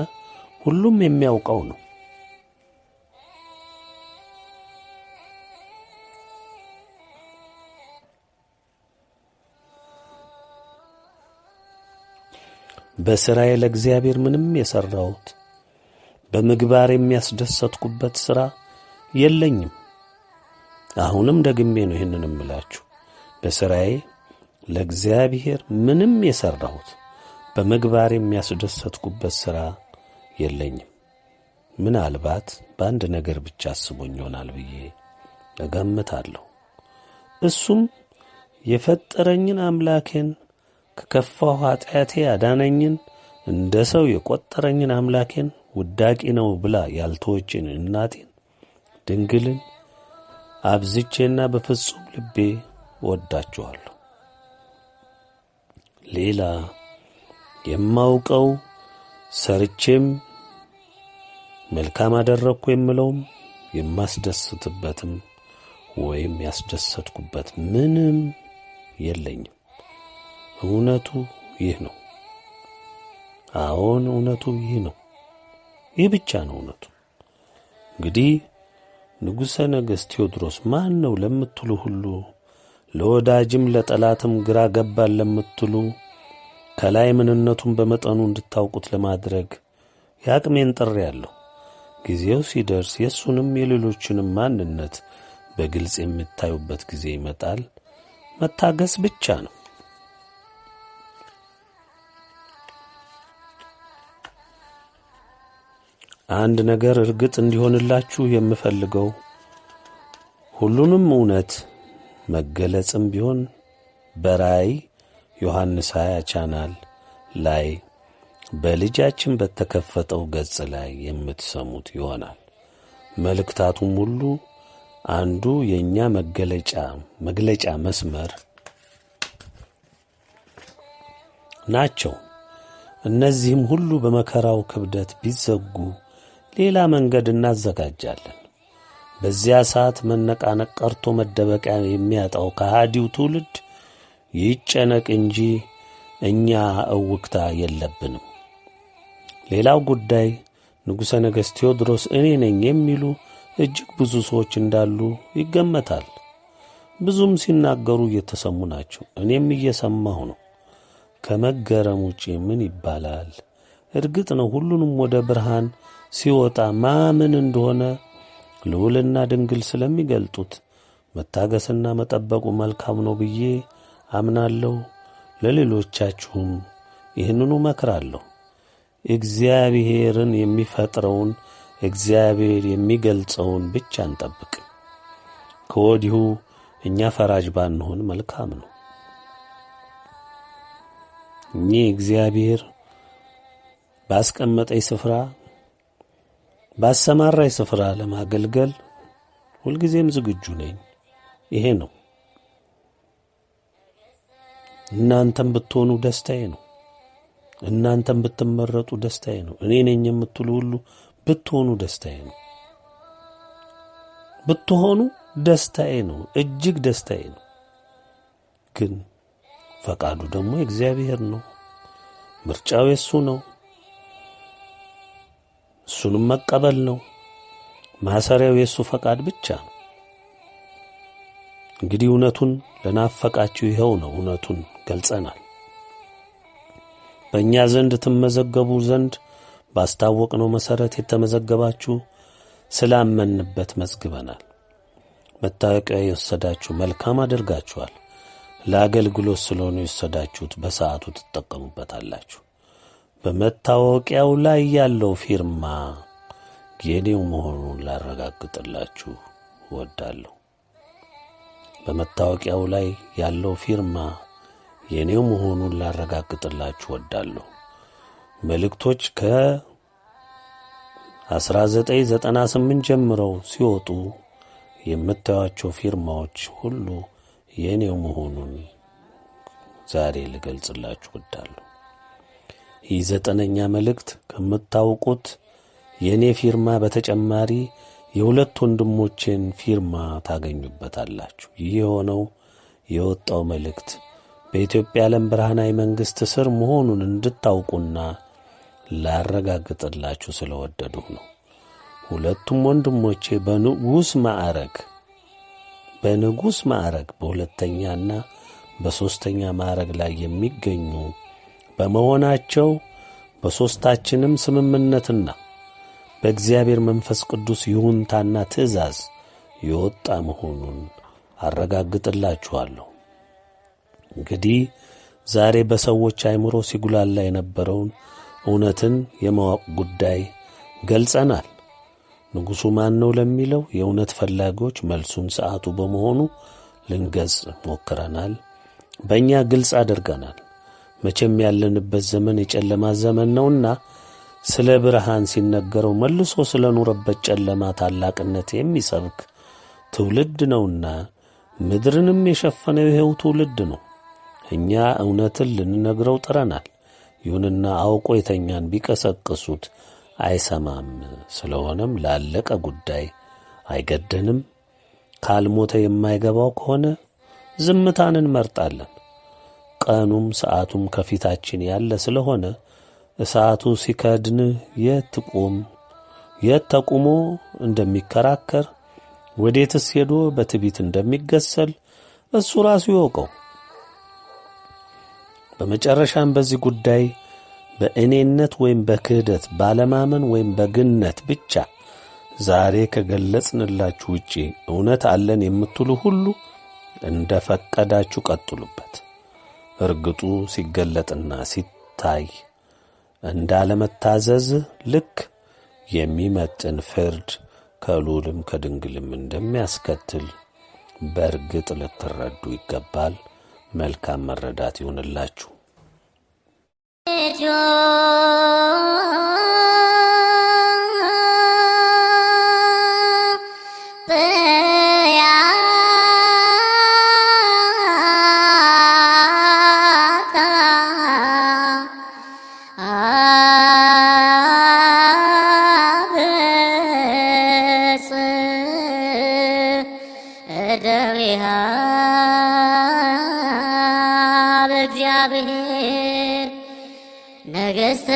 S2: ሁሉም የሚያውቀው ነው። በሥራዬ ለእግዚአብሔር ምንም የሠራሁት በምግባር የሚያስደሰትኩበት ሥራ የለኝም። አሁንም ደግሜ ነው ይህንን እምላችሁ። በሥራዬ ለእግዚአብሔር ምንም የሠራሁት በምግባር የሚያስደሰትኩበት ሥራ የለኝም። ምናልባት በአንድ ነገር ብቻ አስቦኝ ይሆናል ብዬ እገምታለሁ። እሱም የፈጠረኝን አምላኬን ከከፋው ኃጢአቴ ያዳነኝን እንደ ሰው የቆጠረኝን አምላኬን ውዳቂ ነው ብላ ያልተወችን እናቴን ድንግልን አብዝቼና በፍጹም ልቤ ወዳችኋለሁ። ሌላ የማውቀው ሰርቼም መልካም አደረግኩ የምለውም የማስደስትበትም ወይም ያስደሰትኩበት ምንም የለኝም። እውነቱ ይህ ነው። አዎን እውነቱ ይህ ነው። ይህ ብቻ ነው እውነቱ። እንግዲህ ንጉሠ ነገሥት ቴዎድሮስ ማን ነው ለምትሉ ሁሉ፣ ለወዳጅም ለጠላትም ግራ ገባን ለምትሉ ከላይ ምንነቱን በመጠኑ እንድታውቁት ለማድረግ ያቅሜን ጥሬአለሁ። ጊዜው ሲደርስ የእሱንም የሌሎችንም ማንነት በግልጽ የምታዩበት ጊዜ ይመጣል። መታገስ ብቻ ነው። አንድ ነገር እርግጥ እንዲሆንላችሁ የምፈልገው ሁሉንም እውነት መገለጽም ቢሆን በራእይ ዮሐንስ 20 ቻናል ላይ በልጃችን በተከፈተው ገጽ ላይ የምትሰሙት ይሆናል። መልእክታቱም ሁሉ አንዱ የኛ መግለጫ መስመር ናቸው። እነዚህም ሁሉ በመከራው ክብደት ቢዘጉ ሌላ መንገድ እናዘጋጃለን። በዚያ ሰዓት መነቃነቅ ቀርቶ መደበቂያ የሚያጣው ከሃዲው ትውልድ ይጨነቅ እንጂ እኛ እውክታ የለብንም። ሌላው ጉዳይ ንጉሠ ነገሥት ቴዎድሮስ እኔ ነኝ የሚሉ እጅግ ብዙ ሰዎች እንዳሉ ይገመታል። ብዙም ሲናገሩ እየተሰሙ ናቸው። እኔም እየሰማሁ ነው። ከመገረም ውጪ ምን ይባላል? እርግጥ ነው ሁሉንም ወደ ብርሃን ሲወጣ ማመን እንደሆነ ልዑልና ድንግል ስለሚገልጡት መታገስና መጠበቁ መልካም ነው ብዬ አምናለሁ። ለሌሎቻችሁም ይህንኑ መክራለሁ። እግዚአብሔርን የሚፈጥረውን እግዚአብሔር የሚገልጸውን ብቻ እንጠብቅ። ከወዲሁ እኛ ፈራጅ ባንሆን መልካም ነው። እኔ እግዚአብሔር ባስቀመጠኝ ስፍራ ባሰማራኝ ስፍራ ለማገልገል ሁልጊዜም ዝግጁ ነኝ። ይሄ ነው። እናንተም ብትሆኑ ደስታዬ ነው። እናንተም ብትመረጡ ደስታዬ ነው። እኔ ነኝ የምትሉ ሁሉ ብትሆኑ ደስታዬ ነው። ብትሆኑ ደስታዬ ነው። እጅግ ደስታዬ ነው። ግን ፈቃዱ ደግሞ የእግዚአብሔር ነው። ምርጫው የሱ ነው። እሱንም መቀበል ነው። ማሰሪያው የሱ ፈቃድ ብቻ ነው። እንግዲህ እውነቱን ለናፈቃችሁ ይኸው ነው። እውነቱን ገልጸናል። በእኛ ዘንድ ትመዘገቡ ዘንድ ባስታወቅነው መሠረት የተመዘገባችሁ ስላመንበት መዝግበናል። መታወቂያ የወሰዳችሁ መልካም አድርጋችኋል። ለአገልግሎት ስለሆነ የወሰዳችሁት በሰዓቱ ትጠቀሙበታላችሁ። በመታወቂያው ላይ ያለው ፊርማ የኔው መሆኑን ላረጋግጥላችሁ እወዳለሁ። በመታወቂያው ላይ ያለው ፊርማ የኔው መሆኑን ላረጋግጥላችሁ እወዳለሁ። መልእክቶች ከ1998 ጀምረው ሲወጡ የምታዩአቸው ፊርማዎች ሁሉ የኔው መሆኑን ዛሬ ልገልጽላችሁ እወዳለሁ። ይህ 9ኛ መልእክት ከምታውቁት የኔ ፊርማ በተጨማሪ የሁለት ወንድሞቼን ፊርማ ታገኙበታላችሁ። ይህ የሆነው የወጣው መልእክት በኢትዮጵያ ዓለም ብርሃናዊ መንግሥት ስር መሆኑን እንድታውቁና ላረጋግጥላችሁ ስለወደድሁ ነው። ሁለቱም ወንድሞቼ በንጉሥ ማዕረግ በሁለተኛና በሦስተኛ ማዕረግ ላይ የሚገኙ በመሆናቸው በሦስታችንም ስምምነትና በእግዚአብሔር መንፈስ ቅዱስ ይሁንታና ትእዛዝ የወጣ መሆኑን አረጋግጥላችኋለሁ። እንግዲህ ዛሬ በሰዎች አእምሮ ሲጉላላ የነበረውን እውነትን የማወቅ ጉዳይ ገልጸናል። ንጉሡ ማን ነው ለሚለው የእውነት ፈላጊዎች መልሱን ሰዓቱ በመሆኑ ልንገልጽ ሞክረናል። በእኛ ግልጽ አድርገናል። መቼም ያለንበት ዘመን የጨለማ ዘመን ነውና ስለ ብርሃን ሲነገረው መልሶ ስለ ኑረበት ጨለማ ታላቅነት የሚሰብክ ትውልድ ነውና ምድርንም የሸፈነው ይኸው ትውልድ ነው። እኛ እውነትን ልንነግረው ጥረናል። ይሁንና አውቆ የተኛን ቢቀሰቅሱት አይሰማም። ስለሆነም ላለቀ ጉዳይ አይገደንም። ካልሞተ የማይገባው ከሆነ ዝምታን እንመርጣለን። ቀኑም ሰዓቱም ከፊታችን ያለ ስለሆነ እሳቱ ሲከድን የት ተቁሞ እንደሚከራከር ወዴትስ ሄዶ በትዕቢት እንደሚገሰል እሱ ራሱ ይወቀው። በመጨረሻም በዚህ ጉዳይ በእኔነት ወይም በክህደት ባለማመን ወይም በግነት ብቻ ዛሬ ከገለጽንላችሁ ውጪ እውነት አለን የምትሉ ሁሉ እንደ ፈቀዳችሁ ቀጥሉበት። እርግጡ ሲገለጥና ሲታይ እንዳለመታዘዝ ልክ የሚመጥን ፍርድ ከልዑልም ከድንግልም እንደሚያስከትል በእርግጥ ልትረዱ ይገባል። መልካም መረዳት ይሁንላችሁ።
S1: እደዊሃ በእግዚአብሔር ነገሥተ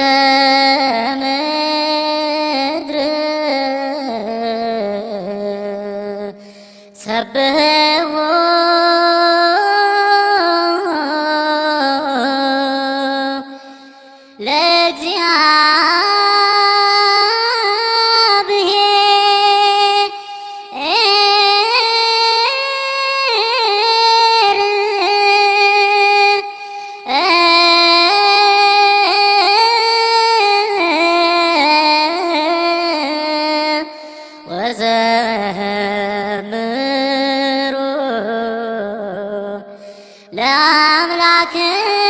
S1: ምድር ሰብሕዎ ወዘምሩ ለአምላክነ